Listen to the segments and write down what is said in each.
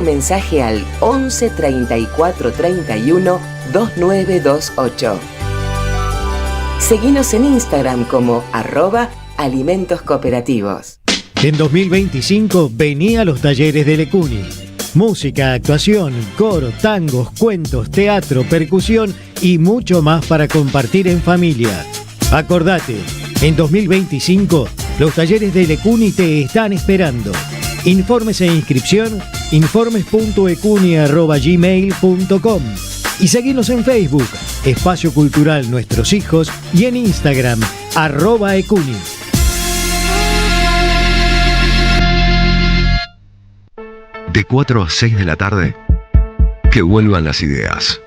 Mensaje al 11 34 31 2928. Seguinos en Instagram como @alimentos cooperativos. En 2025 vení a los talleres de Lecuni. Música, actuación, coro, tangos, cuentos, teatro, percusión y mucho más para compartir en familia. Acordate, en 2025 los talleres de Lecuni te están esperando. Informes e inscripción, informes.ecuni@gmail.com y seguinos en Facebook, Espacio Cultural Nuestros Hijos, y en Instagram, @ecuni. De 4 a 6 de la tarde, que vuelvan las ideas.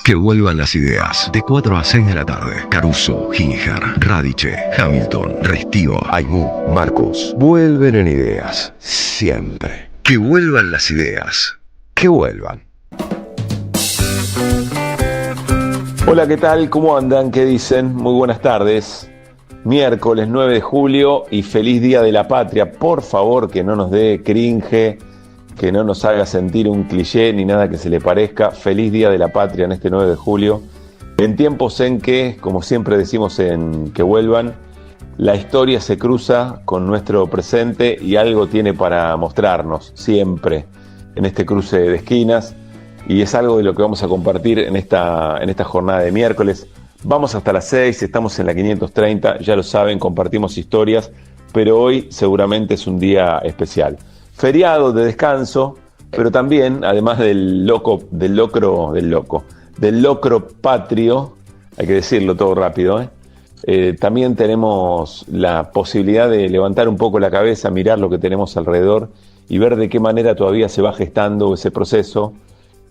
Que vuelvan las ideas. De 4 a 6 de la tarde. Caruso, Ginger, Radiche, Hamilton, Restivo, Aymú, Marcos. Vuelven en ideas. Siempre. Que vuelvan las ideas. Que vuelvan. Hola, ¿qué tal? ¿Cómo andan? ¿Qué dicen? Muy buenas tardes. Miércoles 9 de julio y feliz Día de la Patria. Por favor, que no nos dé cringe, que no nos haga sentir un cliché ni nada que se le parezca. Feliz Día de la Patria en este 9 de julio. En tiempos en que, como siempre decimos en Que Vuelvan, la historia se cruza con nuestro presente y algo tiene para mostrarnos siempre en este cruce de esquinas. Y es algo de lo que vamos a compartir en esta jornada de miércoles. Vamos hasta las 6, estamos en la 530, ya lo saben, compartimos historias, pero hoy seguramente es un día especial. Feriado de descanso, pero también, además del locro patrio, hay que decirlo todo rápido, también tenemos la posibilidad de levantar un poco la cabeza, mirar lo que tenemos alrededor y ver de qué manera todavía se va gestando ese proceso,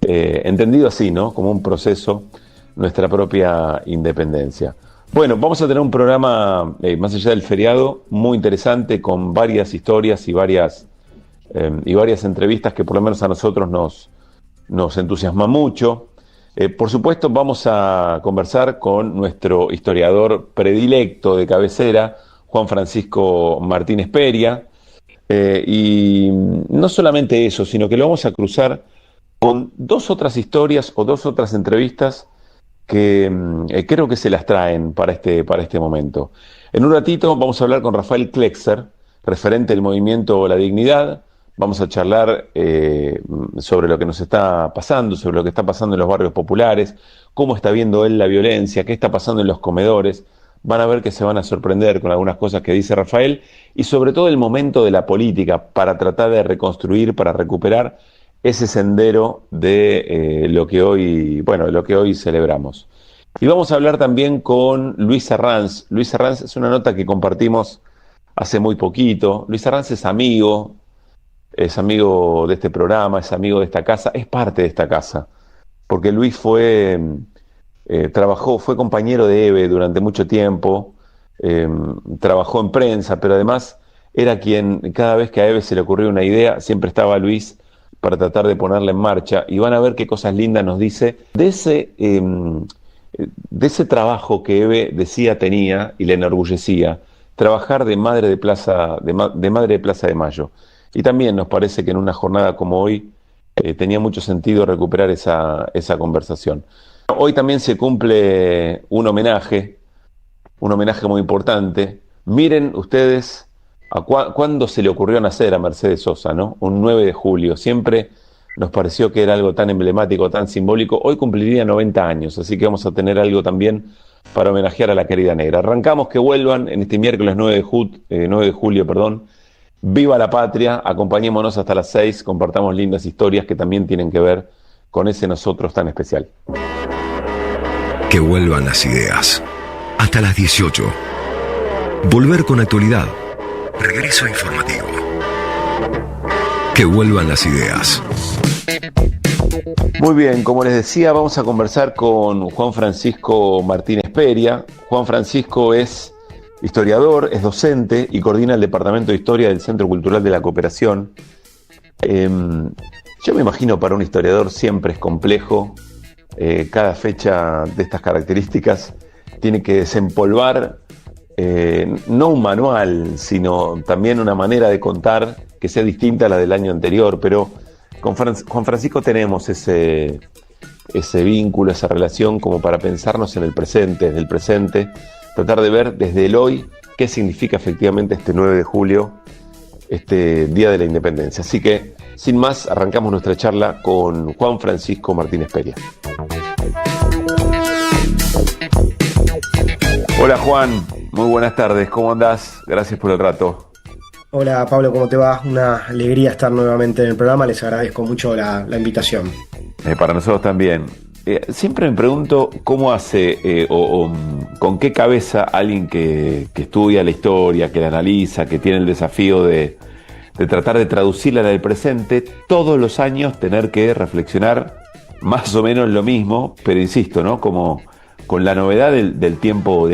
entendido así, ¿no? Como un proceso, nuestra propia independencia. Bueno, vamos a tener un programa, más allá del feriado, muy interesante, con varias historias y varias entrevistas que por lo menos a nosotros nos entusiasma mucho. Por supuesto, vamos a conversar con nuestro historiador predilecto de cabecera, Juan Francisco Martínez Peria, y no solamente eso, sino que lo vamos a cruzar con dos otras historias o dos otras entrevistas que creo que se las traen para este momento. En un ratito vamos a hablar con Rafael Klexer, referente del movimiento La Dignidad. Vamos a charlar sobre lo que nos está pasando, sobre lo que está pasando en los barrios populares, cómo está viendo él la violencia, qué está pasando en los comedores. Van a ver que se van a sorprender con algunas cosas que dice Rafael y sobre todo el momento de la política para tratar de reconstruir, para recuperar ese sendero de lo que hoy celebramos. Y vamos a hablar también con Luis Arranz. Luis Arranz es una nota que compartimos hace muy poquito. Luis Arranz es amigo de este programa, es amigo de esta casa, es parte de esta casa, porque Luis fue compañero de Eve durante mucho tiempo, trabajó en prensa, pero además era quien, cada vez que a Eve se le ocurrió una idea, siempre estaba Luis para tratar de ponerla en marcha, y van a ver qué cosas lindas nos dice de ese trabajo que Eve decía tenía y le enorgullecía, trabajar de madre de Plaza de Mayo. Y también nos parece que en una jornada como hoy tenía mucho sentido recuperar esa conversación. Hoy también se cumple un homenaje muy importante. Miren ustedes cuándo se le ocurrió nacer a Mercedes Sosa, ¿no? Un 9 de julio. Siempre nos pareció que era algo tan emblemático, tan simbólico. Hoy cumpliría 90 años, así que vamos a tener algo también para homenajear a la querida negra. Arrancamos Que Vuelvan en este miércoles 9 de julio. Viva la patria, acompañémonos hasta las 6, compartamos lindas historias que también tienen que ver con ese nosotros tan especial. Que vuelvan las ideas. Hasta las 18. Volver con actualidad. Regreso informativo. Que Que vuelvan las ideas. Muy bien, como les decía, vamos a conversar con Juan Francisco Martínez Peria. Juan Francisco es historiador, es docente y coordina el Departamento de Historia del Centro Cultural de la Cooperación. Yo me imagino para un historiador siempre es complejo. Cada fecha de estas características tiene que desempolvar no un manual, sino también una manera de contar que sea distinta a la del año anterior, pero con Juan Francisco tenemos ese vínculo, esa relación como para pensarnos en el presente, desde el presente, tratar de ver desde el hoy qué significa efectivamente este 9 de julio, este Día de la Independencia. Así que, sin más, arrancamos nuestra charla con Juan Francisco Martínez Peria. Hola Juan, muy buenas tardes, ¿cómo andás? Gracias por el rato. Hola Pablo, ¿cómo te va? Una alegría estar nuevamente en el programa, les agradezco mucho la invitación. Para nosotros también. Siempre me pregunto cómo hace con qué cabeza alguien que estudia la historia, que la analiza, que tiene el desafío de tratar de traducirla al presente, todos los años tener que reflexionar más o menos lo mismo, pero insisto, ¿no? Como con la novedad del tiempo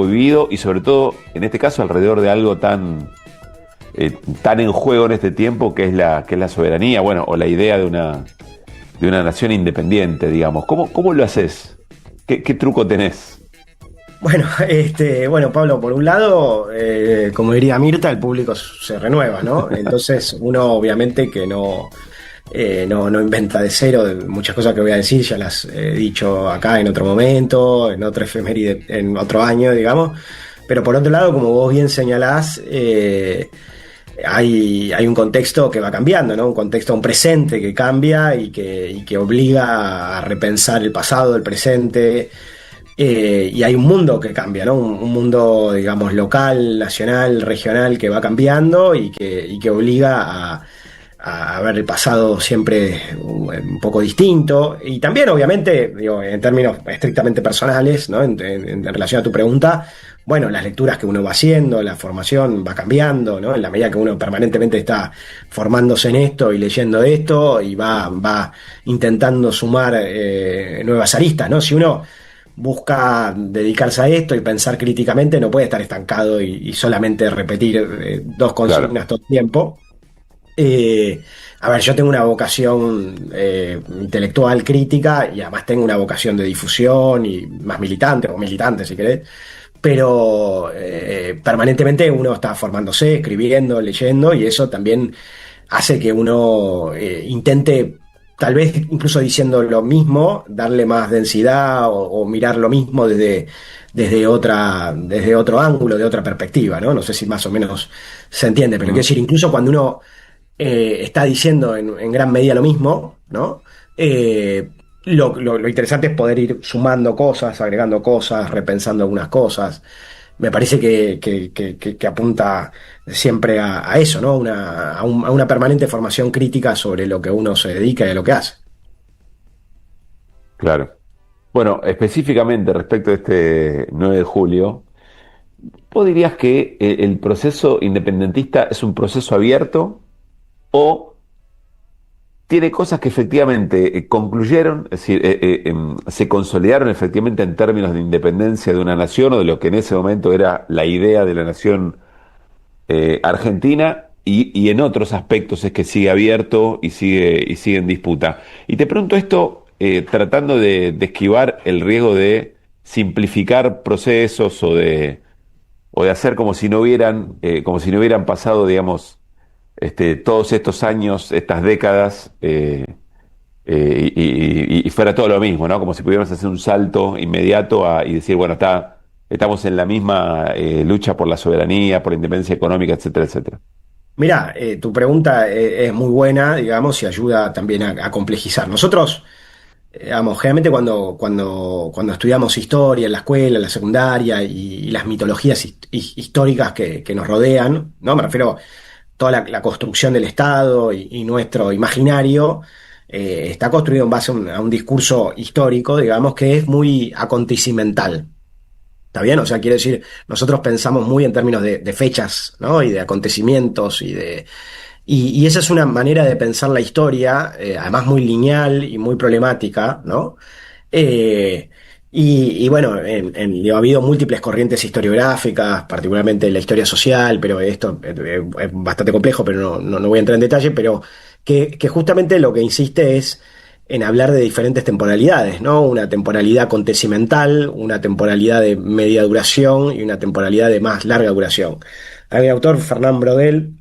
vivido y sobre todo, en este caso, alrededor de algo tan en juego en este tiempo que es la soberanía, bueno, o la idea de una nación independiente, digamos. ¿Cómo lo haces? ¿Qué truco tenés? Bueno, Pablo, por un lado, como diría Mirta, el público se renueva, ¿no? Entonces, uno obviamente que no inventa de cero. Muchas cosas que voy a decir ya las he dicho acá en otro momento, en otra efeméride, en otro año, digamos. Pero por otro lado, como vos bien señalás, hay un contexto que va cambiando, ¿no? Un contexto, un presente que cambia y que obliga a repensar el pasado, el presente, y hay un mundo que cambia, ¿no? Un mundo, digamos, local, nacional, regional, que va cambiando y que obliga a ver el pasado siempre un poco distinto. Y también, obviamente, digo, en términos estrictamente personales, ¿no? En relación a tu pregunta, bueno, las lecturas que uno va haciendo, la formación va cambiando, ¿no? En la medida que uno permanentemente está formándose en esto y leyendo esto y va intentando sumar nuevas aristas, ¿no? Si uno busca dedicarse a esto y pensar críticamente, no puede estar estancado y solamente repetir dos consignas, claro, todo el tiempo. A ver, yo tengo una vocación intelectual, crítica, y además tengo una vocación de difusión y más militante si querés, pero permanentemente uno está formándose, escribiendo, leyendo, y eso también hace que uno intente, tal vez incluso diciendo lo mismo, darle más densidad o mirar lo mismo desde otro ángulo, de otra perspectiva, ¿no? No sé si más o menos se entiende, pero quiero decir, incluso cuando uno está diciendo en gran medida lo mismo, ¿no? Lo interesante es poder ir sumando cosas, agregando cosas, repensando algunas cosas. Me parece que apunta siempre a eso, ¿no? A una permanente formación crítica sobre lo que uno se dedica y a lo que hace. Claro. Bueno, específicamente respecto a este 9 de julio, ¿vos dirías que el proceso independentista es un proceso abierto o tiene cosas que efectivamente concluyeron, es decir, se consolidaron efectivamente en términos de independencia de una nación o de lo que en ese momento era la idea de la nación argentina, y en otros aspectos es que sigue abierto y sigue en disputa? Y te pregunto esto tratando de esquivar el riesgo de simplificar procesos o de hacer como si no hubieran pasado, digamos, todos estos años, estas décadas, y fuera todo lo mismo, ¿no? Como si pudiéramos hacer un salto inmediato y decir, bueno, estamos en la misma lucha por la soberanía, por la independencia económica, etcétera, etcétera. Mirá, tu pregunta es muy buena, digamos, y ayuda también a complejizar. Nosotros, digamos, generalmente cuando estudiamos historia en la escuela, en la secundaria, y las mitologías históricas que nos rodean, ¿no? Me refiero toda la construcción del Estado y nuestro imaginario está construido en base a un discurso histórico, digamos, que es muy acontecimental. ¿Está bien? O sea, quiere decir, nosotros pensamos muy en términos de fechas, ¿no? Y de acontecimientos Y esa es una manera de pensar la historia, además muy lineal y muy problemática, ¿no? Eh, y bueno, digo, ha habido múltiples corrientes historiográficas, particularmente en la historia social, pero esto es bastante complejo, pero no voy a entrar en detalle, pero que justamente lo que insiste es en hablar de diferentes temporalidades, ¿no? Una temporalidad acontecimental, una temporalidad de media duración y una temporalidad de más larga duración. Hay un autor, Fernand Braudel,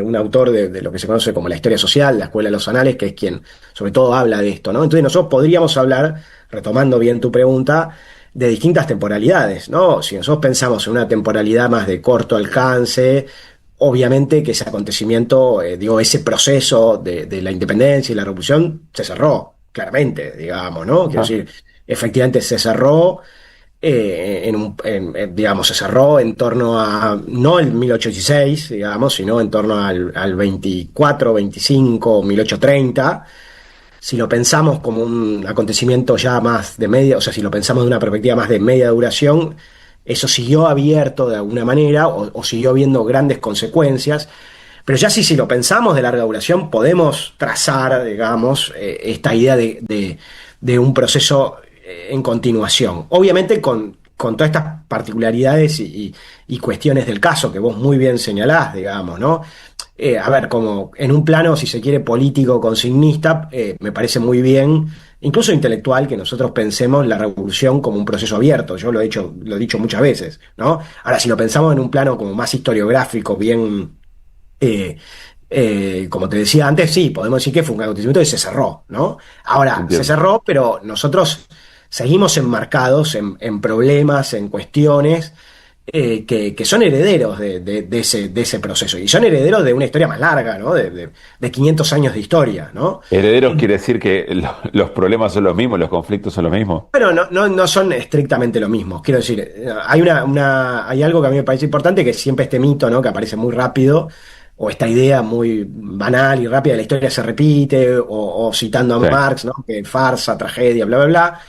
un autor de lo que se conoce como la historia social, la escuela de los anales, que es quien sobre todo habla de esto, ¿no? Entonces nosotros podríamos hablar, retomando bien tu pregunta, de distintas temporalidades, ¿no? Si nosotros pensamos en una temporalidad más de corto alcance, obviamente que ese acontecimiento, digo, ese proceso de la independencia y la revolución se cerró, claramente, digamos, ¿no? Quiero decir, efectivamente se cerró digamos, se cerró en torno a, no el 1816, digamos, sino en torno al 24, 25, 1830. Si lo pensamos como un acontecimiento ya más de media, o sea, si lo pensamos de una perspectiva más de media duración, eso siguió abierto de alguna manera o siguió viendo grandes consecuencias. Pero ya si lo pensamos de larga duración, podemos trazar, digamos, esta idea de un proceso en continuación. Obviamente con todas estas particularidades y cuestiones del caso que vos muy bien señalás, digamos, ¿no? A ver, como en un plano, si se quiere, político, consignista, me parece muy bien, incluso intelectual, que nosotros pensemos la revolución como un proceso abierto. Yo lo he dicho muchas veces, ¿no? Ahora, si lo pensamos en un plano como más historiográfico, bien... como te decía antes, sí, podemos decir que fue un acontecimiento que se cerró, ¿no? Ahora, Entiendo. se cerró, pero nosotros seguimos enmarcados en problemas, en cuestiones que son herederos de ese proceso. Y son herederos de una historia más larga, ¿no? De 500 años de historia, ¿no? Herederos quiere decir que los problemas son los mismos, los conflictos son los mismos. Pero no son estrictamente lo mismo. Quiero decir, hay algo que a mí me parece importante, que es siempre este mito, ¿no? Que aparece muy rápido, o esta idea muy banal y rápida de la historia se repite, o citando a Sí. Marx, ¿no? Que farsa, tragedia, bla, bla, bla.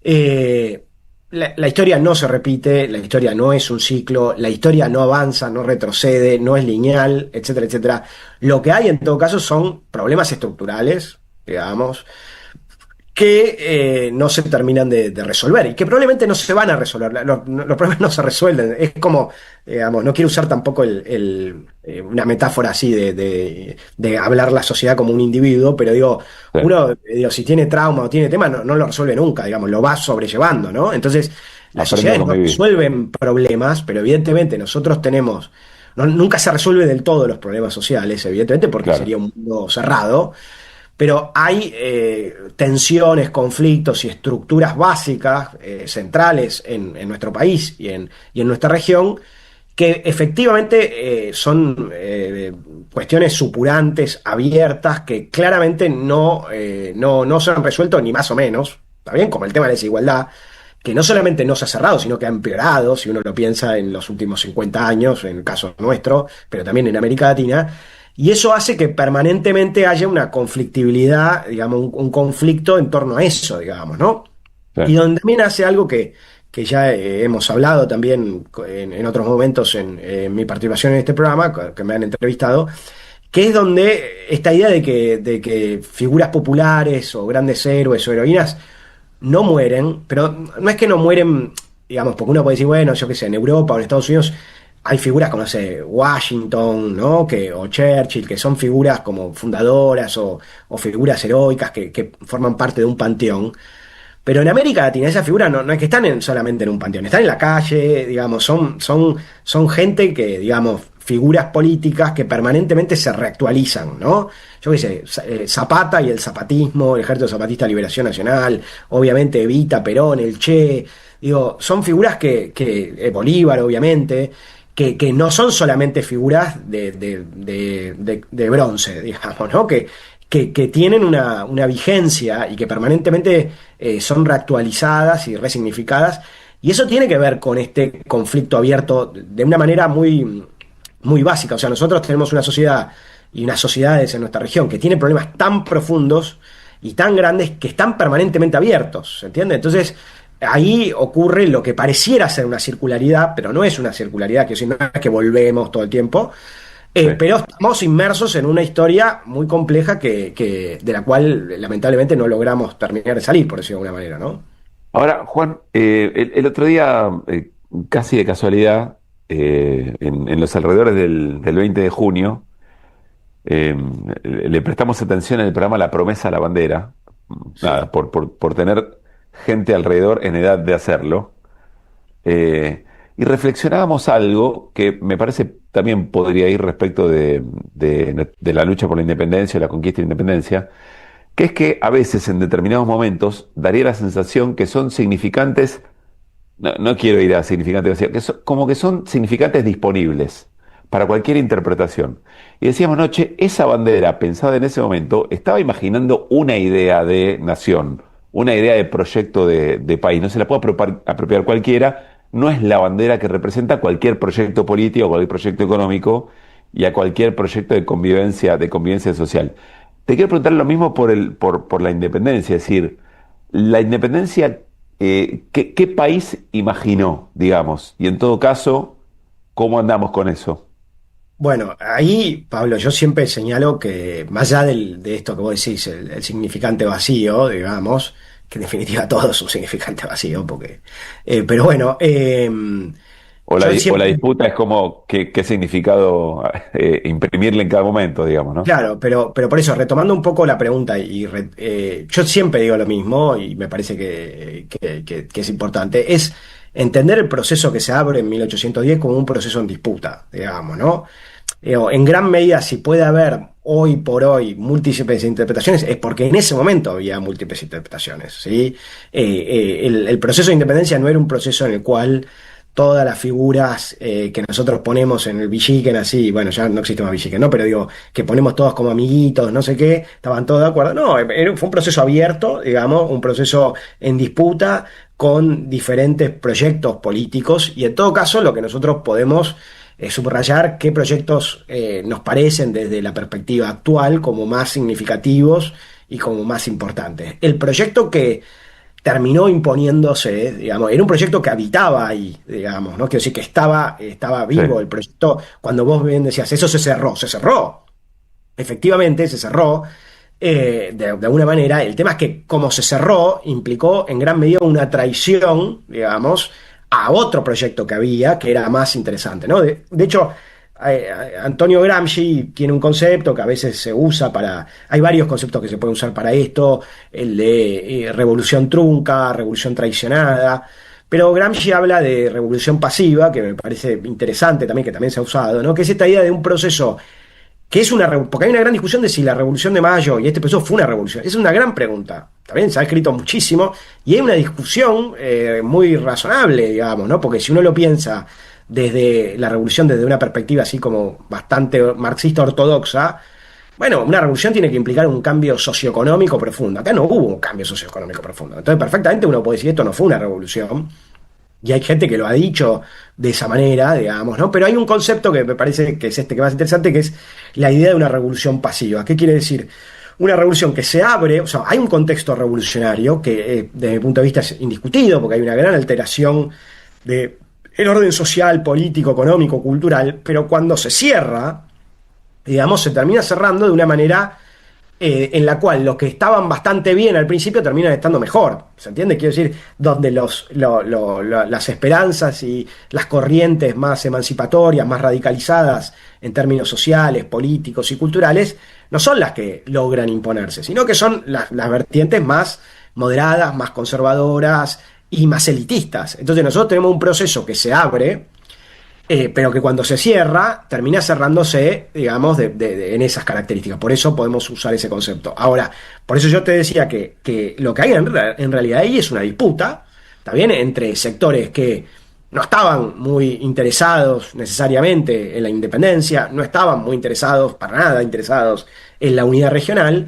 Eh, la historia no se repite, la historia no es un ciclo, la historia no avanza, no retrocede, no es lineal, etcétera, etcétera. Lo que hay en todo caso son problemas estructurales, digamos, que no se terminan de resolver y que probablemente no se van a resolver. Los problemas no se resuelven. Es como, digamos, no quiero usar tampoco una metáfora así de hablar la sociedad como un individuo, pero digo, Sí. uno, digo, si tiene trauma o tiene tema, no lo resuelve nunca, digamos, lo va sobrellevando, ¿no? Entonces, las Aprende a sociedades no convivir. resuelven problemas, pero evidentemente nosotros tenemos. Nunca se resuelve del todo los problemas sociales, evidentemente, porque Claro. sería un mundo cerrado, pero hay tensiones, conflictos y estructuras básicas, centrales en nuestro país y en nuestra región, que efectivamente son cuestiones supurantes, abiertas, que claramente no se han resuelto ni más o menos, ¿está bien? Como el tema de la desigualdad, que no solamente no se ha cerrado, sino que ha empeorado, si uno lo piensa en los últimos 50 años, en el caso nuestro, pero también en América Latina. Y eso hace que permanentemente haya una conflictibilidad, digamos, un conflicto en torno a eso, digamos, ¿no? Sí. Y donde también hace algo que ya hemos hablado también en otros momentos en mi participación en este programa, que me han entrevistado, que es donde esta idea de que figuras populares o grandes héroes o heroínas no mueren, pero no es que no mueren, digamos, porque uno puede decir, bueno, yo qué sé, en Europa o en Estados Unidos hay figuras como, no sé, Washington, ¿no? O Churchill, que son figuras como fundadoras o figuras heroicas que forman parte de un panteón. Pero en América Latina esas figuras no es que están solamente en un panteón, están en la calle, digamos, son gente que, digamos, figuras políticas que permanentemente se reactualizan, ¿no? Yo qué sé, Zapata y el zapatismo, el Ejército Zapatista de Liberación Nacional, obviamente Evita, Perón, el Che, digo, son figuras Bolívar, obviamente, que no son solamente figuras de bronce, digamos, ¿no? Que tienen una vigencia y que permanentemente son reactualizadas y resignificadas. Y eso tiene que ver con este conflicto abierto de una manera muy, muy básica. O sea, nosotros tenemos una sociedad y unas sociedades en nuestra región que tienen problemas tan profundos y tan grandes que están permanentemente abiertos, ¿se entiende? Entonces, ahí ocurre lo que pareciera ser una circularidad, pero no es una circularidad, que no es que volvemos todo el tiempo, Sí. Pero estamos inmersos en una historia muy compleja de la cual lamentablemente no logramos terminar de salir, por decirlo de alguna manera, ¿no? Ahora, Juan, el otro día, casi de casualidad, en los alrededores del 20 de junio, eh, le prestamos atención en el programa La Promesa a la Bandera, Sí. nada, por tener gente alrededor en edad de hacerlo. Y reflexionábamos algo que me parece también podría ir respecto de la lucha por la independencia, la conquista de la independencia, que es que a veces en determinados momentos daría la sensación que son significantes, no quiero ir a significantes, como que son significantes disponibles para cualquier interpretación. Y decíamos, noche, esa bandera pensada en ese momento estaba imaginando una idea de nación, una idea de proyecto de país. No se la puede apropiar cualquiera, no es la bandera que representa cualquier proyecto político, cualquier proyecto económico y a cualquier proyecto de convivencia social. Te quiero preguntar lo mismo por la independencia, es decir, la independencia, ¿qué país imaginó, digamos? Y en todo caso, ¿cómo andamos con eso? Bueno, ahí, Pablo, yo siempre señalo que más allá de esto que vos decís, el significante vacío, digamos, que en definitiva todo es un significante vacío, pero bueno, yo O la siempre. disputa es como qué significado imprimirle en cada momento, digamos, ¿no? Claro, pero por eso, retomando un poco la pregunta, yo siempre digo lo mismo y me parece que es importante, es entender el proceso que se abre en 1810 como un proceso en disputa, digamos, ¿no? En gran medida, si puede haber hoy por hoy múltiples interpretaciones, es porque en ese momento había múltiples interpretaciones, ¿sí? El proceso de independencia no era un proceso en el cual todas las figuras que nosotros ponemos en el Villiquen, así, bueno, ya no existe más Villiquen, ¿no? Pero digo, que ponemos todos como amiguitos, no sé qué, estaban todos de acuerdo. No, fue un proceso abierto, digamos, un proceso en disputa con diferentes proyectos políticos y en todo caso lo que nosotros podemos subrayar qué proyectos nos parecen desde la perspectiva actual como más significativos y como más importantes. El proyecto que terminó imponiéndose, digamos, era un proyecto que habitaba ahí, digamos, ¿no? Quiero decir que estaba Sí, vivo el proyecto. Cuando vos bien decías, eso se cerró, efectivamente se cerró, de alguna manera. El tema es que como se cerró, implicó en gran medida una traición, digamos, a otro proyecto que había, que era más interesante, ¿no? De hecho, Antonio Gramsci tiene un concepto que a veces se usa para. Hay varios conceptos que se pueden usar para esto, el de revolución trunca, revolución traicionada. Pero Gramsci habla de revolución pasiva, que me parece interesante también, que también se ha usado, ¿no? Que es esta idea de un proceso que es porque hay una gran discusión de si la Revolución de Mayo y este proceso fue una revolución. Es una gran pregunta. También se ha escrito muchísimo y hay una discusión muy razonable, digamos, ¿no? Porque si uno lo piensa desde la revolución, desde una perspectiva así como bastante marxista ortodoxa, bueno, una revolución tiene que implicar un cambio socioeconómico profundo. Acá no hubo un cambio socioeconómico profundo. Entonces, perfectamente uno puede decir esto no fue una revolución. Y hay gente que lo ha dicho de esa manera, digamos, ¿no? Pero hay un concepto que me parece que es este que más interesante, que es la idea de una revolución pasiva. ¿Qué quiere decir? Una revolución que se abre, o sea, hay un contexto revolucionario que desde mi punto de vista es indiscutido, porque hay una gran alteración de el orden social, político, económico, cultural, pero cuando se cierra, digamos, se termina cerrando de una manera en la cual los que estaban bastante bien al principio terminan estando mejor. ¿Se entiende? Quiero decir, donde las esperanzas y las corrientes más emancipatorias, más radicalizadas en términos sociales, políticos y culturales, no son las que logran imponerse, sino que son las vertientes más moderadas, más conservadoras y más elitistas. Entonces nosotros tenemos un proceso que se abre, pero que cuando se cierra, termina cerrándose, digamos, en esas características. Por eso podemos usar ese concepto. Ahora, por eso yo te decía que lo que hay en realidad ahí es una disputa, ¿está bien? Entre sectores que no estaban muy interesados necesariamente en la independencia, no estaban muy interesados, para nada interesados en la unidad regional,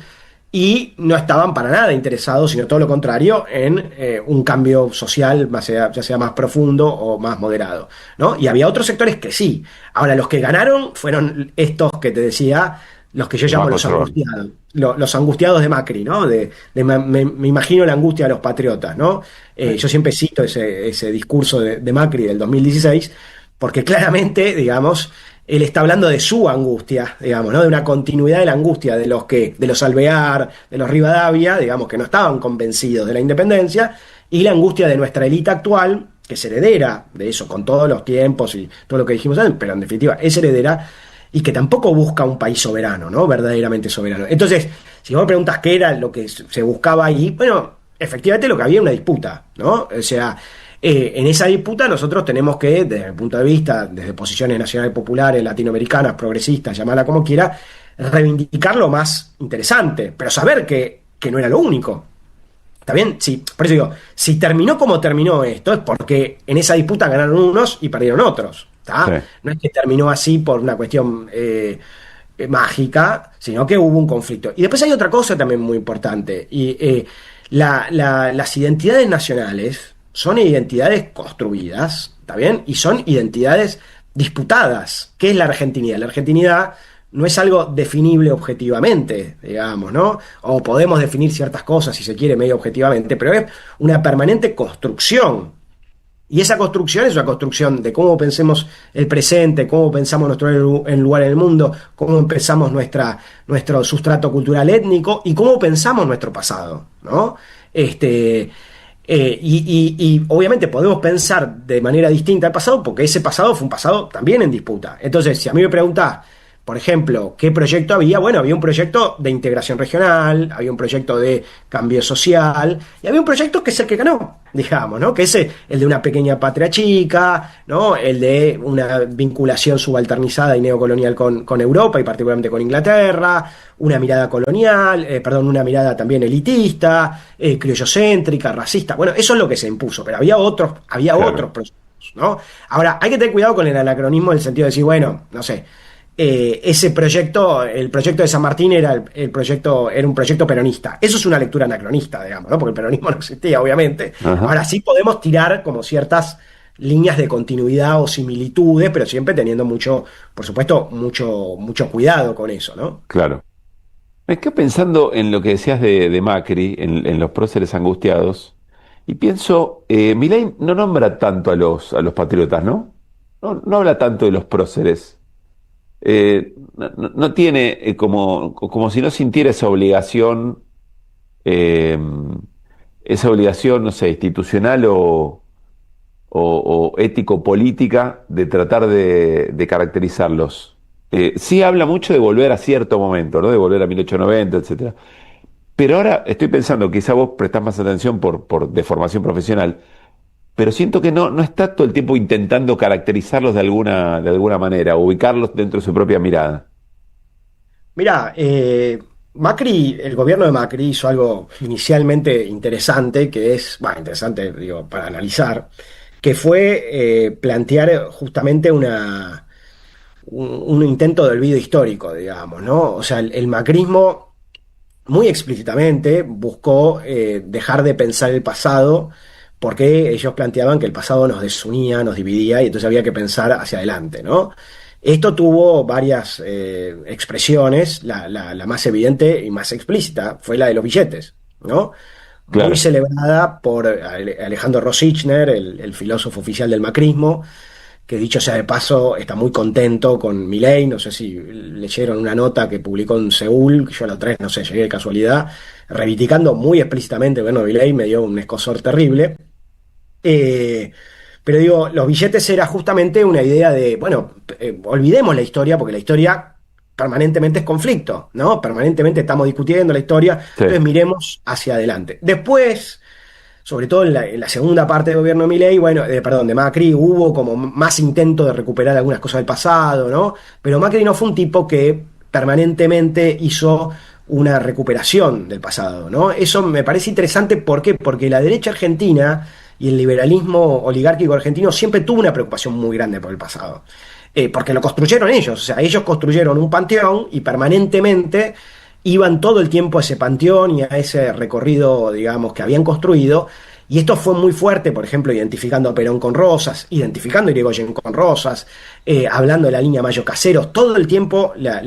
y no estaban para nada interesados, sino todo lo contrario, en un cambio social, ya sea más profundo o más moderado, ¿no? Y había otros sectores que sí. Ahora, los que ganaron fueron estos que te decía, los que yo los más llamo los conservadores. angustiados, los angustiados de Macri, ¿no? Me imagino la angustia de los patriotas, ¿no? Sí. Yo siempre cito ese discurso de Macri del 2016, porque claramente, digamos, él está hablando de su angustia, digamos, ¿no? De una continuidad de la angustia de los Alvear, de los Rivadavia, digamos, que no estaban convencidos de la independencia, y la angustia de nuestra élite actual, que es heredera de eso, con todos los tiempos y todo lo que dijimos antes, pero en definitiva es heredera, y que tampoco busca un país soberano, ¿no? Verdaderamente soberano. Entonces, si vos me preguntas qué era lo que se buscaba ahí, bueno, efectivamente lo que había era una disputa, ¿no? O sea, en esa disputa nosotros tenemos que, desde el punto de vista, desde posiciones nacionales populares, latinoamericanas, progresistas, llamala como quiera, reivindicar lo más interesante, pero saber que no era lo único. ¿Está bien? Sí, por eso digo, si terminó como terminó esto, es porque en esa disputa ganaron unos y perdieron otros. ¿Tá? Sí. No es que terminó así por una cuestión mágica, sino que hubo un conflicto. Y después hay otra cosa también muy importante, y las identidades nacionales son identidades construidas, ¿está bien? Y son identidades disputadas. ¿Qué es la argentinidad? La argentinidad no es algo definible objetivamente, digamos, ¿no? O podemos definir ciertas cosas, si se quiere, medio objetivamente, pero es una permanente construcción. Y esa construcción es una construcción de cómo pensemos el presente, cómo pensamos nuestro lugar en el mundo, cómo pensamos nuestro sustrato cultural étnico y cómo pensamos nuestro pasado, ¿no? Y obviamente podemos pensar de manera distinta al pasado porque ese pasado fue un pasado también en disputa. Entonces, si a mí me preguntás, por ejemplo, ¿qué proyecto había? Bueno, había un proyecto de integración regional, había un proyecto de cambio social, y había un proyecto que es el que ganó, digamos, ¿no? Que es el de una pequeña patria chica, ¿no? El de una vinculación subalternizada y neocolonial con Europa, y particularmente con Inglaterra, una mirada colonial, una mirada también elitista, criollocéntrica, racista. Bueno, eso es lo que se impuso, pero había otros proyectos, ¿no? Ahora, hay que tener cuidado con el anacronismo en el sentido de decir, bueno, no sé, ese proyecto, el proyecto de San Martín era un proyecto peronista. Eso es una lectura anacronista, digamos, ¿no? Porque el peronismo no existía, obviamente. Ajá. Ahora sí podemos tirar como ciertas líneas de continuidad o similitudes, pero siempre teniendo por supuesto, mucho cuidado con eso, ¿no? Claro. Me quedo pensando en lo que decías de Macri, en los próceres angustiados, y pienso, Milei no nombra tanto a los patriotas, ¿no? No habla tanto de los próceres. No tiene como si no sintiera esa obligación, no sé, institucional o ético-política de tratar de caracterizarlos. Sí habla mucho de volver a cierto momento, ¿no? De volver a 1890, etcétera. Pero ahora estoy pensando, quizá vos prestás más atención por deformación profesional, pero siento que no está todo el tiempo intentando caracterizarlos de alguna manera, ubicarlos dentro de su propia mirada. Mirá, el gobierno de Macri hizo algo inicialmente interesante, interesante, digo, para analizar, que fue plantear justamente un intento de olvido histórico, digamos, ¿no? O sea, el macrismo muy explícitamente buscó dejar de pensar el pasado, porque ellos planteaban que el pasado nos desunía, nos dividía, y entonces había que pensar hacia adelante, ¿no? Esto tuvo varias expresiones, la más evidente y más explícita fue la de los billetes, ¿no? Claro. Muy celebrada por Alejandro Rosichner, el filósofo oficial del macrismo, que dicho sea de paso está muy contento con Milei. No sé si leyeron una nota que publicó en Seúl, que yo la otra vez, no sé, llegué de casualidad, reivindicando muy explícitamente, bueno, Milei me dio un escozor terrible. Pero digo, los billetes era justamente una idea de, bueno, olvidemos la historia, porque la historia permanentemente es conflicto, ¿no? Permanentemente estamos discutiendo la historia, sí. Entonces miremos hacia adelante. Después, sobre todo en la segunda parte del gobierno de Milei, de Macri, hubo como más intento de recuperar algunas cosas del pasado, ¿no? Pero Macri no fue un tipo que permanentemente hizo una recuperación del pasado, ¿no? Eso me parece interesante, ¿por qué? Porque la derecha argentina y el liberalismo oligárquico argentino siempre tuvo una preocupación muy grande por el pasado, porque lo construyeron ellos, o sea, ellos construyeron un panteón y permanentemente iban todo el tiempo a ese panteón y a ese recorrido, digamos, que habían construido, y esto fue muy fuerte, por ejemplo, identificando a Perón con Rosas, identificando a Irigoyen con Rosas, hablando de la línea Mayo Caseros, todo el tiempo la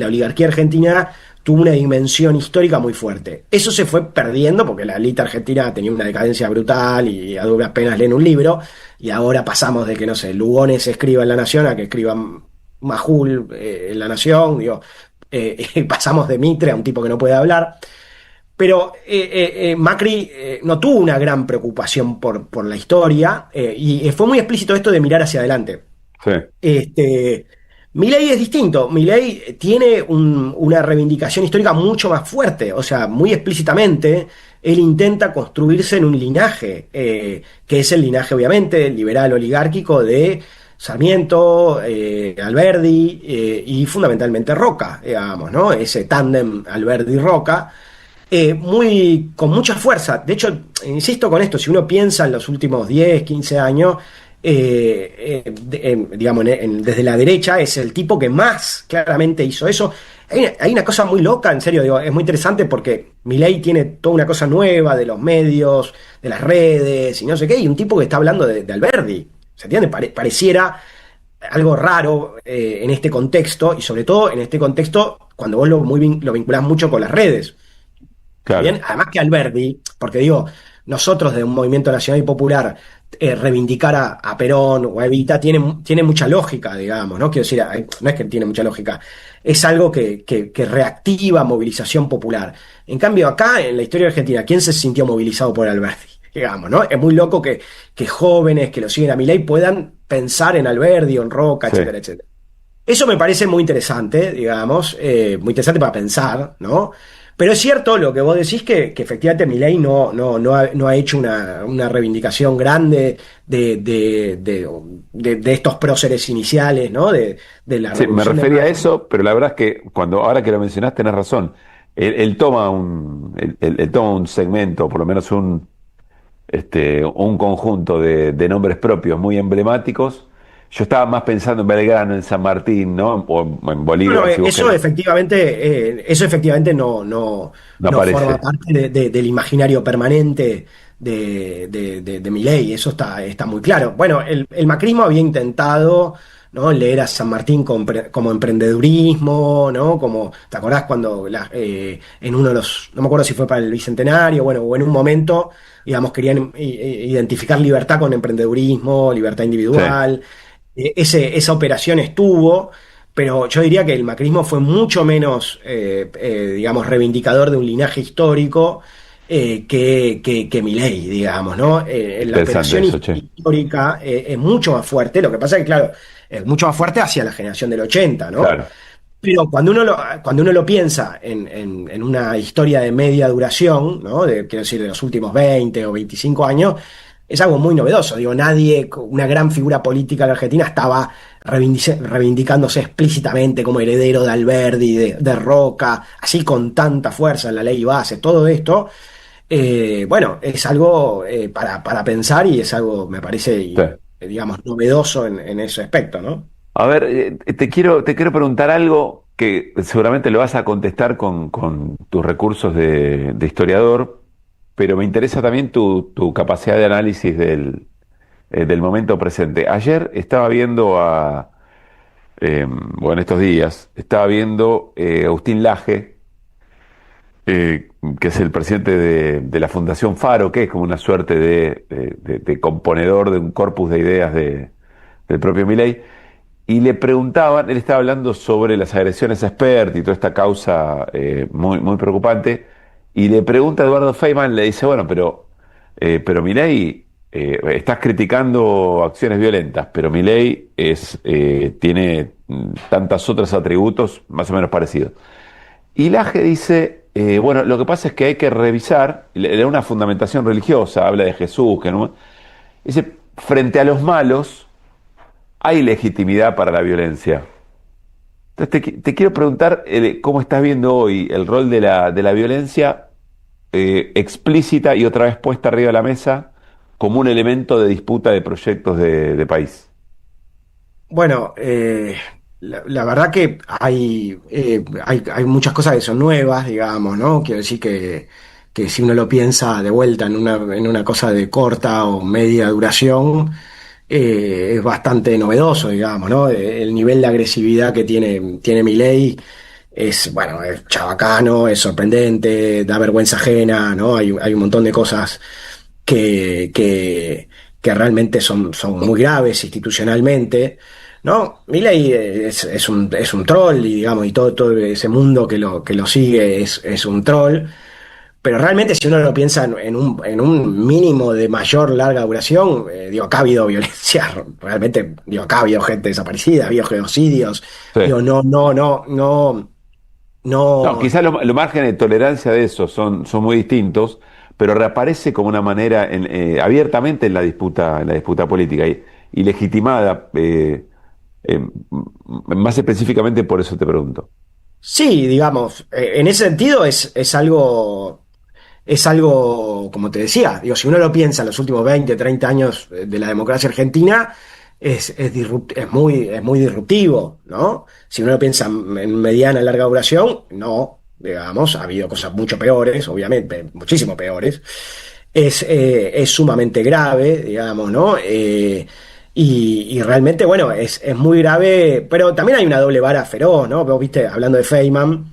oligarquía argentina tuvo una dimensión histórica muy fuerte. Eso se fue perdiendo porque la élite argentina tenía una decadencia brutal y a duras penas leen un libro, y ahora pasamos de que, no sé, Lugones escriba en La Nación a que escriban Majul en La Nación, digo, pasamos de Mitre a un tipo que no puede hablar. Pero Macri no tuvo una gran preocupación por la historia y fue muy explícito esto de mirar hacia adelante. Sí, Este, Milei es distinto. Milei tiene una reivindicación histórica mucho más fuerte, o sea, muy explícitamente. Él intenta construirse en un linaje, que es el linaje, obviamente, liberal oligárquico de Sarmiento, Alberdi y fundamentalmente Roca, digamos, ¿no? Ese tándem Alberdi-Roca con mucha fuerza. De hecho, insisto con esto, si uno piensa en los últimos 10, 15 años, digamos, desde la derecha es el tipo que más claramente hizo eso. Hay una cosa muy loca, en serio, digo, es muy interesante porque Milei tiene toda una cosa nueva de los medios, de las redes y no sé qué, y un tipo que está hablando de Alberdi. ¿Se entiende? Pareciera algo raro en este contexto, y sobre todo en este contexto cuando vos lo vinculás mucho con las redes. claro. Bien, además que Alberdi, porque digo, nosotros de un movimiento nacional y popular reivindicar a Perón o a Evita tiene mucha lógica, digamos, ¿no? Quiero decir, no es que tiene mucha lógica, es algo que reactiva movilización popular. En cambio, acá en la historia argentina, ¿quién se sintió movilizado por Alberdi? Digamos, ¿no? Es muy loco que jóvenes que lo siguen a Milei puedan pensar en Alberdi o en Roca, Sí. etcétera, etcétera. Eso me parece muy interesante, digamos, muy interesante para pensar, ¿no? Pero es cierto lo que vos decís que efectivamente Milei no ha hecho una reivindicación grande de estos próceres iniciales, ¿no? De la Sí, me revolución de refería a mayo. eso, pero la verdad es que ahora que lo mencionaste, tenés razón. Él toma él toma un segmento, por lo menos un conjunto de nombres propios muy emblemáticos. Yo estaba más pensando en Belgrano, en San Martín, ¿no? O en Bueno, Bolívar, si vos querés. eso efectivamente No no forma aparece. parte del imaginario permanente de Milei, eso está muy claro. Bueno, el macrismo había intentado, ¿no? Leer a San Martín como emprendedurismo, ¿no? Como, ¿te acordás cuando en uno de los, no me acuerdo si fue para el Bicentenario, bueno, o en un momento, digamos, querían identificar libertad con emprendedurismo, libertad Sí, individual. Esa operación estuvo, pero yo diría que el macrismo fue mucho menos, digamos, reivindicador de un linaje histórico que Milei, digamos, ¿no? La interesante operación eso, che. histórica es mucho más fuerte, lo que pasa es que, claro, es mucho más fuerte hacia la generación del 80, ¿no? Claro. Pero cuando uno lo piensa en una historia de media duración, ¿no? Quiero decir, de los últimos 20 o 25 años, es algo muy novedoso. Digo, nadie, una gran figura política en la Argentina estaba reivindicándose explícitamente como heredero de Alberdi, de Roca, así con tanta fuerza en la ley base, todo esto. Bueno, es algo para pensar y es algo, me parece, Sí. digamos, novedoso en ese aspecto, ¿no? A ver, te quiero preguntar algo que seguramente lo vas a contestar con tus recursos de historiador, pero me interesa también tu capacidad de análisis del momento presente. Ayer estaba viendo bueno, estos días, estaba viendo Agustín Laje, que es el presidente de la Fundación Faro, que es como una suerte de componedor de un corpus de ideas del propio Milei. Y le preguntaban, él estaba hablando sobre las agresiones a Spert y toda esta causa muy, muy preocupante, y le pregunta a Eduardo Feynman, le dice, bueno, pero Milei, estás criticando acciones violentas, pero Milei tiene tantos otros atributos más o menos parecidos. Y Laje dice, bueno, lo que pasa es que hay que revisar, le da una fundamentación religiosa, habla de Jesús, que no, dice, frente a los malos, hay legitimidad para la violencia. Entonces te quiero preguntar cómo estás viendo hoy el rol de la violencia explícita y otra vez puesta arriba de la mesa como un elemento de disputa de proyectos de país. Bueno, la verdad que hay muchas cosas que son nuevas, digamos, ¿no? Quiero decir que si uno lo piensa de vuelta en una cosa de corta o media duración, es bastante novedoso, digamos, ¿no? El nivel de agresividad que tiene Milei es, bueno, es chabacano, es sorprendente, da vergüenza ajena, ¿no? Hay un montón de cosas que, que, que realmente son muy graves institucionalmente. ¿no? Milei es un troll, y digamos, y todo ese mundo que lo sigue es un troll. Pero realmente, si uno lo piensa en un mínimo de mayor larga duración, digo, acá ha habido violencia, realmente, digo, acá ha habido gente desaparecida, ha habido genocidios, Sí. digo, No, no. quizás los márgenes de tolerancia de eso son muy distintos, pero reaparece como una manera abiertamente en la disputa política y legitimada, más específicamente por eso te pregunto. Sí, digamos, en ese sentido es algo, como te decía, digo, si uno lo piensa en los últimos 20, 30 años de la democracia argentina, es muy disruptivo, ¿no? Si uno lo piensa en mediana, larga duración, no, digamos, ha habido cosas mucho peores, obviamente, muchísimo peores. Es sumamente grave, digamos, ¿no? Y realmente, bueno, es muy grave, pero también hay una doble vara feroz, ¿no? Vos viste, hablando de Feynman,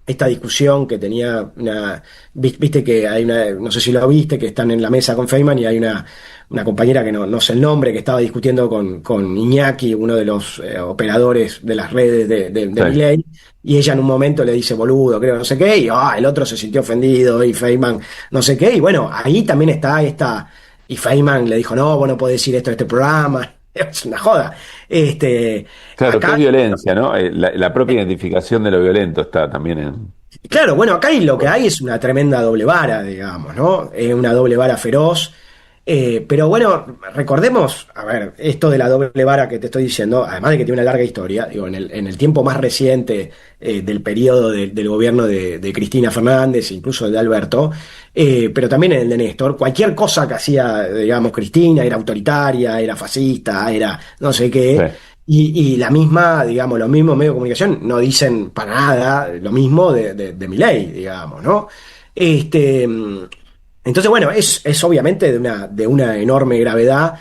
esta discusión que tenía viste que hay una, no sé si lo viste, que están en la mesa con Feynman y hay una compañera que no sé el nombre, que estaba discutiendo con Iñaki, uno de los operadores de las redes de Sí. Milei, y ella en un momento le dice boludo, creo, no sé qué, y el otro se sintió ofendido, y Feynman, no sé qué, y bueno, ahí también está y Feynman le dijo, no, vos no podés decir esto en este programa, es una joda. Claro, que es Acá violencia, ¿no? La propia identificación de lo violento está también en... Claro, bueno, acá lo que hay es una tremenda doble vara, digamos, ¿no? Una doble vara feroz. Pero bueno, recordemos, a ver, esto de la doble vara que te estoy diciendo, además de que tiene una larga historia, digo, en el tiempo más reciente del periodo del gobierno de Cristina Fernández, incluso de Alberto, pero también en el de Néstor, cualquier cosa que hacía, digamos, Cristina era autoritaria, era fascista, era no sé Sí. qué. Y la misma, digamos, los mismos medios de comunicación no dicen para nada lo mismo de Milei, digamos, ¿no? Este, entonces, bueno, es obviamente de una enorme gravedad.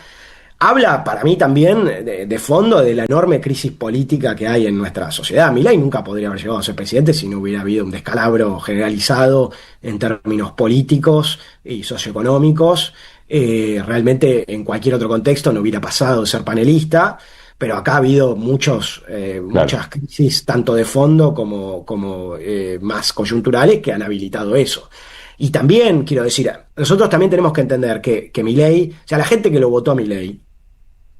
Habla para mí también de fondo de la enorme crisis política que hay en nuestra sociedad. Milei nunca podría haber llegado a ser presidente si no hubiera habido un descalabro generalizado en términos políticos y socioeconómicos. Realmente en cualquier otro contexto no hubiera pasado de ser panelista, pero acá ha habido Claro. muchas crisis, tanto de fondo como más coyunturales, que han habilitado eso. Y también, quiero decir, nosotros también tenemos que entender que Milei, o sea, la gente que lo votó a Milei,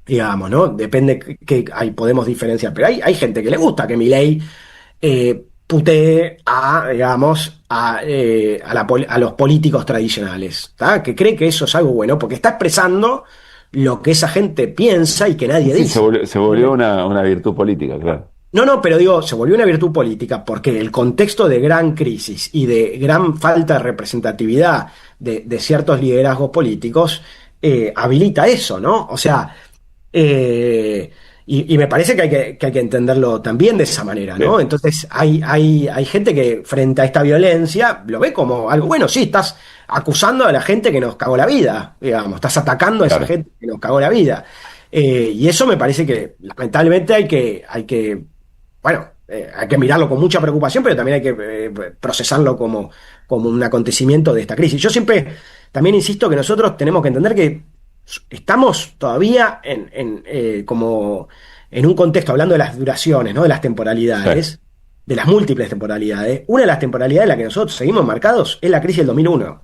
digamos, ¿no? Depende ahí podemos diferenciar, pero hay gente que le gusta que Milei putee digamos, a los políticos tradicionales, ¿tá? Que cree que eso es algo bueno, porque está expresando lo que esa gente piensa y que nadie Sí, dice. se volvió una virtud política, claro. No, no, pero digo, se volvió una virtud política porque el contexto de gran crisis y de gran falta de representatividad de ciertos liderazgos políticos habilita eso, ¿no? O sea, eh, y me parece que hay que entenderlo también de esa manera, Sí. ¿no? Entonces hay gente que frente a esta violencia lo ve como algo bueno, sí, estás acusando a la gente que nos cagó la vida, digamos, estás atacando a esa Claro. gente que nos cagó la vida. Y eso me parece que lamentablemente bueno, hay que mirarlo con mucha preocupación, pero también hay que procesarlo como un acontecimiento de esta crisis. Yo siempre también insisto que nosotros tenemos que entender que estamos todavía como en un contexto, hablando de las duraciones, ¿no? De las Sí. temporalidades, de las múltiples temporalidades. Una de las temporalidades en la que nosotros seguimos marcados es la crisis del 2001.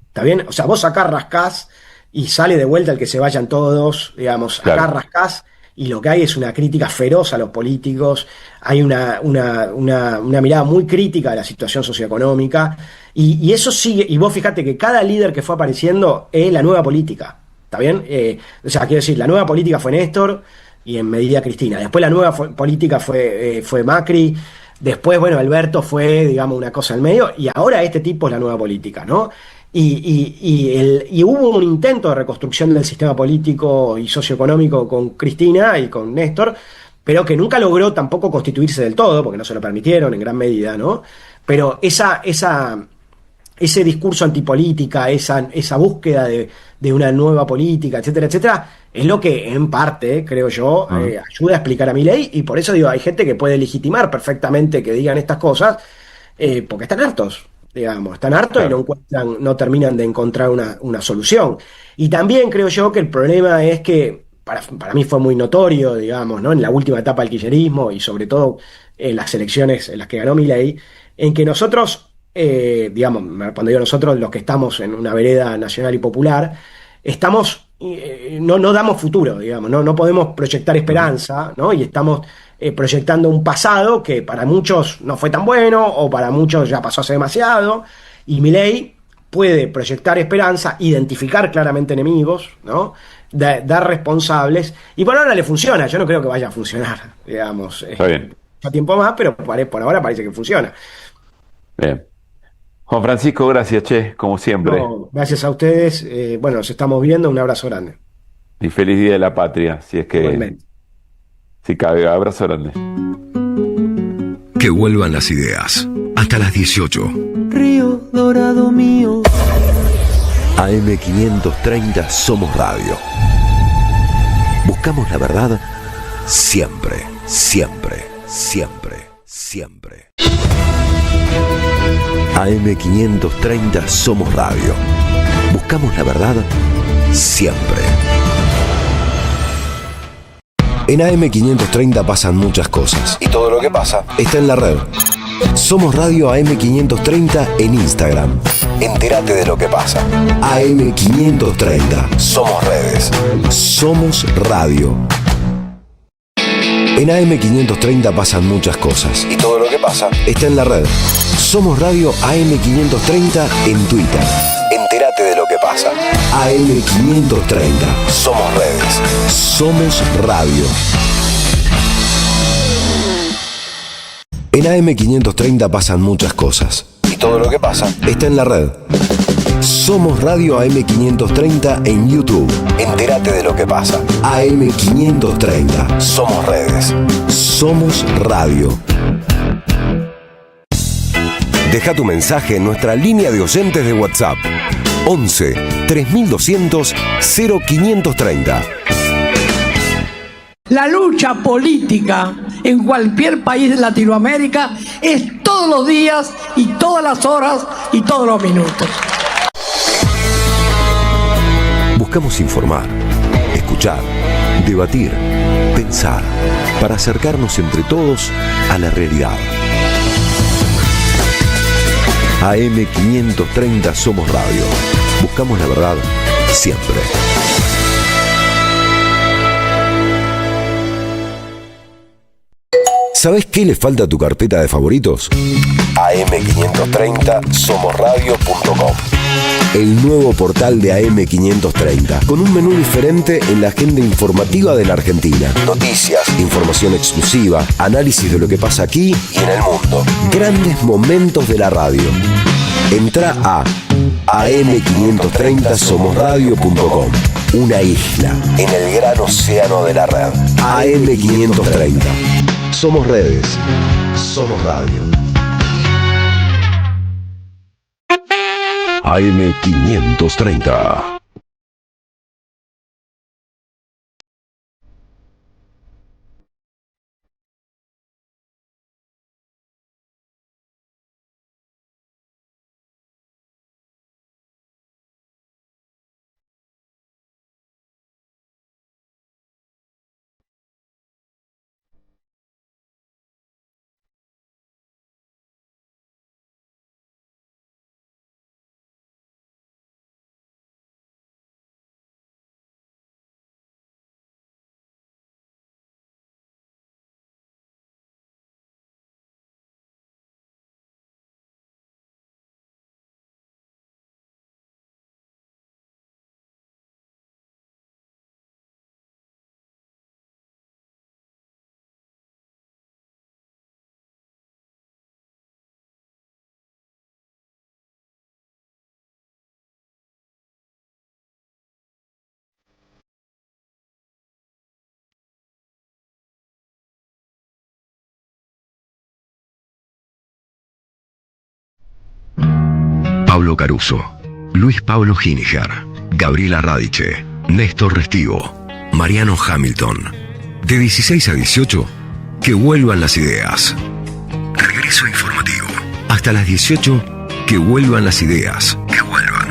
¿Está bien? O sea, vos acá rascás y sale de vuelta el que se vayan todos, digamos, acá Claro. rascás y lo que hay es una crítica feroz a los políticos, hay una mirada muy crítica de la situación socioeconómica y eso sigue, y vos fíjate que cada líder que fue apareciendo es la nueva política, ¿está bien? O sea, quiero decir, la nueva política fue Néstor y en medida Cristina, después la nueva política fue Macri. Después, bueno, Alberto fue, digamos, una cosa al medio, y ahora este tipo es la nueva política, ¿no? Y hubo un intento de reconstrucción del sistema político y socioeconómico con Cristina y con Néstor, pero que nunca logró tampoco constituirse del todo, porque no se lo permitieron en gran medida, ¿no? Pero ese discurso antipolítica, esa búsqueda de una nueva política, etcétera, etcétera, es lo que en parte, creo yo, Mm. ayuda a explicar a mi ley, y por eso digo, hay gente que puede legitimar perfectamente que digan estas cosas, porque están hartos, digamos, están hartos y Claro. no terminan de encontrar una solución. Y también creo yo que el problema es que para mí fue muy notorio, digamos, ¿no? En la última etapa del kirchnerismo y sobre todo en las elecciones en las que ganó Milei, en que nosotros, digamos, cuando digo nosotros, los que estamos en una vereda nacional y popular, estamos, no damos futuro, digamos, no podemos proyectar esperanza, ¿no? Y estamos proyectando un pasado que para muchos no fue tan bueno o para muchos ya pasó hace demasiado, y Milei puede proyectar esperanza, identificar claramente enemigos, ¿no? Dar responsables, y por ahora le funciona. Yo no creo que vaya a funcionar, digamos. Está bien. A tiempo más, pero por ahora parece que funciona. Bien. Juan Francisco, gracias, che, como siempre. No, gracias a ustedes. Bueno, nos estamos viendo. Un abrazo grande. Y feliz Día de la Patria, si es que, Igualmente. si cabe. Abrazo grande. Que vuelvan las ideas. Hasta las 18. Río Dorado mío. AM530 Somos Radio. Buscamos la verdad siempre, siempre, siempre, siempre. AM530 Somos Radio. Buscamos la verdad siempre. En AM530 pasan muchas cosas. Y todo lo que pasa está en la red. Somos Radio AM530 en Instagram. Entérate de lo que pasa. AM530. Somos redes. Somos radio. En AM530 pasan muchas cosas. Y todo lo que pasa está en la red. Somos Radio AM530 en Twitter. Entérate de lo que pasa. AM530. Somos redes. Somos radio. En AM530 pasan muchas cosas. Y todo lo que pasa está en la red. Somos Radio AM530 en YouTube. Entérate de lo que pasa. AM530. Somos redes. Somos radio. Deja tu mensaje en nuestra línea de oyentes de WhatsApp. 11 3200 0530. La lucha política en cualquier país de Latinoamérica es todos los días y todas las horas y todos los minutos. Buscamos informar, escuchar, debatir, pensar, para acercarnos entre todos a la realidad. AM530 Somos Radio. Buscamos la verdad siempre. ¿Sabés qué le falta a tu carpeta de favoritos? AM530 somosradio.com. El nuevo portal de AM530, con un menú diferente en la agenda informativa de la Argentina. Noticias, información exclusiva, análisis de lo que pasa aquí y en el mundo. Grandes momentos de la radio. Entrá a am530 somosradio.com. Una isla en el gran océano de la red. AM530. Somos redes. Somos radio. AM530. Pablo Caruso, Luis Pablo Giníjar, Gabriela Radiche, Néstor Restivo, Mariano Hamilton. De 16 a 18, que vuelvan las ideas. Regreso informativo. Hasta las 18, que vuelvan las ideas. Que vuelvan.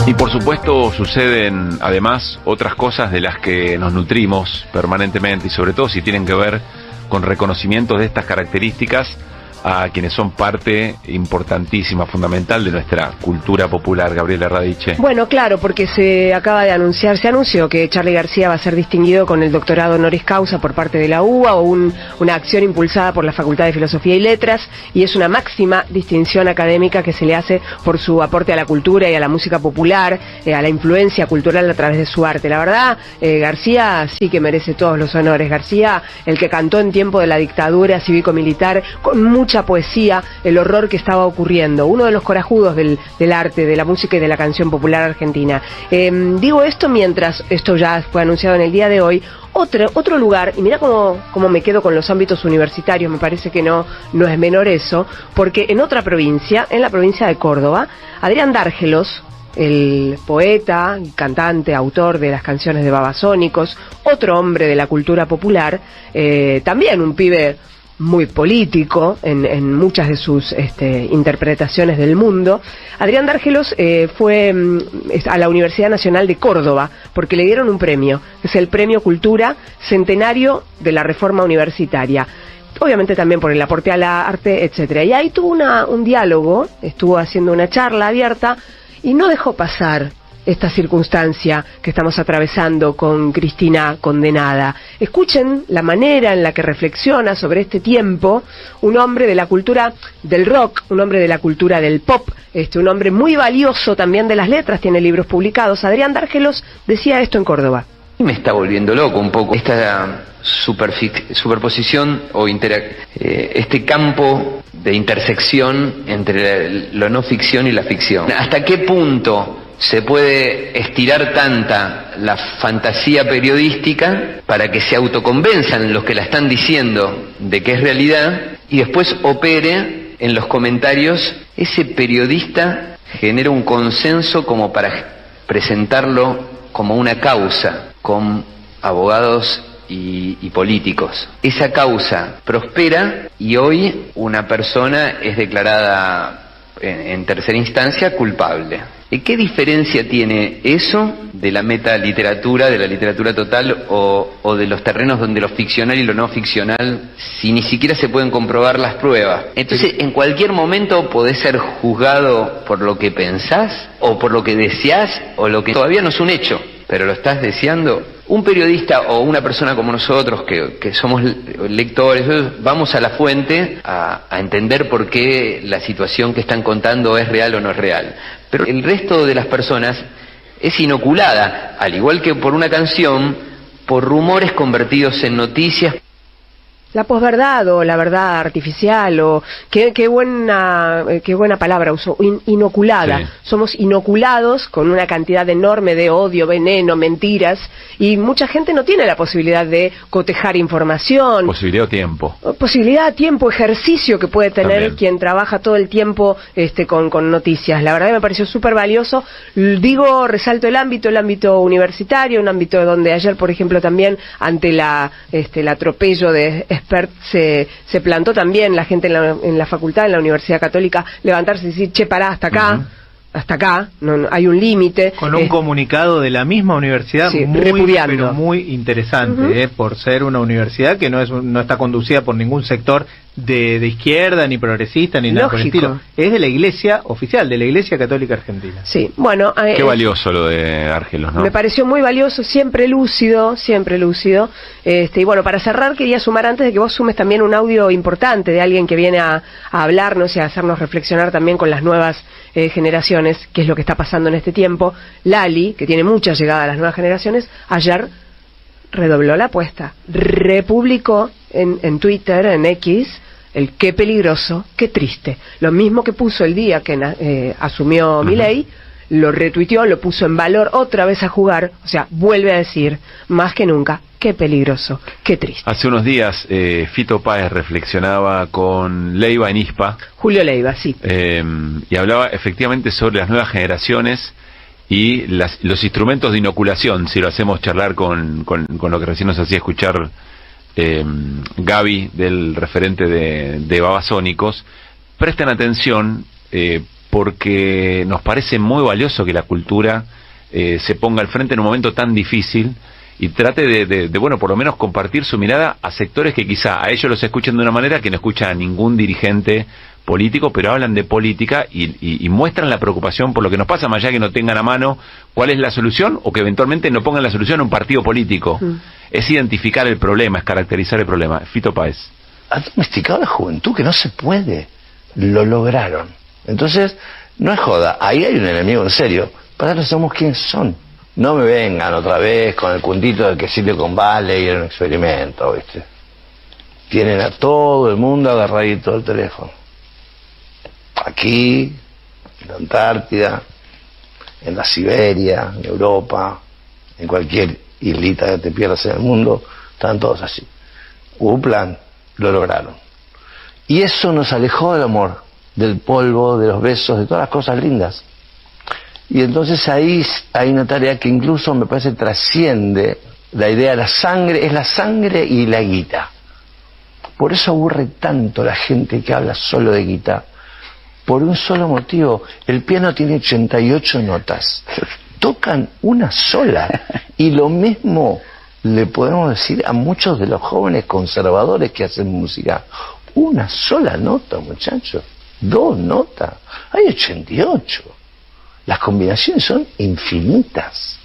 Y por supuesto suceden además otras cosas de las que nos nutrimos permanentemente, y sobre todo si tienen que ver con reconocimientos de estas características a quienes son parte importantísima, fundamental de nuestra cultura popular. Gabriela Radiche. Bueno, claro, porque se anunció que Charly García va a ser distinguido con el doctorado honoris causa por parte de la UBA, o una acción impulsada por la Facultad de Filosofía y Letras, y es una máxima distinción académica que se le hace por su aporte a la cultura y a la música popular, a la influencia cultural a través de su arte. La verdad, García sí que merece todos los honores. García, el que cantó en tiempo de la dictadura cívico-militar con mucha poesía el horror que estaba ocurriendo, uno de los corajudos del arte, de la música y de la canción popular argentina. Digo esto mientras esto ya fue anunciado en el día de hoy. Otro lugar, y mira cómo me quedo con los ámbitos universitarios, me parece que no es menor eso, porque en otra provincia, en la provincia de Córdoba, Adrián Dárgelos, el poeta, cantante, autor de las canciones de Babasónicos, otro hombre de la cultura popular, también un pibe muy político en muchas de sus interpretaciones del mundo. Adrián Dárgelos fue a la Universidad Nacional de Córdoba porque le dieron un premio, que es el Premio Cultura Centenario de la Reforma Universitaria. Obviamente también por el aporte al arte, etcétera. Y ahí tuvo un diálogo, estuvo haciendo una charla abierta y no dejó pasar esta circunstancia que estamos atravesando con Cristina condenada. Escuchen la manera en la que reflexiona sobre este tiempo un hombre de la cultura del rock, un hombre de la cultura del pop, un hombre muy valioso también de las letras, tiene libros publicados. Adrián Dárgelos decía esto en Córdoba. Me está volviendo loco un poco esta superposición o este campo de intersección entre lo no ficción y la ficción. ¿Hasta qué punto se puede estirar tanta la fantasía periodística para que se autoconvenzan los que la están diciendo de que es realidad y después opere en los comentarios? Ese periodista genera un consenso como para presentarlo como una causa con abogados y políticos. Esa causa prospera y hoy una persona es declarada en tercera instancia culpable. ¿Y qué diferencia tiene eso de la metaliteratura, de la literatura total o de los terrenos donde lo ficcional y lo no ficcional, si ni siquiera se pueden comprobar las pruebas? Entonces, en cualquier momento podés ser juzgado por lo que pensás o por lo que deseás o lo que todavía no es un hecho, pero lo estás deseando. Un periodista o una persona como nosotros que somos lectores, vamos a la fuente a entender por qué la situación que están contando es real o no es real. Pero el resto de las personas es inoculada, al igual que por una canción, por rumores convertidos en noticias. La posverdad o la verdad artificial o qué buena palabra usó, inoculada. Sí. Somos inoculados con una cantidad enorme de odio, veneno, mentiras, y mucha gente no tiene la posibilidad de cotejar información. Posibilidad o tiempo. Posibilidad, tiempo, ejercicio que puede tener también quien trabaja todo el tiempo con noticias. La verdad que me pareció súper valioso. Digo, resalto el ámbito universitario, un ámbito donde ayer, por ejemplo, también ante el atropello de Espert se plantó también la gente en la facultad, en la Universidad Católica, levantarse y decir, che, pará, hasta acá. Hasta acá, no hay un límite. Con un comunicado de la misma universidad, sí, pero muy interesante, por ser una universidad que no está conducida por ningún sector de izquierda, ni progresista, ni nada por el estilo. Es de la Iglesia oficial, de la Iglesia Católica Argentina. Sí, bueno. Qué valioso lo de Dárgelos, ¿no? Me pareció muy valioso, siempre lúcido. Y bueno, para cerrar quería sumar, antes de que vos sumes, también un audio importante de alguien que viene a hablarnos y a hacernos reflexionar también con las nuevas generaciones, qué es lo que está pasando en este tiempo. Lali, que tiene mucha llegada a las nuevas generaciones, ayer redobló la apuesta, republicó en Twitter, en X, el qué peligroso, qué triste. Lo mismo que puso el día que asumió Milei, lo retuiteó, lo puso en valor, otra vez a jugar, o sea, vuelve a decir, más que nunca, qué peligroso, qué triste. Hace unos días Fito Páez reflexionaba con Leiva en ISPA. Julio Leiva, sí. Y hablaba efectivamente sobre las nuevas generaciones y los instrumentos de inoculación, si lo hacemos charlar con lo que recién nos hacía escuchar Gaby, del referente de Babasónicos. Presten atención, porque nos parece muy valioso que la cultura se ponga al frente en un momento tan difícil y trate de bueno, por lo menos compartir su mirada a sectores que quizá a ellos los escuchen de una manera que no escuchan a ningún dirigente político, pero hablan de política y muestran la preocupación por lo que nos pasa, más allá que no tengan a mano cuál es la solución o que eventualmente no pongan la solución a un partido político. Es identificar el problema, es caracterizar el problema. Fito Páez. Han domesticado a la juventud, que no se puede. Lo lograron. Entonces, no es joda, ahí hay un enemigo en serio. Para eso somos quienes son. No me vengan otra vez con el cuentito de que Silicon Valley era un experimento, ¿viste? Tienen a todo el mundo agarradito al teléfono. Aquí, en la Antártida, en la Siberia, en Europa, en cualquier islita que te pierdas en el mundo, están todos así. Hubo un plan, lo lograron. Y eso nos alejó del amor, del polvo, de los besos, de todas las cosas lindas. Y entonces ahí hay una tarea que incluso me parece trasciende la idea de la sangre, es la sangre y la guita. Por eso aburre tanto la gente que habla solo de guita. Por un solo motivo, el piano tiene 88 notas, tocan una sola, y lo mismo le podemos decir a muchos de los jóvenes conservadores que hacen música. Una sola nota, muchachos, 2 notas, hay 88. Las combinaciones son infinitas.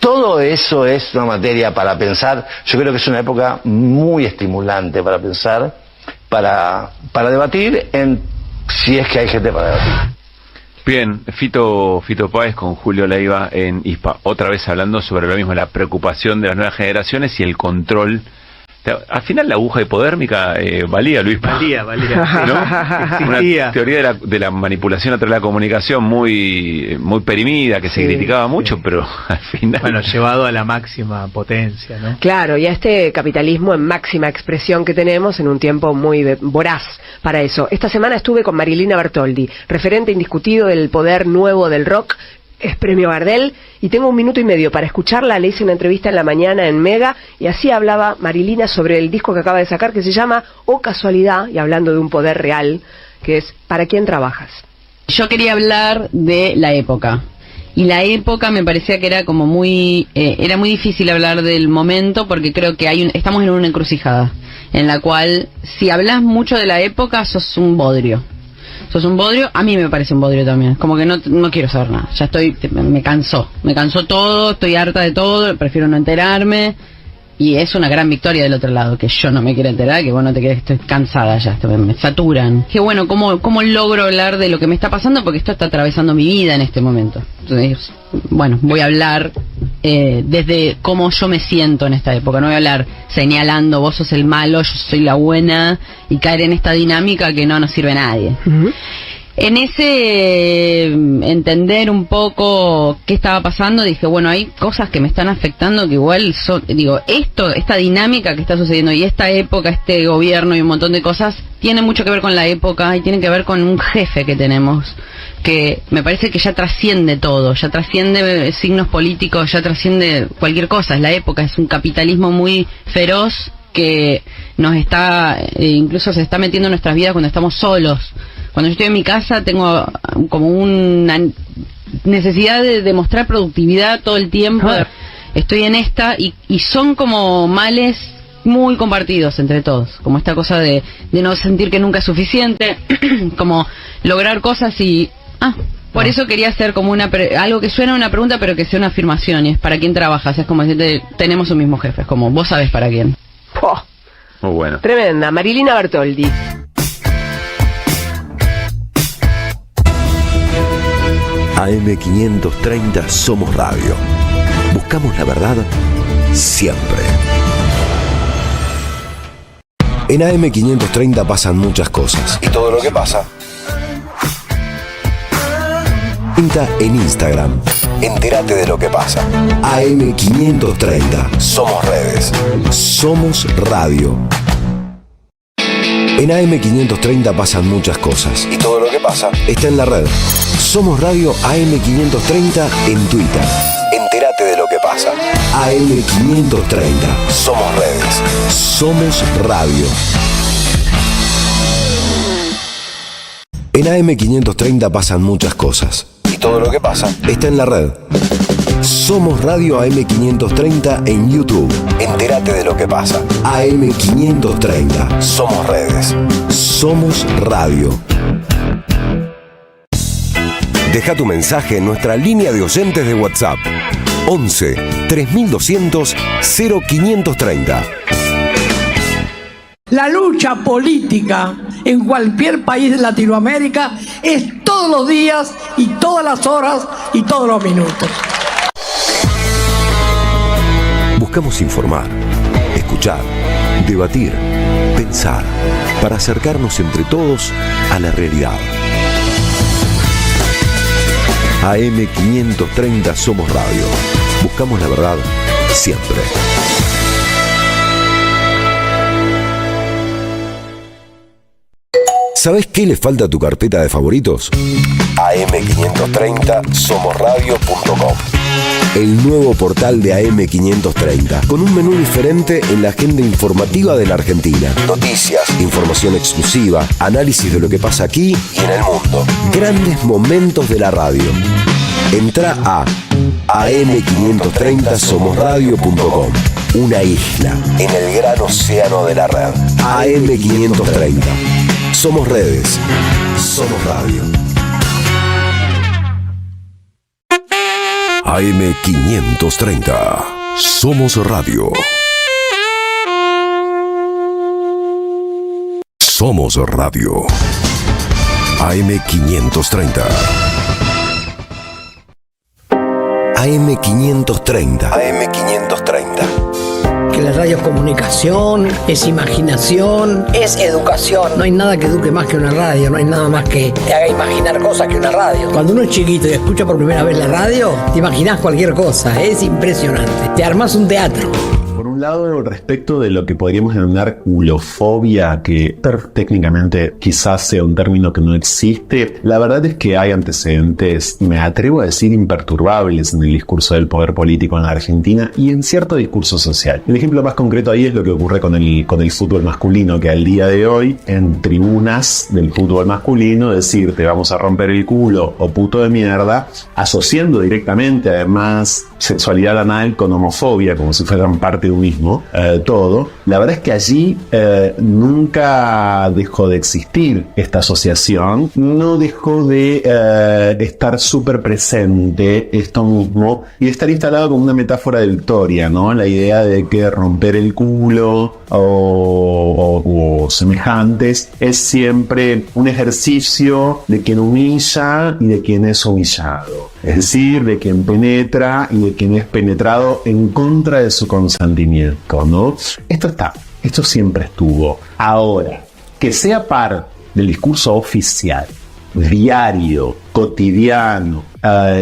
Todo eso es una materia para pensar. Yo creo que es una época muy estimulante para pensar, para debatir, si es que hay gente para debatir. Bien, Fito Páez con Julio Leiva en ISPA, otra vez hablando sobre lo mismo, la preocupación de las nuevas generaciones y el control. Al final la aguja hipodérmica valía, Luis. Valía. ¿No? Una teoría de la manipulación a través de la comunicación muy perimida, que se criticaba mucho, pero al final... Bueno, llevado a la máxima potencia, ¿no? Claro, y a este capitalismo en máxima expresión que tenemos en un tiempo muy voraz para eso. Esta semana estuve con Marilina Bertoldi, referente indiscutido del poder nuevo del rock, es premio Gardel, y tengo 1 minuto y medio para escucharla. Le hice una entrevista en la mañana en Mega, y así hablaba Marilina sobre el disco que acaba de sacar, que se llama Oh Casualidad, y hablando de un poder real, que es ¿Para quién trabajas? Yo quería hablar de la época, y la época me parecía que era como muy era muy difícil hablar del momento, porque creo que estamos en una encrucijada, en la cual si hablas mucho de la época sos un bodrio. Sos un bodrio, a mí me parece un bodrio también. Como que no quiero saber nada. Ya me cansó todo, estoy harta de todo, prefiero no enterarme. Y es una gran victoria del otro lado, que yo no me quiero enterar, que vos no te quieres, estoy cansada ya, me saturan. Que bueno, ¿cómo logro hablar de lo que me está pasando? Porque esto está atravesando mi vida en este momento. Entonces, bueno, voy a hablar desde cómo yo me siento en esta época. No voy a hablar señalando, vos sos el malo, yo soy la buena, y caer en esta dinámica que no nos sirve a nadie. En ese entender un poco qué estaba pasando, dije, bueno, hay cosas que me están afectando que igual son, esta dinámica que está sucediendo y esta época, este gobierno y un montón de cosas, tiene mucho que ver con la época y tiene que ver con un jefe que tenemos, que me parece que ya trasciende todo, ya trasciende signos políticos, ya trasciende cualquier cosa. Es la época, es un capitalismo muy feroz que nos está, incluso se está metiendo en nuestras vidas cuando estamos solos. Cuando yo estoy en mi casa tengo como una necesidad de demostrar productividad todo el tiempo. Estoy en esta y son como males muy compartidos entre todos. Como esta cosa de no sentir que nunca es suficiente, como lograr cosas y... por eso quería hacer como algo que suena una pregunta pero que sea una afirmación, y es ¿para quién trabajas? Es como decirte, tenemos un mismo jefe, es como vos sabés para quién. Muy bueno. Tremenda, Marilina Bertoldi. AM530 Somos Radio. Buscamos la verdad siempre. En AM530 pasan muchas cosas. Y todo lo que pasa. Cuenta en Instagram. Entérate de lo que pasa. AM530. Somos redes. Somos radio. En AM530 pasan muchas cosas. Y todo lo que pasa está en la red. Somos Radio AM530 en Twitter. Entérate de lo que pasa. AM530. Somos redes. Somos radio. En AM530 pasan muchas cosas. Y todo lo que pasa está en la red. Somos Radio AM530 en YouTube. Entérate de lo que pasa. AM530. Somos redes. Somos radio. Deja tu mensaje en nuestra línea de oyentes de WhatsApp. 11 3200 0530. La lucha política en cualquier país de Latinoamérica es todos los días y todas las horas y todos los minutos. Buscamos informar, escuchar, debatir, pensar, para acercarnos entre todos a la realidad. AM530 Somos Radio. Buscamos la verdad siempre. ¿Sabes qué le falta a tu carpeta de favoritos? AM530somosradio.com. El nuevo portal de AM530, con un menú diferente en la agenda informativa de la Argentina. Noticias, información exclusiva, análisis de lo que pasa aquí y en el mundo. Grandes momentos de la radio. Entra a am530somosradio.com. Una isla en el gran océano de la red. AM530. Somos redes. Somos radio. AM530. Somos radio. Somos radio. AM530. AM530. AM530. Que la radio es comunicación, es imaginación, es educación. No hay nada que eduque más que una radio, no hay nada más que te haga imaginar cosas que una radio. Cuando uno es chiquito y escucha por primera vez la radio, te imaginas cualquier cosa, es impresionante. Te armas un teatro. Por un lado, respecto de lo que podríamos denominar culofobia, que técnicamente quizás sea un término que no existe, la verdad es que hay antecedentes, me atrevo a decir, imperturbables en el discurso del poder político en la Argentina y en cierto discurso social. El ejemplo más concreto ahí es lo que ocurre con el fútbol masculino, que al día de hoy, en tribunas del fútbol masculino, decir te vamos a romper el culo o puto de mierda, asociando directamente además sexualidad anal con homofobia, como si fueran parte de un mismo, todo. La verdad es que allí nunca dejó de existir esta asociación, no dejó de estar súper presente esto mismo y de estar instalado como una metáfora del Toria, ¿no? La idea de que romper el culo o semejantes es siempre un ejercicio de quien humilla y de quien es humillado, es decir, de quien penetra y de quien es penetrado en contra de su consentimiento, ¿no? Esto siempre estuvo. Ahora, que sea parte del discurso oficial, diario, cotidiano,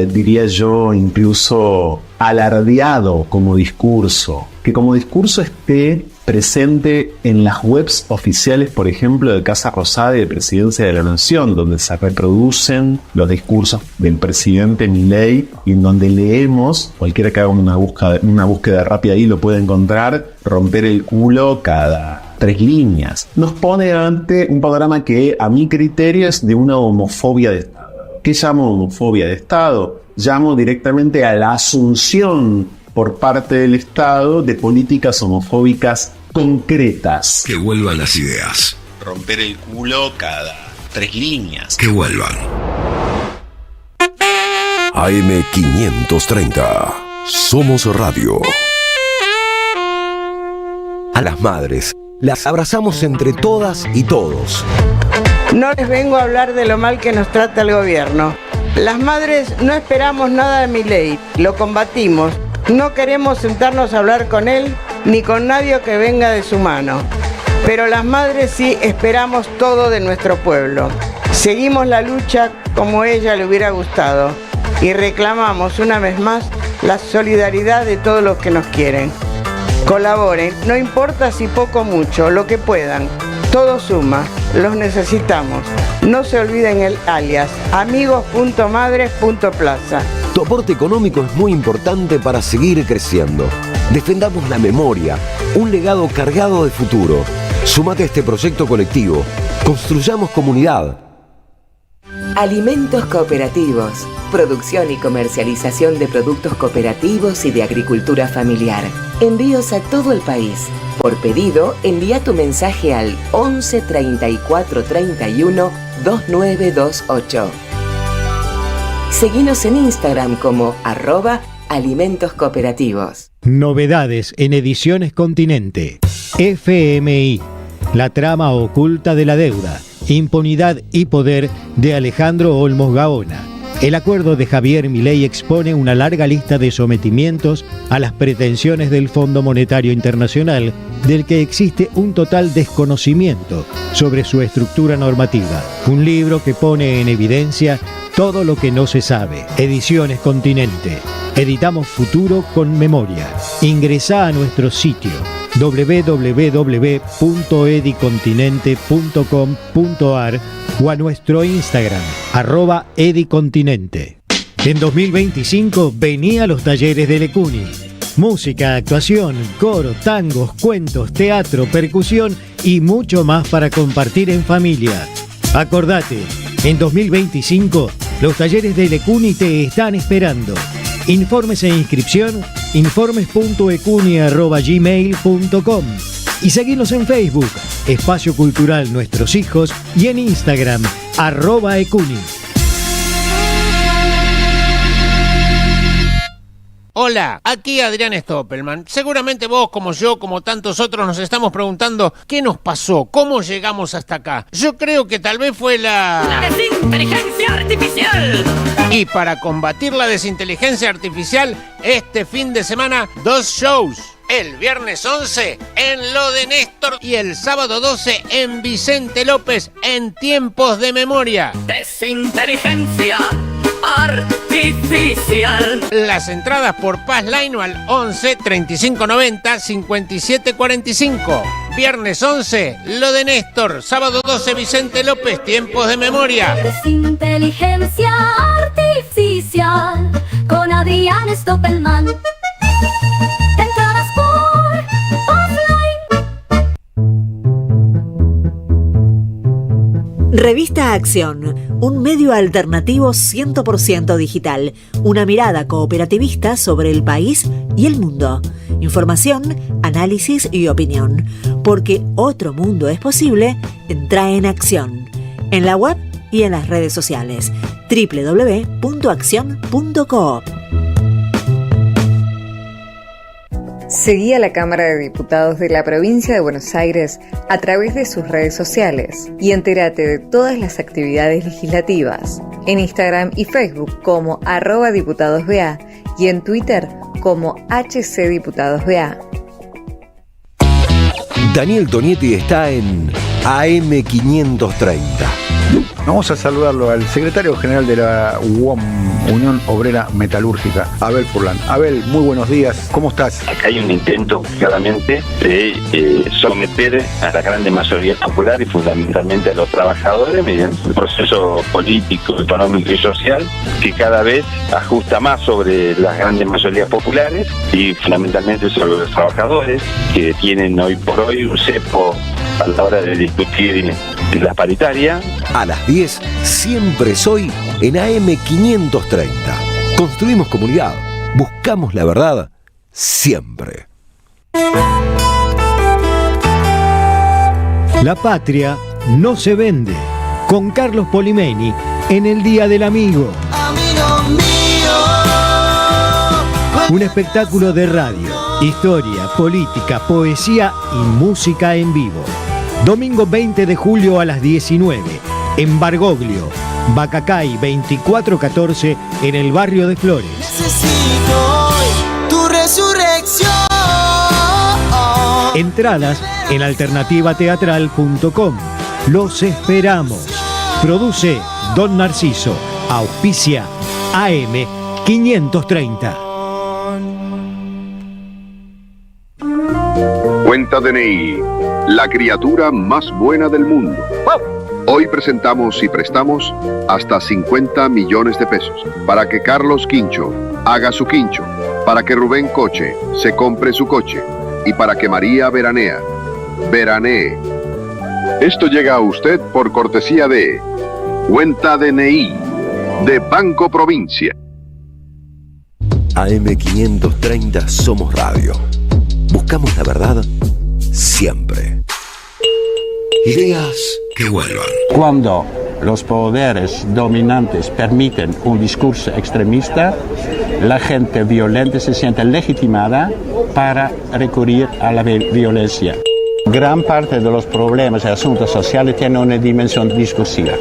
diría yo incluso alardeado como discurso, que como discurso esté presente en las webs oficiales, por ejemplo, de Casa Rosada y de Presidencia de la Nación, donde se reproducen los discursos del presidente Milei y en donde leemos, cualquiera que haga una búsqueda rápida ahí lo puede encontrar, romper el culo cada 3 líneas. Nos pone ante un panorama que a mi criterio es de una homofobia de Estado. ¿Qué llamo homofobia de Estado? Llamo directamente a la asunción por parte del Estado de políticas homofóbicas concretas. Que vuelvan las ideas. Romper el culo cada 3 líneas. Que vuelvan. AM530. Somos radio. A las madres las abrazamos entre todas y todos. No les vengo a hablar de lo mal que nos trata el gobierno. Las madres no esperamos nada de Milei, lo combatimos. No queremos sentarnos a hablar con él ni con nadie que venga de su mano. Pero las madres sí esperamos todo de nuestro pueblo. Seguimos la lucha como ella le hubiera gustado y reclamamos una vez más la solidaridad de todos los que nos quieren. Colaboren, no importa si poco o mucho, lo que puedan. Todo suma, los necesitamos. No se olviden el alias, amigos.madres.plaza. Tu aporte económico es muy importante para seguir creciendo. Defendamos la memoria, un legado cargado de futuro. Súmate a este proyecto colectivo. Construyamos comunidad. Alimentos Cooperativos. Producción y comercialización de productos cooperativos y de agricultura familiar. Envíos a todo el país. Por pedido, envía tu mensaje al 11 34 31 2928. Seguinos en Instagram como @alimentos cooperativos. Novedades en Ediciones Continente. FMI. La trama oculta de la deuda, impunidad y poder de Alejandro Olmos Gaona. El acuerdo de Javier Milei expone una larga lista de sometimientos a las pretensiones del Fondo Monetario Internacional, del que existe un total desconocimiento sobre su estructura normativa. Un libro que pone en evidencia todo lo que no se sabe. Ediciones Continente. Editamos futuro con memoria. Ingresá a nuestro sitio www.edicontinente.com.ar o a nuestro Instagram @edicontinente. En 2025 vení a los talleres de Lecuni. Música, actuación, coro, tangos, cuentos, teatro, percusión y mucho más para compartir en familia. Acordate, en 2025 los talleres de Lecuni te están esperando. Informes e inscripción, informes.ecuni@gmail.com y seguinos en Facebook, Espacio Cultural Nuestros Hijos, y en Instagram, @ecuni. Hola, aquí Adrián Stoppelman. Seguramente vos, como yo, como tantos otros, nos estamos preguntando ¿qué nos pasó? ¿Cómo llegamos hasta acá? Yo creo que tal vez fue la desinteligencia artificial. Y para combatir la desinteligencia artificial, este fin de semana, 2 shows. El viernes 11 en Lo de Néstor y el sábado 12 en Vicente López en Tiempos de Memoria. Desinteligencia artificial. Las entradas por Passline al 11 35 90 57 45. Viernes 11, Lo de Néstor. Sábado 12, Vicente López, Tiempos de Memoria. Desinteligencia artificial con Adrián Stoppelman. Entradas por Passline. Revista Acción, un medio alternativo 100% digital, una mirada cooperativista sobre el país y el mundo. Información, análisis y opinión. Porque otro mundo es posible, entra en Acción. En la web y en las redes sociales. www.accion.coop. Seguí a la Cámara de Diputados de la Provincia de Buenos Aires a través de sus redes sociales y entérate de todas las actividades legislativas en Instagram y Facebook como @diputadosBA y en Twitter como HCDiputadosBA. Daniel Tonietti está en AM530. Vamos a saludarlo al secretario general de la UOM, Unión Obrera Metalúrgica, Abel Furlan. Abel, muy buenos días, ¿cómo estás? Acá hay un intento claramente de someter a la grande mayoría popular y fundamentalmente a los trabajadores mediante un proceso político, económico y social que cada vez ajusta más sobre las grandes mayorías populares y fundamentalmente sobre los trabajadores, que tienen hoy por hoy un cepo a la hora de discutir la paritaria. A las 10, siempre soy en AM530. Construimos comunidad, buscamos la verdad, siempre. La patria no se vende. Con Carlos Polimeni en el Día del Amigo. Un espectáculo de radio, historia, política, poesía y música en vivo. Domingo 20 de julio a las 19, en Bargoglio, Bacacay 2414, en el barrio de Flores. Necesito hoy tu resurrección. Entradas en alternativateatral.com. Los esperamos. Produce Don Narciso. Auspicia AM530. Cuenta DNI, la criatura más buena del mundo. Hoy presentamos y prestamos hasta 50 millones de pesos para que Carlos Quincho haga su quincho, para que Rubén Coche se compre su coche y para que María veranee. Esto llega a usted por cortesía de Cuenta DNI de Banco Provincia. AM530 Somos Radio. Buscamos la verdad siempre. Ideas que vuelvan. Cuando los poderes dominantes permiten un discurso extremista, la gente violenta se siente legitimada para recurrir a la violencia. Gran parte de los problemas y asuntos sociales tienen una dimensión discursiva.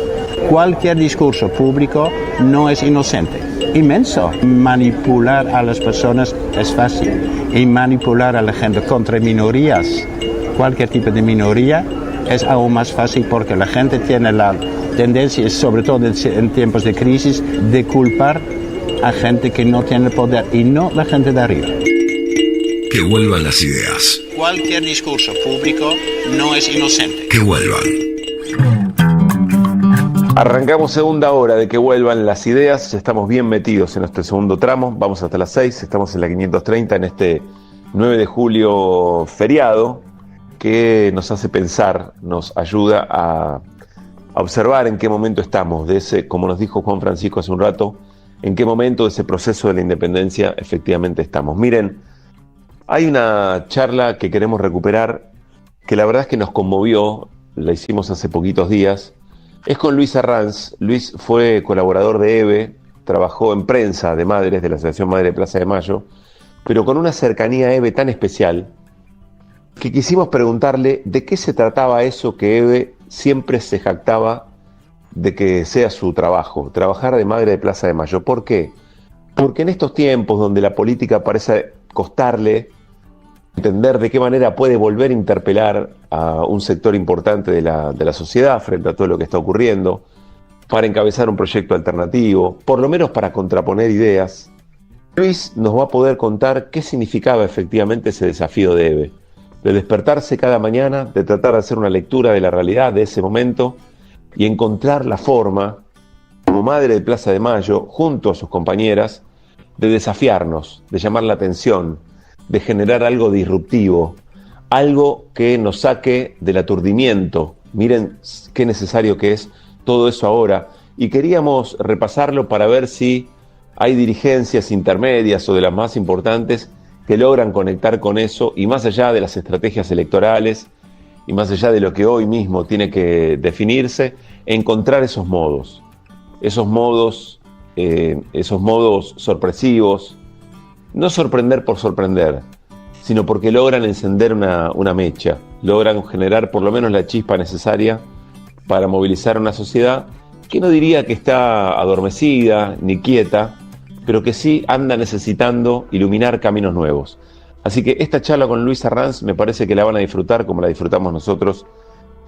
Cualquier discurso público no es inocente. Inmenso. Manipular a las personas es fácil. Y manipular a la gente contra minorías, cualquier tipo de minoría, es aún más fácil porque la gente tiene la tendencia, sobre todo en tiempos de crisis, de culpar a gente que no tiene poder y no la gente de arriba. Que vuelvan las ideas. Cualquier discurso público no es inocente. Que vuelvan. Arrancamos segunda hora de Que vuelvan las ideas. Ya estamos bien metidos en nuestro segundo tramo. Vamos hasta las 6. Estamos en la 530 en este 9 de julio feriado que nos hace pensar, nos ayuda a observar en qué momento estamos de ese, como nos dijo Juan Francisco hace un rato, en qué momento de ese proceso de la independencia efectivamente estamos. Miren, hay una charla que queremos recuperar que la verdad es que nos conmovió, la hicimos hace poquitos días. Es con Luis Arranz. Luis fue colaborador de EVE, trabajó en prensa de madres de la Asociación Madre de Plaza de Mayo, pero con una cercanía a EVE tan especial que quisimos preguntarle de qué se trataba eso que EVE siempre se jactaba de que sea su trabajo, trabajar de Madre de Plaza de Mayo. ¿Por qué? Porque en estos tiempos donde la política parece costarle entender de qué manera puede volver a interpelar a un sector importante de la sociedad frente a todo lo que está ocurriendo, para encabezar un proyecto alternativo, por lo menos para contraponer ideas, Luis nos va a poder contar qué significaba efectivamente ese desafío de EVE, de despertarse cada mañana, de tratar de hacer una lectura de la realidad de ese momento y encontrar la forma, como Madre de Plaza de Mayo, junto a sus compañeras, de desafiarnos, de llamar la atención, de generar algo disruptivo, algo que nos saque del aturdimiento. Miren qué necesario que es todo eso ahora. Y queríamos repasarlo para ver si hay dirigencias intermedias o de las más importantes que logran conectar con eso y más allá de las estrategias electorales y más allá de lo que hoy mismo tiene que definirse, encontrar esos modos sorpresivos, no sorprender por sorprender, sino porque logran encender una mecha, logran generar por lo menos la chispa necesaria para movilizar a una sociedad que no diría que está adormecida ni quieta, pero que sí anda necesitando iluminar caminos nuevos. Así que esta charla con Luis Arranz me parece que la van a disfrutar como la disfrutamos nosotros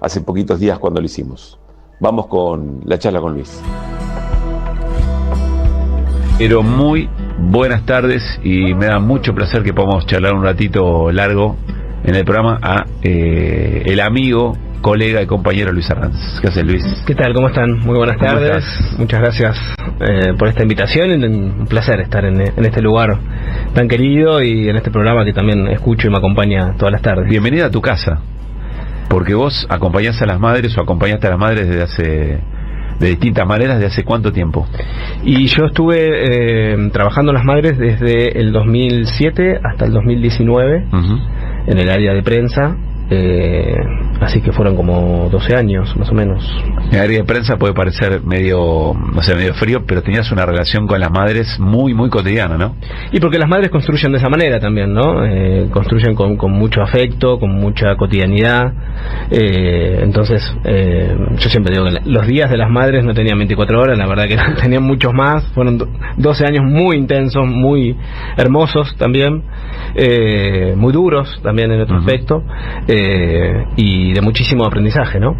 hace poquitos días cuando lo hicimos. Vamos con la charla con Luis. Pero muy buenas tardes y me da mucho placer que podamos charlar un ratito largo en el programa a el amigo, colega y compañero Luis Arranz. ¿Qué haces, Luis? ¿Qué tal? ¿Cómo están? Muy buenas tardes. Muchas gracias por esta invitación. Un placer estar en este lugar tan querido y en este programa que también escucho y me acompaña todas las tardes. Bienvenida a tu casa, porque vos acompañás a las madres o acompañaste a las madres de distintas maneras. ¿De hace cuánto tiempo? Y yo estuve trabajando en las madres desde el 2007 hasta el 2019 en el área de prensa. Así que fueron como 12 años más o menos. El área de prensa puede parecer medio frío, pero tenías una relación con las madres muy muy cotidiana, ¿no? Y porque las madres construyen de esa manera también, ¿no? Construyen con mucho afecto, con mucha cotidianidad. Entonces yo siempre digo que los días de las madres no tenían 24 horas, la verdad que tenían muchos más. Fueron 12 años muy intensos, muy hermosos también, muy duros también en otro aspecto, y de muchísimo aprendizaje, ¿no?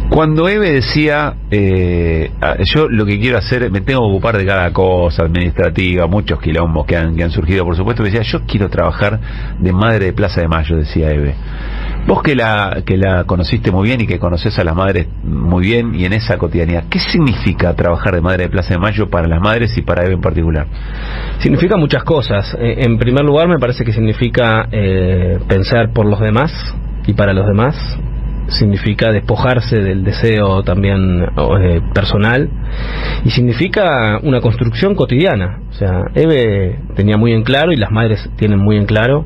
Cuando Eve decía, yo lo que quiero hacer, me tengo que ocupar de cada cosa administrativa, muchos quilombos que han surgido, por supuesto, me decía, yo quiero trabajar de Madre de Plaza de Mayo, decía Eve. Vos que la conociste muy bien y que conocés a las madres muy bien y en esa cotidianidad, ¿qué significa trabajar de Madre de Plaza de Mayo para las madres y para Eve en particular? Significa muchas cosas. En primer lugar, me parece que significa pensar por los demás y para los demás, significa despojarse del deseo también personal, y significa una construcción cotidiana. O sea, Eve tenía muy en claro, y las madres tienen muy en claro,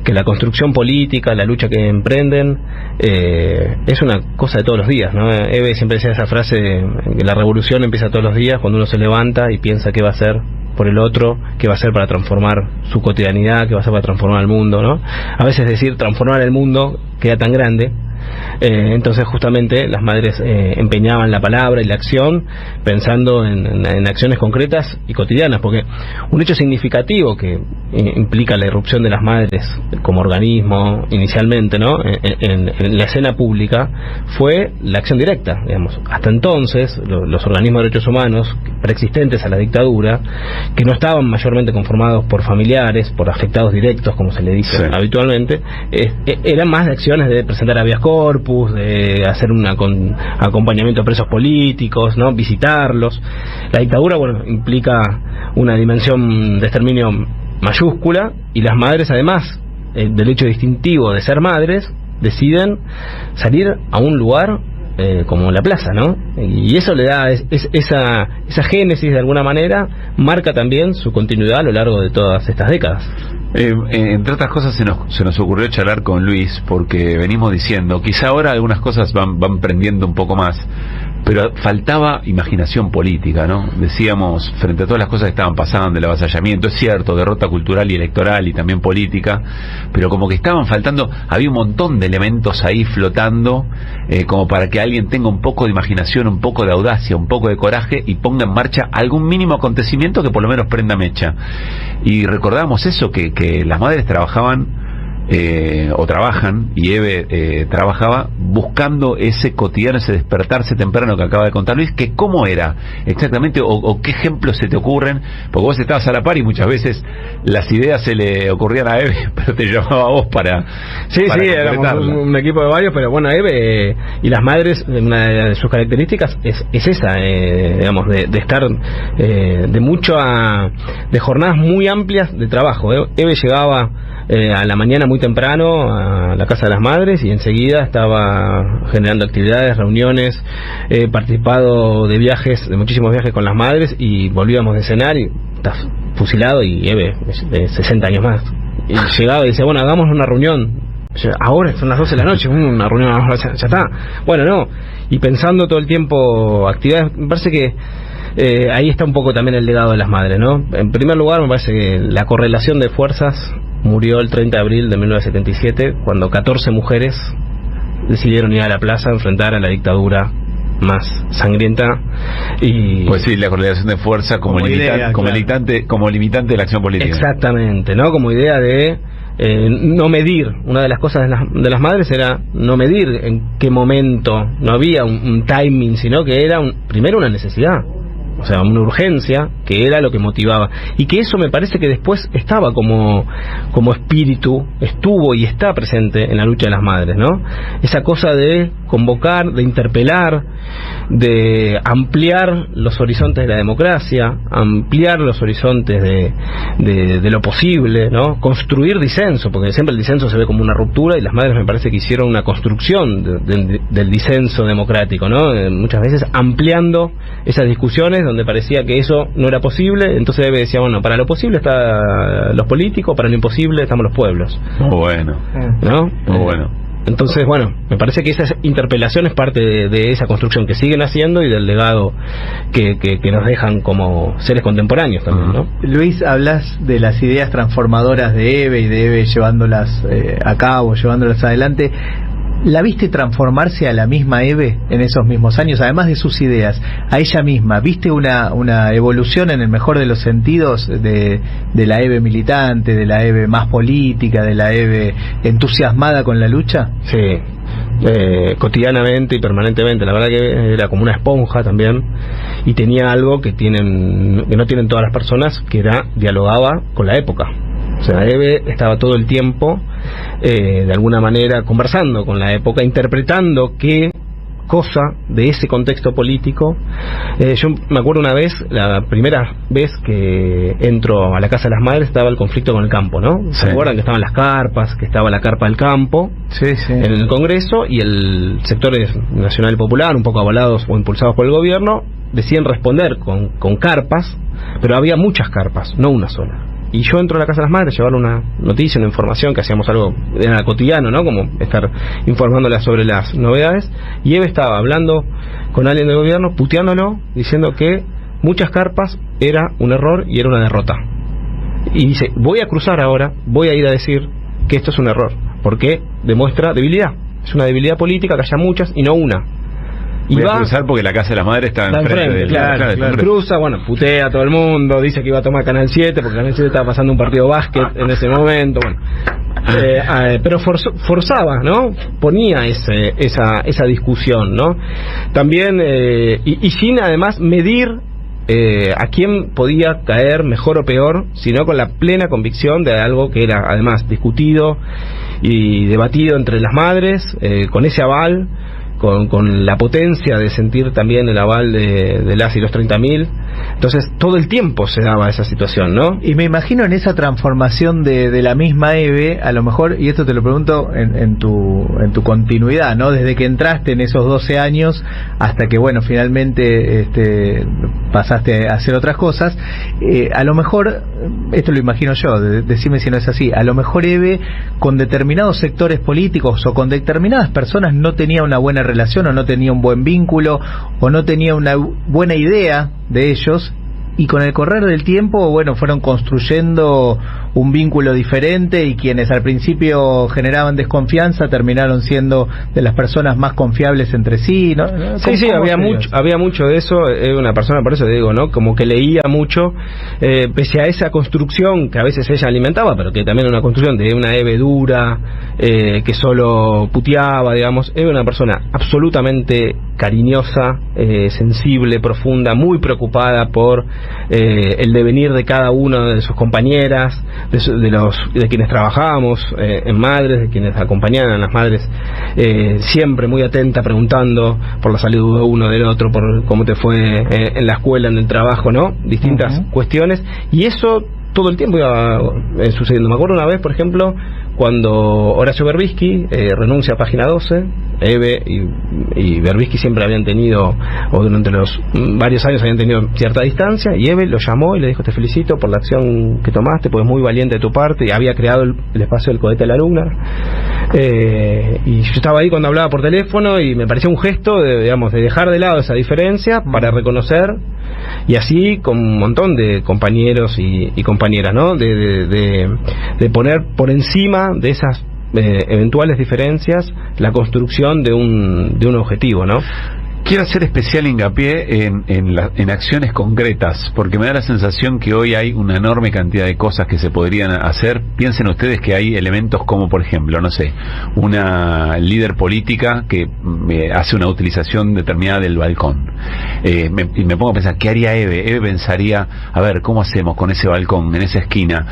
que la construcción política, la lucha que emprenden, es una cosa de todos los días, ¿no? Eve siempre decía esa frase, que la revolución empieza todos los días, cuando uno se levanta y piensa qué va a hacer por el otro, qué va a hacer para transformar su cotidianidad, qué va a hacer para transformar el mundo, ¿no? A veces decir transformar el mundo queda tan grande. Entonces justamente las madres empeñaban la palabra y la acción pensando en acciones concretas y cotidianas, porque un hecho significativo que implica la irrupción de las madres como organismo inicialmente, ¿no? en la escena pública fue la acción directa, digamos. Hasta entonces los organismos de derechos humanos preexistentes a la dictadura, que no estaban mayormente conformados por familiares, por afectados directos como se le dice habitualmente, eran más de acciones de presentar habeas corpus, de hacer un acompañamiento a presos políticos, ¿no? Visitarlos. La dictadura, bueno, implica una dimensión de exterminio mayúscula, y las madres, además del hecho distintivo de ser madres, deciden salir a un lugar como la plaza, ¿no? Y eso le da esa génesis, de alguna manera, marca también su continuidad a lo largo de todas estas décadas. Entre otras cosas se nos ocurrió charlar con Luis, porque venimos diciendo, quizá ahora algunas cosas van prendiendo un poco más, pero faltaba imaginación política, ¿no? Decíamos, frente a todas las cosas que estaban pasando, el avasallamiento, es cierto, derrota cultural y electoral y también política, pero como que estaban faltando, había un montón de elementos ahí flotando, como para que alguien tenga un poco de imaginación, un poco de audacia, un poco de coraje, y ponga en marcha algún mínimo acontecimiento que por lo menos prenda mecha. Y recordábamos eso, que las madres trabajaban o trabajan, y Eve trabajaba buscando ese cotidiano, ese despertarse temprano que acaba de contar Luis, que cómo era exactamente, o qué ejemplos se te ocurren, porque vos estabas a la par y muchas veces las ideas se le ocurrían a Eve, pero te llamaba a vos para éramos un equipo de varios, pero bueno, Eve y las madres, una de sus características es esa, digamos, de estar de jornadas muy amplias de trabajo. Eve llegaba a la mañana muy temprano a la casa de las madres, y enseguida estaba generando actividades, reuniones, participado de viajes, de muchísimos viajes con las madres, y volvíamos de cenar y estás fusilado, y Eve de 60 años más, y llegaba y decía, bueno, hagamos una reunión. Ahora son las 12 de la noche, una reunión, ya está. Bueno, no, y pensando todo el tiempo actividades, me parece que ahí está un poco también el legado de las madres, ¿no? En primer lugar, me parece que la correlación de fuerzas murió el 30 de abril de 1977, cuando 14 mujeres decidieron ir a la plaza a enfrentar a la dictadura más sangrienta. Y pues sí, la correlación de fuerza como limitante de la acción política. Exactamente, ¿no? Como idea de no medir. Una de las cosas de las madres era no medir en qué momento, no había un timing, sino que era primero una necesidad, o sea, una urgencia, que era lo que motivaba, y que eso me parece que después estaba como espíritu, estuvo y está presente en la lucha de las madres, ¿no? Esa cosa de convocar, de interpelar, de ampliar los horizontes de la democracia, ampliar los horizontes de lo posible, ¿no? Construir disenso, porque siempre el disenso se ve como una ruptura, y las madres me parece que hicieron una construcción del disenso democrático, ¿no? Muchas veces ampliando esas discusiones donde parecía que eso no era posible. Entonces Eve decía, bueno, para lo posible están los políticos, para lo imposible estamos los pueblos. Bueno, ¿no? Muy bueno. Entonces, bueno, me parece que esa interpelación es parte de esa construcción que siguen haciendo, y del legado que nos dejan como seres contemporáneos también, ¿no? Luis, hablas de las ideas transformadoras de Eve, y de Eve llevándolas a cabo, llevándolas adelante. ¿La viste transformarse a la misma Eve en esos mismos años, además de sus ideas, a ella misma? ¿Viste una evolución en el mejor de los sentidos de la Eve militante, de la Eve más política, de la Eve entusiasmada con la lucha? Sí, cotidianamente y permanentemente. La verdad que era como una esponja también, y tenía algo que no tienen todas las personas, que dialogaba con la época. O sea, Eve estaba todo el tiempo de alguna manera conversando con la época, interpretando qué cosa de ese contexto político. Yo me acuerdo una vez, la primera vez que entro a la Casa de las Madres, estaba el conflicto con el campo, ¿no? Sí. ¿Se acuerdan que estaban las carpas, que estaba la carpa del campo en el Congreso, y el sectores nacional y popular, un poco avalados o impulsados por el gobierno, decían responder con carpas, pero había muchas carpas, no una sola. Y yo entro a la Casa de las Madres, llevarle una noticia, una información, que hacíamos algo era cotidiano, ¿no? Como estar informándola sobre las novedades. Y Eve estaba hablando con alguien del gobierno, puteándolo, diciendo que muchas carpas era un error y era una derrota. Y dice, voy a cruzar ahora, voy a ir a decir que esto es un error, porque demuestra debilidad. Es una debilidad política que haya muchas y no una. Y Voy va a cruzar porque la Casa de las Madres está enfrente del claro. Cruza, bueno, putea a todo el mundo, dice que iba a tomar Canal 7 porque Canal 7 estaba pasando un partido de básquet en ese momento, bueno. Pero forzaba, ¿no? Ponía esa discusión, ¿no? También, y sin además medir a quién podía caer mejor o peor, sino con la plena convicción de algo que era además discutido y debatido entre las madres, con ese aval, con la potencia de sentir también el aval de las y los 30.000. Entonces todo el tiempo se daba esa situación, ¿no? Y me imagino en esa transformación de la misma Eve, a lo mejor, y esto te lo pregunto en tu continuidad, ¿no? Desde que entraste en esos 12 años hasta que, bueno, finalmente pasaste a hacer otras cosas, a lo mejor, esto lo imagino yo, decime si no es así, a lo mejor Eve con determinados sectores políticos o con determinadas personas no tenía una buena relación, o no tenía un buen vínculo, o no tenía una buena idea de ellos, y con el correr del tiempo, bueno, fueron construyendo un vínculo diferente, y quienes al principio generaban desconfianza terminaron siendo de las personas más confiables entre sí, ¿no? Sí, había mucho de eso. Era una persona, por eso te digo, ¿no? Como que leía mucho, pese a esa construcción que a veces ella alimentaba, pero que también era una construcción de una Eve dura, que solo puteaba, digamos. Era una persona absolutamente cariñosa, sensible, profunda, muy preocupada por el devenir de cada una de sus compañeras, de quienes trabajábamos en Madres, de quienes acompañaban a las madres, siempre muy atenta, preguntando por la salud de uno del otro, por cómo te fue en la escuela, en el trabajo, ¿no? Distintas cuestiones, y eso todo el tiempo iba sucediendo. Me acuerdo una vez, por ejemplo, cuando Horacio Berbisky renuncia a Página 12, Eve y Berbisky siempre habían tenido, o durante los varios años habían tenido cierta distancia, y Eve lo llamó y le dijo: te felicito por la acción que tomaste, pues muy valiente de tu parte, y había creado el espacio del cohete a la luna. Y yo estaba ahí cuando hablaba por teléfono, y me pareció un gesto de dejar de lado esa diferencia para reconocer, y así con un montón de compañeros y compañeras, ¿no? De poner por encima de esas eventuales diferencias la construcción de un objetivo, ¿no? Quiero hacer especial hincapié en acciones concretas, porque me da la sensación que hoy hay una enorme cantidad de cosas que se podrían hacer. Piensen ustedes que hay elementos como, por ejemplo, no sé, una líder política que hace una utilización determinada del balcón. Y me pongo a pensar, ¿qué haría Eve? Eve pensaría, a ver, ¿cómo hacemos con ese balcón, en esa esquina?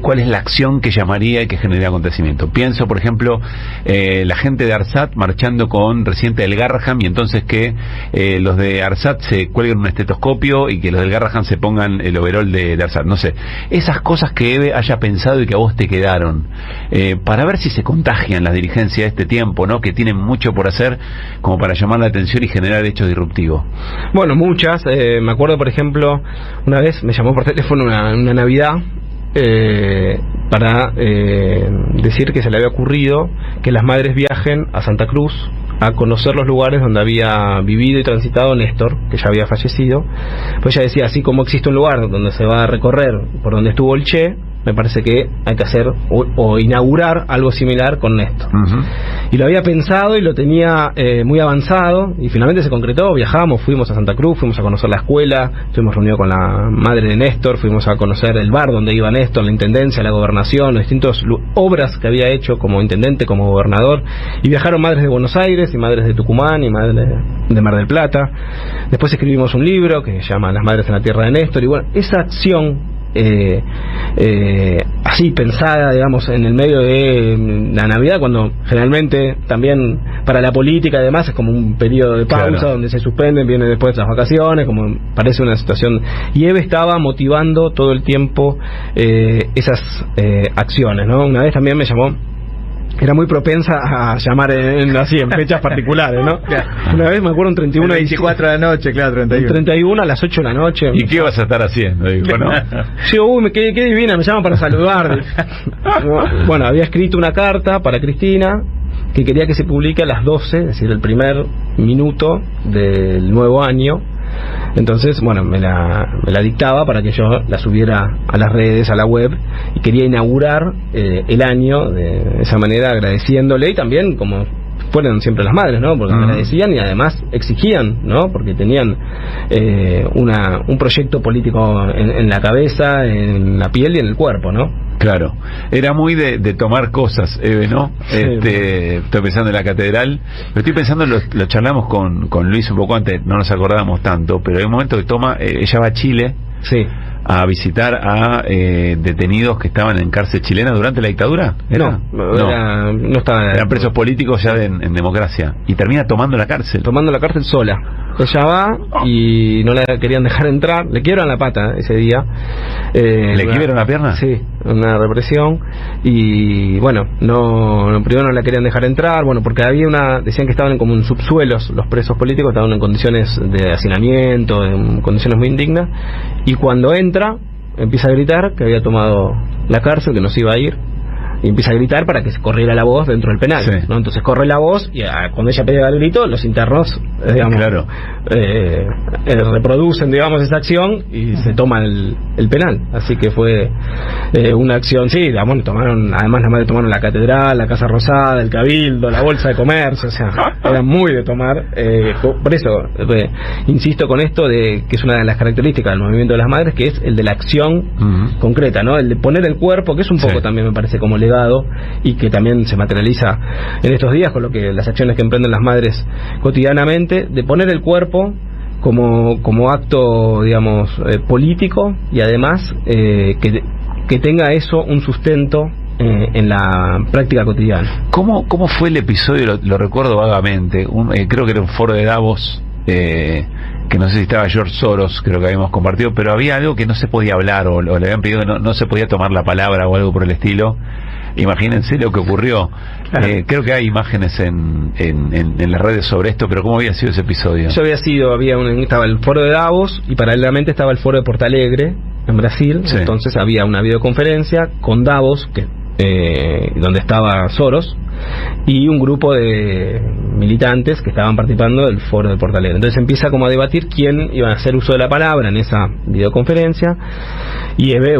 ¿Cuál es la acción que llamaría y que generaría acontecimiento? Pienso, por ejemplo, la gente de ARSAT marchando con Residente del Garraham, y entonces que los de ARSAT se cuelguen un estetoscopio y que los del Garraham se pongan el overol de ARSAT, no sé, esas cosas que Eve haya pensado y que a vos te quedaron, para ver si se contagian las dirigencias de este tiempo, ¿no? Que tienen mucho por hacer como para llamar la atención y generar hechos disruptivos. Bueno, muchas, me acuerdo, por ejemplo, una vez me llamó por teléfono una Navidad, para decir que se le había ocurrido que las madres viajen a Santa Cruz a conocer los lugares donde había vivido y transitado Néstor, que ya había fallecido. Pues ella decía, así como existe un lugar donde se va a recorrer por donde estuvo el Che, me parece que hay que hacer o inaugurar algo similar con Néstor. Y lo había pensado y lo tenía muy avanzado, y finalmente se concretó. Viajamos, fuimos a Santa Cruz, fuimos a conocer la escuela, estuvimos reunidos con la madre de Néstor, fuimos a conocer el bar donde iba Néstor, la intendencia, la gobernación, las distintas obras que había hecho como intendente, como gobernador. Y viajaron madres de Buenos Aires y madres de Tucumán y madres de Mar del Plata. Después escribimos un libro que se llama Las madres en la tierra de Néstor, y bueno, esa acción así pensada, digamos, en el medio de la Navidad, cuando generalmente también para la política además es como un periodo de pausa donde se suspenden, vienen después las vacaciones, como parece una situación. Y Eve estaba motivando todo el tiempo esas acciones, ¿no? Una vez también me llamó, era muy propensa a llamar así en fechas particulares, ¿no? Una vez me acuerdo un 31 de 24 de la noche, claro, 31. 31 a las 8 de la noche. ¿Y qué vas a estar haciendo? Digo, ¿no? Yo, qué divina, me llaman para saludar. Bueno, había escrito una carta para Cristina que quería que se publique a las 12, es decir, el primer minuto del nuevo año. Entonces, bueno, me la dictaba para que yo la subiera a las redes, a la web, y quería inaugurar el año de esa manera, agradeciéndole, y también como fueron siempre las madres, ¿no? Porque agradecían y además exigían, ¿no? Porque tenían un proyecto político en la cabeza, en la piel y en el cuerpo, ¿no? Claro, era muy de tomar cosas, Eve, ¿no? Sí. Estoy pensando en la catedral, pero estoy pensando, lo charlamos con Luis un poco antes, no nos acordábamos tanto, pero hay un momento que ella va a Chile a visitar a detenidos que estaban en cárcel chilena durante la dictadura. No estaban, eran presos políticos ya en democracia, y termina tomando la cárcel sola. Ella va y no la querían dejar entrar, le quiebran la pata ese día. ¿Le quiebran la pierna? Sí, una represión. Y bueno, primero no la querían dejar entrar, bueno, porque decían que estaban como en subsuelos, los presos políticos estaban en condiciones de hacinamiento, en condiciones muy indignas, y cuando entra, empieza a gritar que había tomado la cárcel, que no se iba a ir, y empieza a gritar para que se corriera la voz dentro del penal, ¿no? Entonces corre la voz y cuando ella pega el grito, los internos, digamos, reproducen, digamos, esa acción y se toma el penal. Así que fue una acción, digamos, además las madres tomaron la catedral, la Casa Rosada, el Cabildo, la Bolsa de Comercio, o sea, era muy de tomar. Por eso insisto con esto de que es una de las características del movimiento de las madres, que es el de la acción concreta, ¿no? El de poner el cuerpo, que es un poco también me parece como legado, y que también se materializa en estos días con las acciones que emprenden las madres cotidianamente, de poner el cuerpo como acto, digamos, político, y además que tenga eso un sustento en la práctica cotidiana. ¿Cómo fue el episodio? Lo recuerdo vagamente. Creo que era un foro de Davos, que no sé si estaba George Soros, creo que habíamos compartido, pero había algo que no se podía hablar, o le habían pedido que no se podía tomar la palabra o algo por el estilo. Imagínense lo que ocurrió. Claro. Creo que hay imágenes en las redes sobre esto, pero ¿cómo había sido ese episodio? Eso estaba el foro de Davos y paralelamente estaba el foro de Porto Alegre en Brasil. Entonces había una videoconferencia con Davos, donde estaba Soros, y un grupo de militantes que estaban participando del foro de Porto Alegre. Entonces empieza como a debatir quién iba a hacer uso de la palabra en esa videoconferencia, y Eve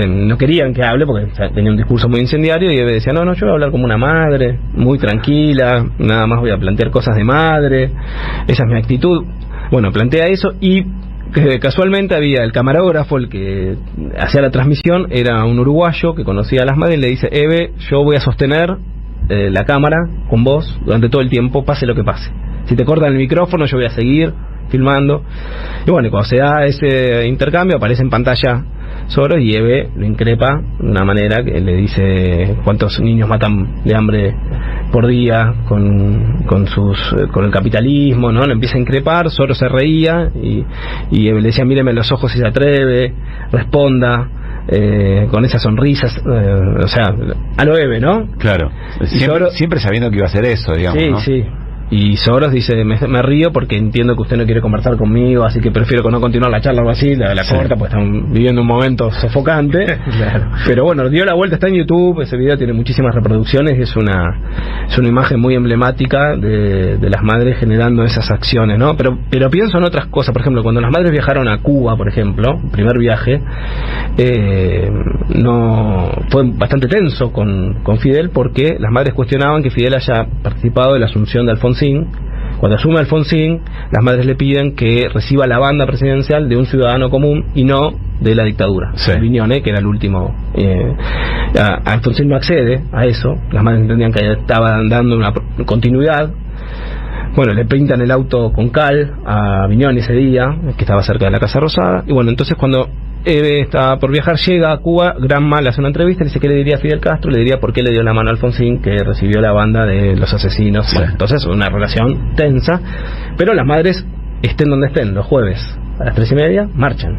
no querían que hable porque tenía un discurso muy incendiario, y Eve decía, no, yo voy a hablar como una madre, muy tranquila, nada más voy a plantear cosas de madre, esa es mi actitud. Bueno, plantea eso, y casualmente había el camarógrafo, el que hacía la transmisión, era un uruguayo que conocía a las madres, y le dice, Eve, yo voy a sostener la cámara con vos durante todo el tiempo, pase lo que pase. Si te cortan el micrófono, yo voy a seguir filmando. Y bueno, cuando se da ese intercambio, aparece en pantalla Soros, y Eve lo increpa de una manera que le dice cuántos niños matan de hambre por día con el capitalismo, ¿no? Lo empieza a increpar. Soros se reía y Eve le decía, míreme los ojos si se atreve, responda con esas sonrisas, o sea, a lo Eve, ¿no? Claro, siempre sabiendo que iba a hacer eso, digamos, sí, ¿no? Sí. Y Soros dice, me río porque entiendo que usted no quiere conversar conmigo, así que prefiero no continuar la charla o algo así, la corta, pues están viviendo un momento sofocante. Claro. Pero bueno, dio la vuelta, está en YouTube, ese video tiene muchísimas reproducciones y es una imagen muy emblemática de las madres generando esas acciones, ¿no? Pero pienso en otras cosas, por ejemplo, cuando las madres viajaron a Cuba, por ejemplo, primer viaje, fue bastante tenso con Fidel, porque las madres cuestionaban que Fidel haya participado de la asunción de Alfonsín. Cuando asume Alfonsín, las madres le piden que reciba la banda presidencial de un ciudadano común y no de la dictadura. Viñone, que era el último. Alfonsín no accede a eso. Las madres entendían que estaban dando una continuidad. Bueno, le pintan el auto con cal a Viñone ese día, que estaba cerca de la Casa Rosada. Y bueno, entonces cuando Eve estaba por viajar, llega a Cuba, Granma le hace una entrevista, le dice qué le diría a Fidel Castro, le diría por qué le dio la mano a Alfonsín, que recibió la banda de los asesinos. Bueno, entonces una relación tensa, pero las madres, estén donde estén, los jueves a las 3:30 marchan.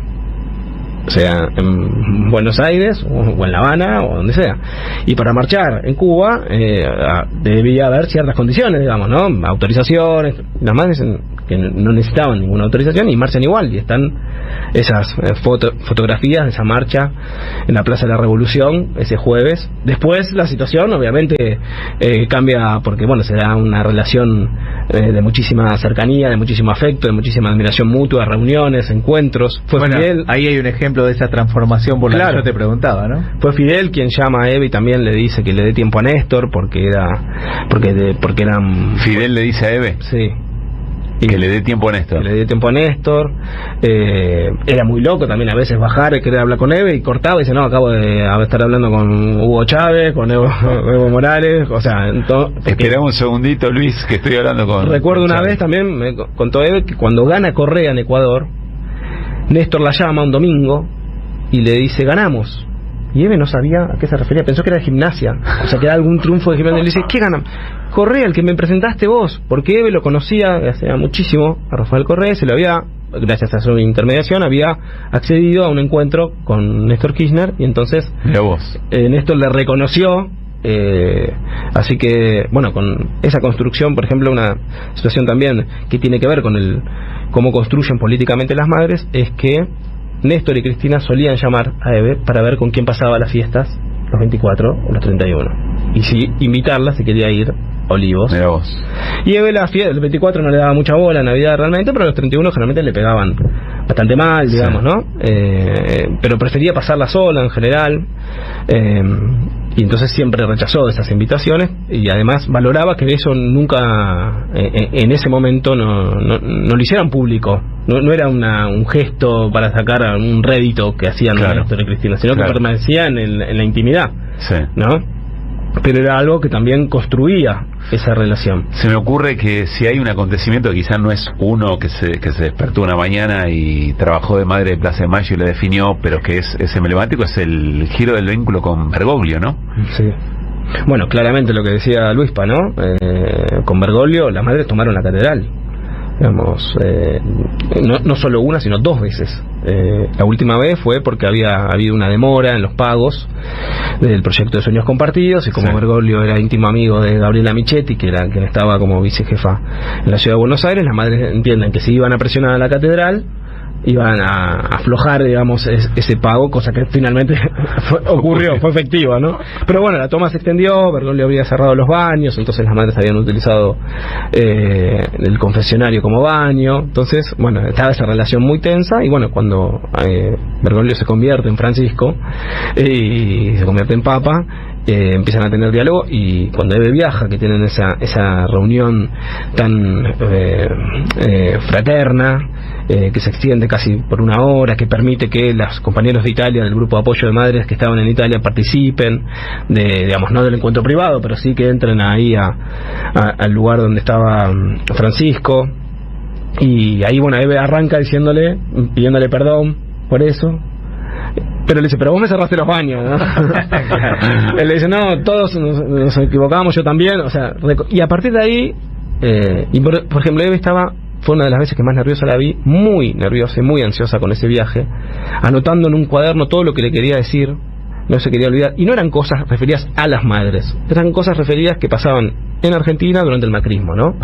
O sea, en Buenos Aires o en La Habana o donde sea. Y para marchar en Cuba debía haber ciertas condiciones, digamos, ¿no? Autorizaciones. Las madres que no necesitaban ninguna autorización y marchan igual. Y están esas fotografías de esa marcha en la Plaza de la Revolución ese jueves. Después la situación obviamente cambia porque, bueno, se da una relación de muchísima cercanía, de muchísimo afecto, de muchísima admiración mutua, reuniones, encuentros. Fue Fidel, ahí hay un ejemplo de esa transformación por la que yo te preguntaba, ¿no? Fue Fidel quien llama a Eve y también le dice que le dé tiempo a Néstor porque eran... ¿Fidel le dice a Eve? Sí. Y que le dé tiempo a Néstor. Que le dé tiempo a Néstor. Era muy loco también a veces bajar y querer hablar con Eve y cortaba y dice, no, acabo de estar hablando con Hugo Chávez, con Evo Morales, o sea... Esperá un segundito, Luis, que estoy hablando con... Recuerdo una vez también, me contó Eve, que cuando gana Correa en Ecuador, Néstor la llama un domingo y le dice, ganamos. Y Eve no sabía a qué se refería, pensó que era de Gimnasia, o sea que era algún triunfo de Gimnasia. Y le dice, ¿qué ganamos? Correa, el que me presentaste vos, porque Eve lo conocía hacía muchísimo a Rafael Correa, se lo había, gracias a su intermediación, había accedido a un encuentro con Néstor Kirchner, y entonces Néstor le reconoció. Así que, bueno, con esa construcción, por ejemplo, una situación también que tiene que ver con cómo construyen políticamente las madres, es que Néstor y Cristina solían llamar a Eve para ver con quién pasaba las fiestas, los 24 o los 31, y si invitarla si quería ir a Olivos. Y Eve el 24 no le daba mucha bola a Navidad realmente, pero los 31 generalmente le pegaban bastante mal, digamos, ¿no? Pero prefería pasarla sola en general, y entonces siempre rechazó esas invitaciones, y además valoraba que eso nunca en ese momento no lo hicieran público, no era un gesto para sacar un rédito que hacían Néstor y Cristina, sino que permanecía en la intimidad, ¿no? Pero era algo que también construía esa relación. Se me ocurre que si hay un acontecimiento, quizás no es uno que se despertó una mañana y trabajó de madre de Plaza de Mayo y le definió, pero que es emblemático, es el giro del vínculo con Bergoglio, ¿no? Sí. Bueno, claramente lo que decía Luispa, ¿no? Con Bergoglio las madres tomaron la catedral. Digamos, no solo una, sino 2 veces. La última vez fue porque había habido una demora en los pagos del proyecto de Sueños Compartidos, y como Bergoglio era íntimo amigo de Gabriela Michetti, que era quien estaba como vicejefa en la ciudad de Buenos Aires, las madres entienden que si iban a presionar a la catedral, iban a aflojar, digamos, ese pago, cosa que finalmente ocurrió, fue efectiva, ¿no? Pero bueno, la toma se extendió, Bergoglio había cerrado los baños, entonces las madres habían utilizado el confesionario como baño, entonces, bueno, estaba esa relación muy tensa, y bueno, cuando Bergoglio se convierte en Francisco y se convierte en Papa, empiezan a tener diálogo, y cuando Eve viaja, que tienen esa reunión tan fraterna, que se extiende casi por 1 hora, que permite que los compañeros de Italia, del grupo de apoyo de madres que estaban en Italia, participen digamos, no del encuentro privado, pero sí que entren ahí al lugar donde estaba Francisco. Y ahí, bueno, Eve arranca pidiéndole perdón por eso, pero le dice, pero vos me cerraste los baños, ¿no? Él le dice, no, todos nos equivocamos, yo también, o sea, y a partir de ahí, por ejemplo, Eve fue una de las veces que más nerviosa la vi, muy nerviosa y muy ansiosa con ese viaje, anotando en un cuaderno todo lo que le quería decir, no se quería olvidar, y no eran cosas referidas a las madres, eran cosas referidas que pasaban en Argentina durante el macrismo, ¿no?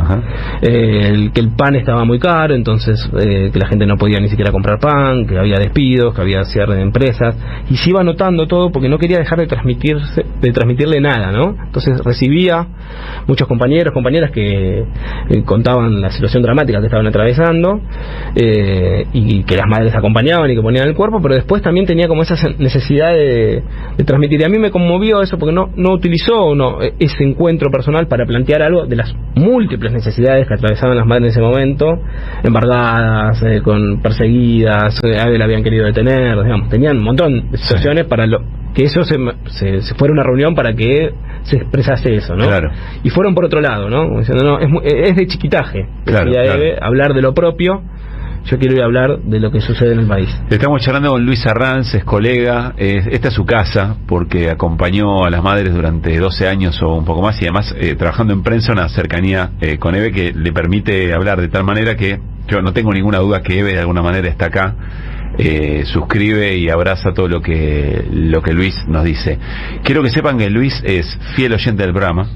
Que el pan estaba muy caro, entonces que la gente no podía ni siquiera comprar pan, que había despidos, que había cierre de empresas, y se iba anotando todo porque no quería dejar de transmitirle nada, ¿no? Entonces recibía muchos compañeros, compañeras que contaban la situación dramática que estaban atravesando, y que las madres acompañaban y que ponían el cuerpo, pero después también tenía como esa necesidad de transmitir, y a mí me conmovió eso porque no utilizó ese encuentro personal para plantear algo de las múltiples necesidades que atravesaban las madres en ese momento, embargadas, perseguidas, a Eve la habían querido detener, digamos, tenían un montón de situaciones para que eso se fuera una reunión para que se expresase eso, ¿no? Claro. Y fueron por otro lado, ¿no? Diciendo, no, es de chiquitaje, Eve, hablar de lo propio, yo quiero ir a hablar de lo que sucede en el país. Estamos charlando con Luis Arranz, es colega, esta es su casa, porque acompañó a las madres durante 12 años o un poco más, y además trabajando en prensa, una cercanía con Eve que le permite hablar de tal manera que yo no tengo ninguna duda que Eve de alguna manera está acá, suscribe y abraza todo lo que Luis nos dice. Quiero que sepan que Luis es fiel oyente del programa,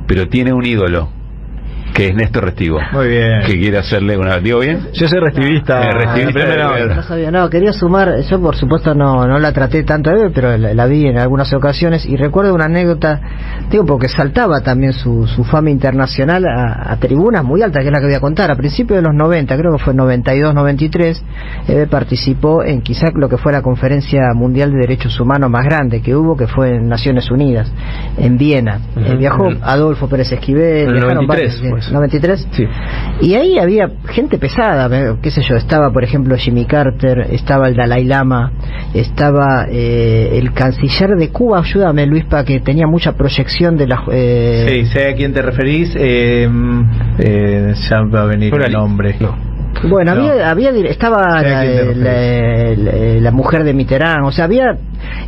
pero tiene un ídolo, que es Néstor Restivo. Muy bien. Que quiere hacerle una... ¿Digo bien? Yo soy restivista. No sabía, no, quería sumar, yo por supuesto no la traté tanto a Eve, pero la vi en algunas ocasiones, y recuerdo una anécdota, digo, porque saltaba también su fama internacional a tribunas muy altas, que es la que voy a contar. A principios de los 90, creo que fue 92, 93, Eve participó en quizás lo que fue la conferencia mundial de derechos humanos más grande que hubo, que fue en Naciones Unidas, en Viena. Viajó Adolfo Pérez Esquivel, viajaron 93, varios, 93, sí. Y ahí había gente pesada, qué sé yo, estaba por ejemplo Jimmy Carter, estaba el Dalai Lama, estaba el canciller de Cuba, ayúdame Luis, para que tenía mucha proyección de la... Sí, sé a quién te referís, ya va a venir el nombre. Bueno, estaba la mujer de Mitterrand, o sea, había,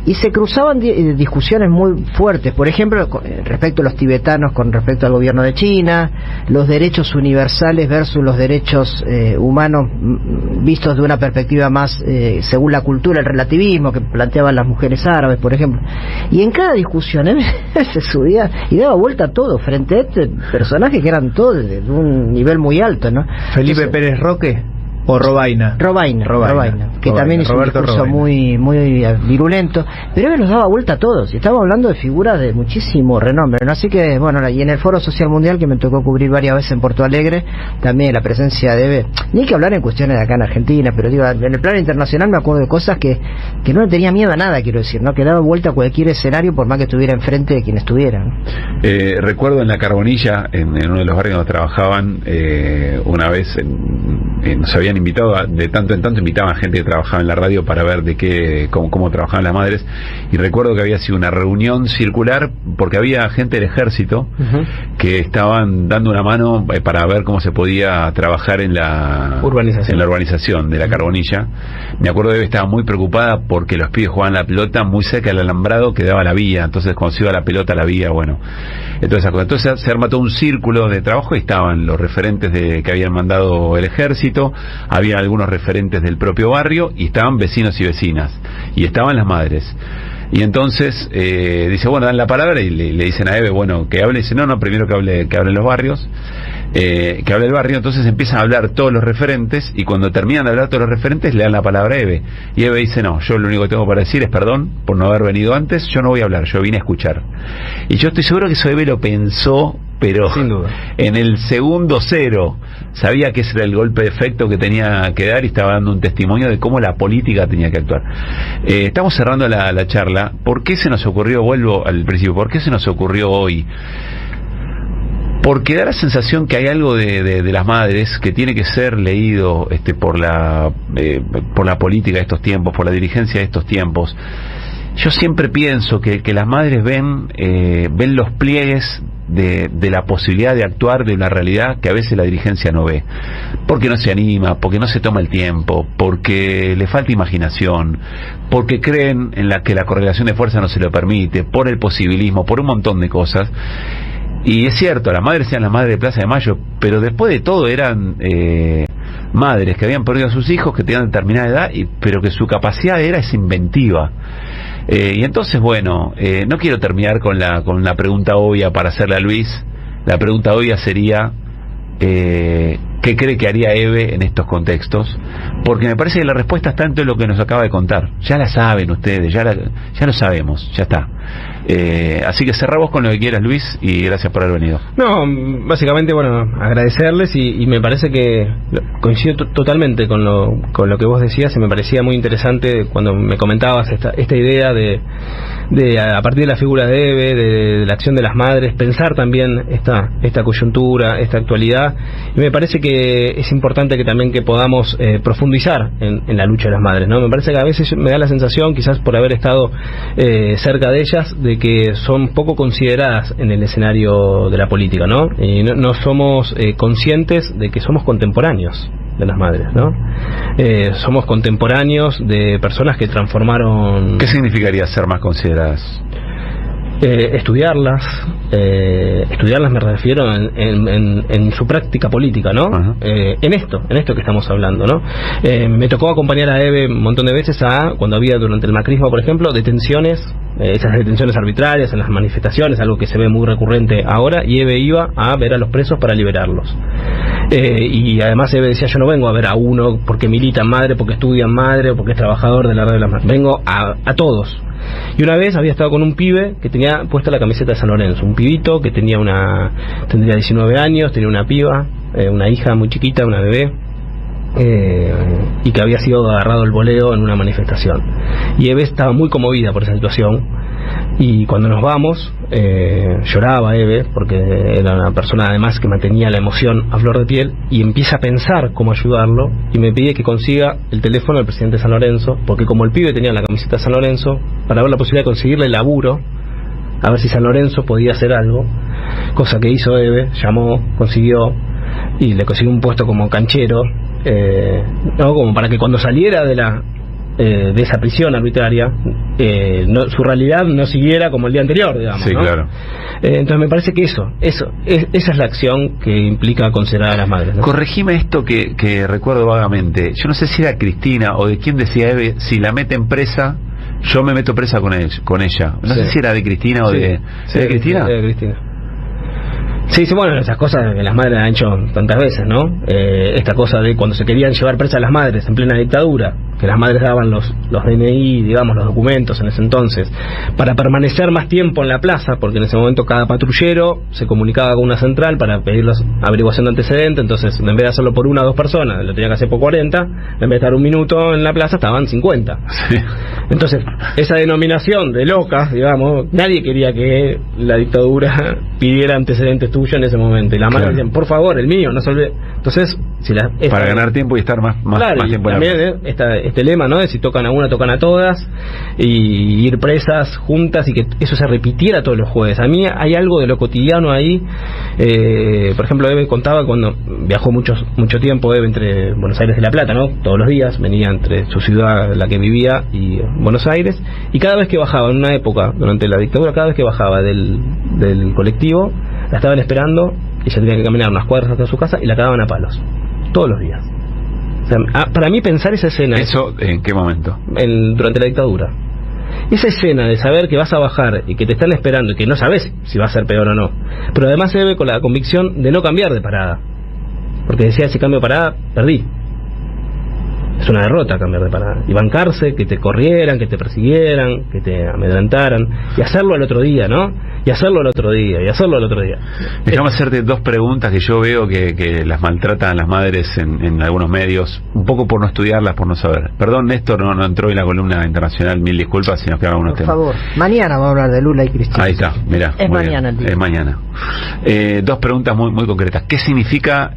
y se cruzaban discusiones muy fuertes, por ejemplo, respecto a los tibetanos con respecto al gobierno de China, los derechos universales versus los derechos humanos vistos de una perspectiva más según la cultura, el relativismo que planteaban las mujeres árabes, por ejemplo. Y en cada discusión se subía y daba vuelta a todo frente a este personaje que eran todos de un nivel muy alto, ¿no? Felipe Pérez Roque o Robaina, que también hizo Roberto un discurso muy virulento, pero él nos daba vuelta a todos, y estamos hablando de figuras de muchísimo renombre, ¿no? Así que bueno, y en el Foro Social Mundial, que me tocó cubrir varias veces en Porto Alegre, también la presencia de Eve, ni que hablar en cuestiones de acá en Argentina, pero digo, en el plano internacional me acuerdo de cosas que no le tenía miedo a nada, quiero decir, ¿no? Que daba vuelta a cualquier escenario por más que estuviera enfrente de quien estuviera, ¿no? Recuerdo en La Carbonilla, en uno de los barrios donde trabajaban, una vez nos habían invitado, de tanto en tanto invitaban gente que trabajaba en la radio para ver cómo trabajaban las madres, y recuerdo que había sido una reunión circular porque había gente del ejército que estaban dando una mano para ver cómo se podía trabajar en la urbanización de La Carbonilla. Me acuerdo que Eve estaba muy preocupada porque los pibes jugaban la pelota muy cerca del alambrado que daba la vía, entonces cuando se iba la pelota a la vía, bueno, entonces se arma todo un círculo de trabajo, y estaban los referentes que habían mandado el ejército, había algunos referentes del propio barrio, y estaban vecinos y vecinas, y estaban las madres. Y entonces dice, bueno, dan la palabra y le dicen a Eve, bueno, que hable. Y dice, no, primero que hablen los barrios, que hable el barrio. Entonces empiezan a hablar todos los referentes, y cuando terminan de hablar todos los referentes le dan la palabra a Eve, y Eve dice, no, yo lo único que tengo para decir es perdón por no haber venido antes, yo no voy a hablar, yo vine a escuchar. Y yo estoy seguro que eso Eve lo pensó, pero sin duda, en el segundo cero, sabía que ese era el golpe de efecto que tenía que dar, y estaba dando un testimonio de cómo la política tenía que actuar. Estamos cerrando la charla. ¿Por qué se nos ocurrió, vuelvo al principio, por qué se nos ocurrió hoy? Porque da la sensación que hay algo de las madres que tiene que ser leído por la política de estos tiempos, por la dirigencia de estos tiempos. Yo siempre pienso que las madres ven los pliegues de la posibilidad de actuar de una realidad que a veces la dirigencia no ve, porque no se anima, porque no se toma el tiempo, porque le falta imaginación, porque creen en que la correlación de fuerza no se lo permite, por el posibilismo, por un montón de cosas. Y es cierto, las madres eran las madres de Plaza de Mayo, pero después de todo eran madres que habían perdido a sus hijos, que tenían determinada edad, pero que su capacidad era esa inventiva. Y entonces, bueno, no quiero terminar con la pregunta obvia para hacerle a Luis. La pregunta obvia sería, ¿qué cree que haría Eve en estos contextos? Porque me parece que la respuesta está en todo lo que nos acaba de contar. Ya la saben ustedes, ya lo sabemos, ya está. Así que cerramos con lo que quieras, Luis, y gracias por haber venido. No, básicamente, bueno, agradecerles, y me parece que coincido totalmente con lo que vos decías, y me parecía muy interesante cuando me comentabas esta idea de a partir de la figura de Eve, de la acción de las madres, pensar también esta coyuntura, esta actualidad, y me parece que es importante que también que podamos profundizar en la lucha de las madres, ¿no? Me parece que a veces me da la sensación, quizás por haber estado cerca de ellas, de que son poco consideradas en el escenario de la política, ¿no? Y no somos conscientes de que somos contemporáneos. de las madres, ¿no? Somos contemporáneos de personas que transformaron... ¿Qué significaría ser más consideradas? Estudiarlas me refiero en su práctica política, ¿no? En esto que estamos hablando, ¿no? Me tocó acompañar a Eve un montón de veces cuando había durante el macrismo, por ejemplo, detenciones, esas detenciones arbitrarias en las manifestaciones, algo que se ve muy recurrente ahora, y Eve iba a ver a los presos para liberarlos. Y además Eve decía, yo no vengo a ver a uno porque milita en Madre, porque estudia en Madre, o porque es trabajador de la red de las madres, vengo a todos. Y una vez había estado con un pibe que tenía puesta la camiseta de San Lorenzo, un pibito que tendría 19 años, tenía una piba, una hija muy chiquita, una bebé, y que había sido agarrado el voleo en una manifestación. Y Eve estaba muy conmovida por esa situación, y cuando nos vamos lloraba Eve, porque era una persona además que mantenía la emoción a flor de piel, y empieza a pensar cómo ayudarlo, y me pide que consiga el teléfono del presidente de San Lorenzo, porque como el pibe tenía la camiseta de San Lorenzo, para ver la posibilidad de conseguirle laburo, a ver si San Lorenzo podía hacer algo, cosa que hizo Eve, llamó, consiguió, y le consiguió un puesto como canchero, no, como para que cuando saliera de esa prisión arbitraria, su realidad no siguiera como el día anterior, digamos. Sí, ¿no? Claro. Entonces me parece que esa es la acción que implica considerar a las madres, ¿no? Corregime esto que recuerdo vagamente. Yo no sé si era Cristina o de quién decía Eve, si la meten presa, yo me meto presa con ella. No sé si era de Cristina o de Cristina. De Cristina. Sí, bueno, esas cosas que las madres han hecho tantas veces, ¿no? Esta cosa de cuando se querían llevar presa a las madres en plena dictadura, que las madres daban los DNI, digamos, los documentos en ese entonces, para permanecer más tiempo en la plaza, porque en ese momento cada patrullero se comunicaba con una central para pedir la averiguación de antecedentes, entonces en vez de hacerlo por una o dos personas, lo tenía que hacer por 40, en vez de estar un minuto en la plaza estaban 50. Sí. Entonces, esa denominación de locas, digamos, nadie quería que la dictadura pidiera antecedentes tuyos en ese momento, y la madre decían, por favor, el mío, no se olvide. Entonces, para ganar tiempo y estar más tiempo en la plaza. Este lema, ¿no? De si tocan a una, tocan a todas, y ir presas juntas, y que eso se repitiera todos los jueves. A mí hay algo de lo cotidiano ahí. Por ejemplo, Eve contaba cuando viajó mucho tiempo Eve entre Buenos Aires y La Plata, ¿no? Todos los días venía entre su ciudad, la que vivía, y Buenos Aires, y cada vez que bajaba, en una época durante la dictadura, cada vez que bajaba del colectivo, la estaban esperando, y ella tenía que caminar unas cuadras hasta su casa, y la cagaban a palos todos los días. O sea, para mí pensar esa escena... ¿Eso en qué momento? Durante la dictadura. Esa escena de saber que vas a bajar y que te están esperando y que no sabes si va a ser peor o no, pero además se debe con la convicción de no cambiar de parada, porque decía, si cambio de parada, perdí. Es una derrota cambiar de parada. Y bancarse, que te corrieran, que te persiguieran, que te amedrentaran, y hacerlo al otro día, ¿no? Y hacerlo al otro día, y hacerlo al otro día. Déjame hacerte dos preguntas que yo veo que las maltratan las madres en algunos medios, un poco por no estudiarlas, por no saber. Perdón, Néstor no entró en la columna internacional, mil disculpas si nos quedan algunos temas. Por favor, mañana vamos a hablar de Lula y Cristina. Ahí está, mirá. Es mañana el día. Es mañana. Dos preguntas muy concretas. ¿Qué significa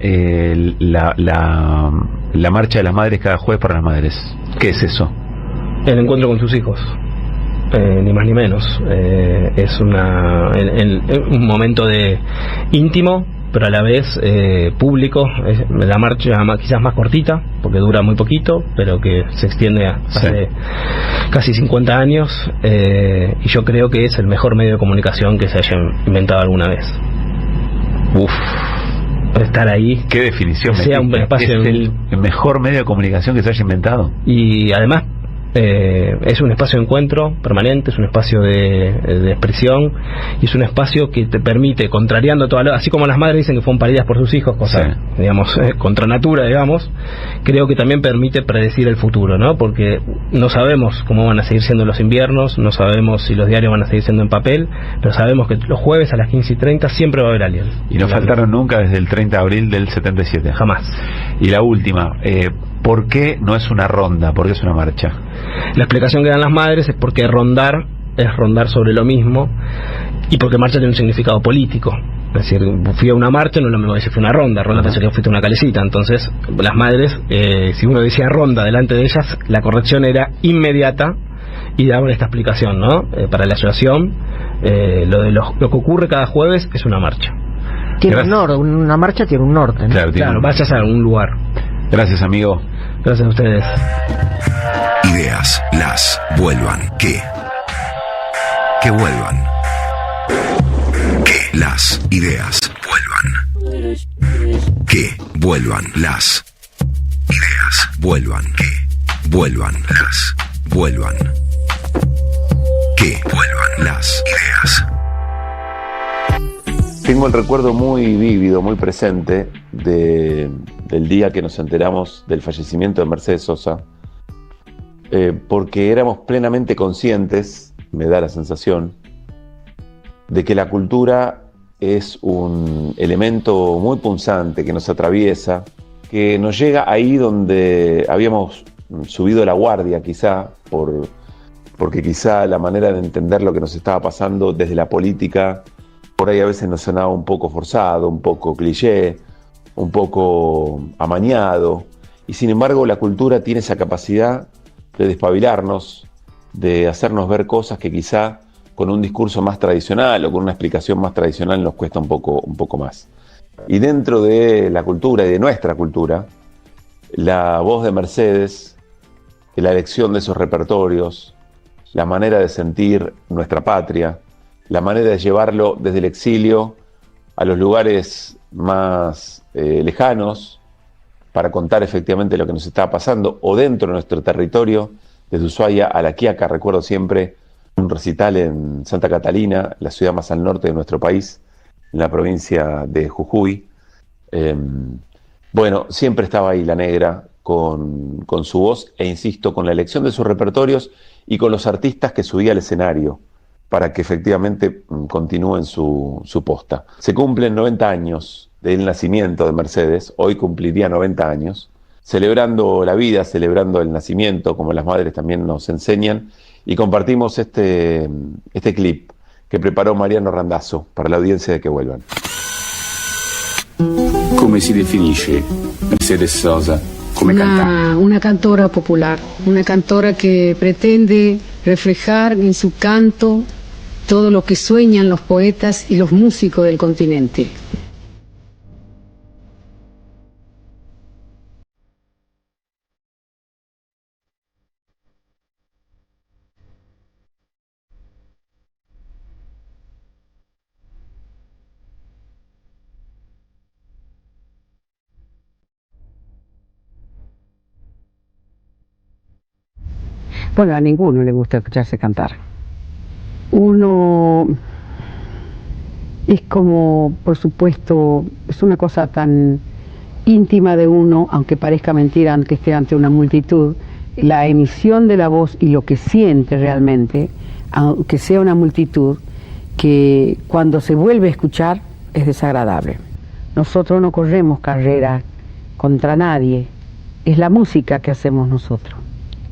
la marcha de las madres cada jueves para las madres? ¿Qué es eso? El encuentro con sus hijos. Ni más ni menos. Es un momento de íntimo, pero a la vez público. Es la marcha quizás más cortita, porque dura muy poquito, pero que se extiende hace casi 50 años, y yo creo que es el mejor medio de comunicación que se haya inventado alguna vez. Estar ahí, qué definición, sea un espacio, es el mejor medio de comunicación que se haya inventado, y además es un espacio de encuentro permanente, es un espacio de expresión, y es un espacio que te permite, contrariando toda así como las madres dicen que fueron paridas por sus hijos, cosa digamos contra natura, digamos, creo que también permite predecir el futuro, ¿no? Porque no sabemos cómo van a seguir siendo los inviernos, no sabemos si los diarios van a seguir siendo en papel, pero sabemos que los jueves a las 15:30 siempre va a haber alguien. Y no faltaron nunca desde el 30 de abril del 77. Jamás. Y la última, ¿por qué no es una ronda? ¿Por qué es una marcha? La explicación que dan las madres es porque rondar es rondar sobre lo mismo, y porque marcha tiene un significado político. Es decir, fui a una marcha, no es lo mismo que si fui a una ronda pensé que fuiste a una calecita. Entonces las madres, si uno decía ronda delante de ellas, la corrección era inmediata, y daban esta explicación, ¿no? Para la asociación, lo que ocurre cada jueves es una marcha. Tiene un norte, una marcha tiene un norte, ¿no? Claro, vayas a algún lugar. Gracias, amigo. Gracias a ustedes. Ideas, las vuelvan. Que vuelvan. Que las ideas vuelvan. Que vuelvan las ideas vuelvan. Que vuelvan las vuelvan. Que vuelvan las ideas. Tengo el recuerdo muy vívido, muy presente del día que nos enteramos del fallecimiento de Mercedes Sosa, porque éramos plenamente conscientes, me da la sensación, de que la cultura es un elemento muy punzante que nos atraviesa, que nos llega ahí donde habíamos subido la guardia quizá, porque quizá la manera de entender lo que nos estaba pasando desde la política por ahí a veces nos sonaba un poco forzado, un poco cliché, un poco amañado, y sin embargo la cultura tiene esa capacidad de despabilarnos, de hacernos ver cosas que quizá con un discurso más tradicional o con una explicación más tradicional nos cuesta un poco más. Y dentro de la cultura y de nuestra cultura, la voz de Mercedes, la elección de esos repertorios, la manera de sentir nuestra patria, la manera de llevarlo desde el exilio a los lugares más lejanos para contar efectivamente lo que nos estaba pasando, o dentro de nuestro territorio, desde Ushuaia a La Quiaca. Recuerdo siempre un recital en Santa Catalina, la ciudad más al norte de nuestro país, en la provincia de Jujuy. Bueno, siempre estaba ahí la negra con su voz, e insisto, con la elección de sus repertorios y con los artistas que subía al escenario para que efectivamente continúen su posta. Se cumplen 90 años del nacimiento de Mercedes, hoy cumpliría 90 años, celebrando la vida, celebrando el nacimiento, como las madres también nos enseñan, y compartimos este clip que preparó Mariano Randazzo para la audiencia de Que Vuelvan. Come si definisce Mercedes Sosa come cantante? Una cantora popular, una cantora que pretende reflejar en su canto todo lo que sueñan los poetas y los músicos del continente. Bueno, a ninguno le gusta escucharse cantar. Uno es como, por supuesto, es una cosa tan íntima de uno, aunque parezca mentira, aunque esté ante una multitud, la emisión de la voz y lo que siente realmente, aunque sea una multitud, que cuando se vuelve a escuchar es desagradable. Nosotros no corremos carrera contra nadie, es la música que hacemos nosotros.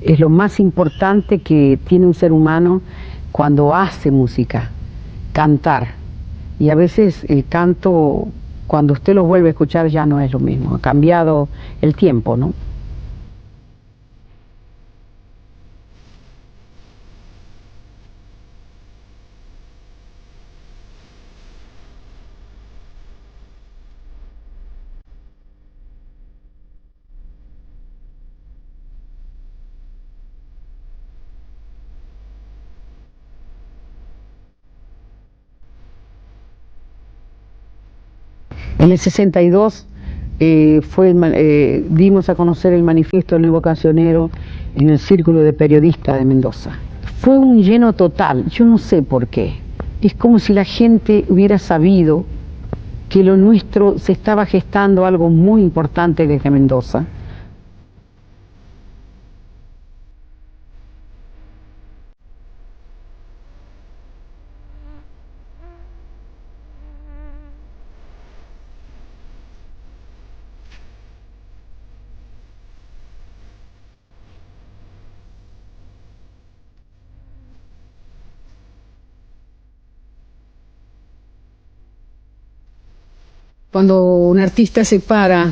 Es lo más importante que tiene un ser humano cuando hace música, cantar. Y a veces el canto, cuando usted lo vuelve a escuchar, ya no es lo mismo. Ha cambiado el tiempo, ¿no? En el 62 dimos a conocer el manifiesto del nuevo cancionero en el Círculo de Periodistas de Mendoza. Fue un lleno total, yo no sé por qué. Es como si la gente hubiera sabido que lo nuestro se estaba gestando algo muy importante desde Mendoza. Cuando un artista se para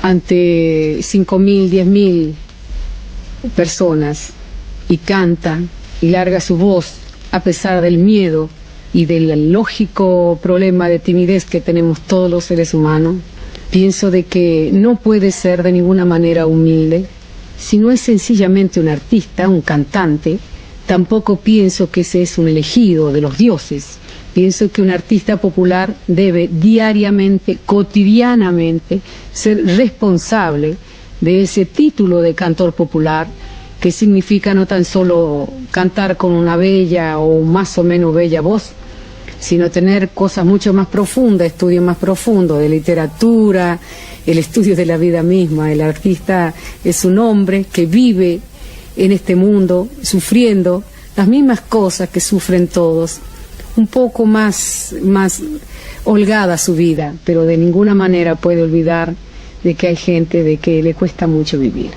ante 5.000, 10.000 personas y canta y larga su voz a pesar del miedo y del lógico problema de timidez que tenemos todos los seres humanos, Pienso de que no puede ser de ninguna manera humilde. Si no es sencillamente un artista, un cantante, tampoco pienso que ese es un elegido de los dioses. Pienso que un artista popular debe diariamente, cotidianamente, ser responsable de ese título de cantor popular, que significa no tan solo cantar con una bella o más o menos bella voz, sino tener cosas mucho más profundas, estudios más profundos de literatura, el estudio de la vida misma. El artista es un hombre que vive en este mundo sufriendo las mismas cosas que sufren todos, un poco más holgada su vida, pero de ninguna manera puede olvidar de que hay gente de que le cuesta mucho vivir.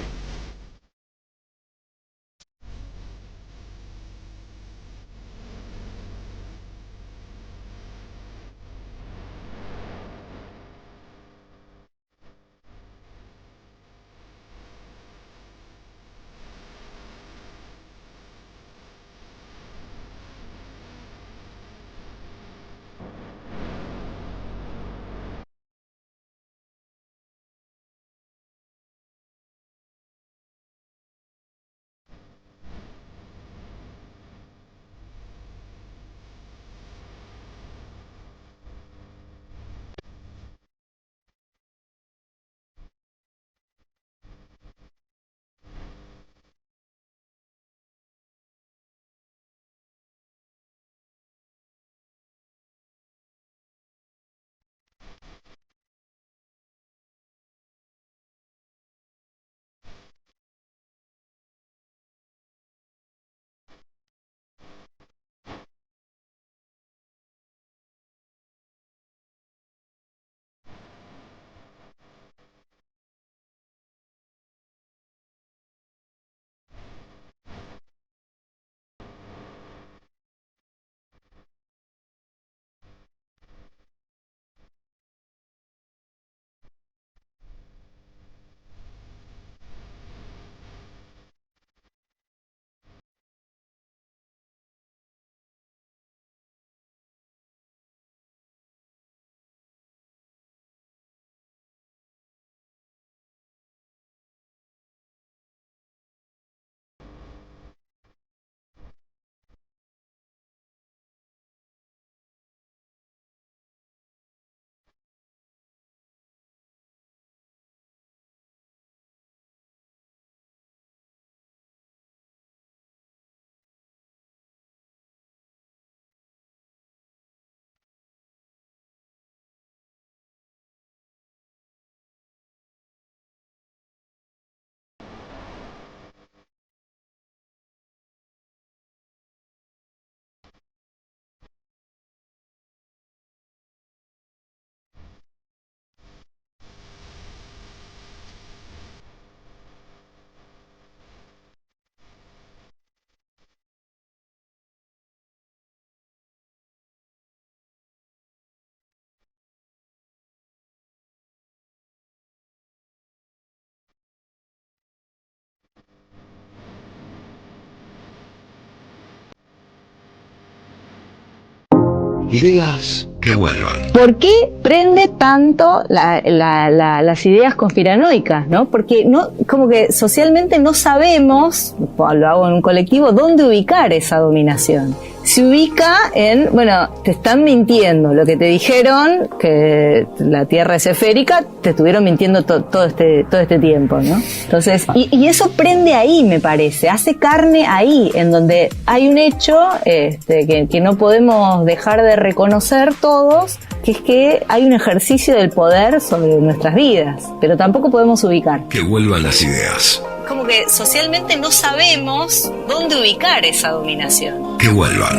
Ideas que vuelvan. ¿Por qué prende tanto las ideas conspiranoicas, ¿no? Porque no, como que socialmente no sabemos, lo hago en un colectivo, dónde ubicar esa dominación. Se ubica en, bueno, te están mintiendo, lo que te dijeron, que la Tierra es esférica, te estuvieron mintiendo todo este tiempo, ¿no? Entonces, y eso prende ahí, me parece, hace carne ahí, en donde hay un hecho que no podemos dejar de reconocer todos, que es que hay un ejercicio del poder sobre nuestras vidas, pero tampoco podemos ubicar. Que vuelvan las ideas. Como que socialmente no sabemos dónde ubicar esa dominación. Que vuelvan.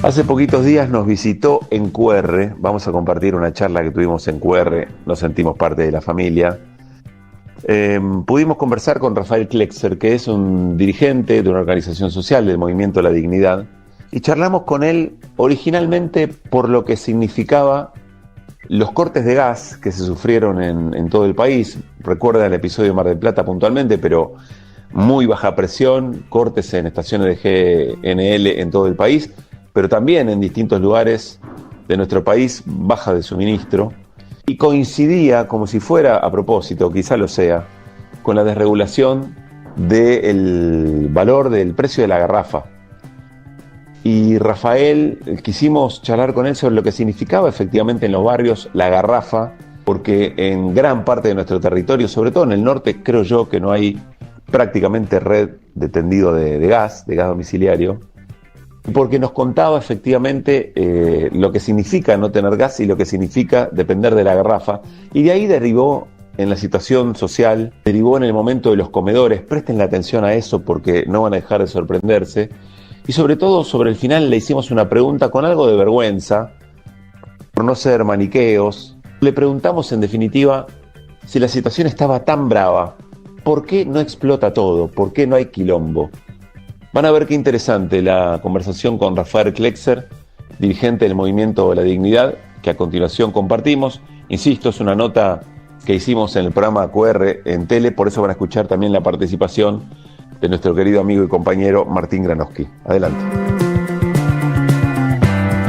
Hace poquitos días nos visitó en QR, vamos a compartir una charla que tuvimos en QR, nos sentimos parte de la familia. Pudimos conversar con Rafael Klexer, que es un dirigente de una organización social del Movimiento de la Dignidad, y charlamos con él originalmente por lo que significaba los cortes de gas que se sufrieron en todo el país. Recuerda el episodio de Mar del Plata puntualmente, pero muy baja presión, cortes en estaciones de GNL en todo el país, pero también en distintos lugares de nuestro país baja de suministro y coincidía, como si fuera a propósito, quizá lo sea, con la desregulación del valor del precio de la garrafa. Y Rafael, quisimos charlar con él sobre lo que significaba efectivamente en los barrios la garrafa, porque en gran parte de nuestro territorio, sobre todo en el norte, creo yo que no hay prácticamente red de tendido de gas domiciliario, porque nos contaba efectivamente lo que significa no tener gas y lo que significa depender de la garrafa, y de ahí derivó en la situación social, derivó en el momento de los comedores. Presten la atención a eso porque no van a dejar de sorprenderse. Y sobre todo, sobre el final le hicimos una pregunta con algo de vergüenza, por no ser maniqueos. Le preguntamos en definitiva si la situación estaba tan brava, ¿por qué no explota todo? ¿Por qué no hay quilombo? Van a ver qué interesante la conversación con Rafael Klexer, dirigente del Movimiento de la Dignidad, que a continuación compartimos. Insisto, es una nota que hicimos en el programa QR en tele, por eso van a escuchar también la participación de nuestro querido amigo y compañero Martín Granowski. Adelante.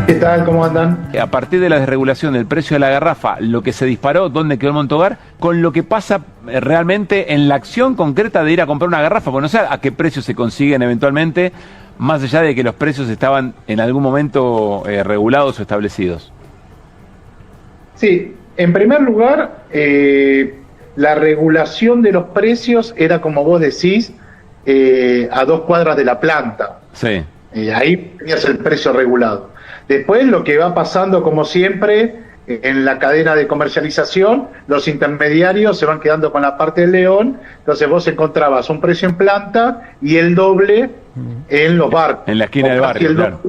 ¿Qué tal? ¿Cómo andan? A partir de la desregulación del precio de la garrafa, lo que se disparó, ¿dónde quedó el monto hogar? Con lo que pasa realmente en la acción concreta de ir a comprar una garrafa, porque no sé a qué precio se consiguen eventualmente, más allá de que los precios estaban en algún momento regulados o establecidos. Sí, en primer lugar, la regulación de los precios era, como vos decís, a 2 cuadras de la planta. Sí. Ahí tenías el precio regulado. Después lo que va pasando, como siempre, en la cadena de comercialización, los intermediarios se van quedando con la parte del león, entonces vos encontrabas un precio en planta y el doble en los barcos. En la esquina del barrio, claro.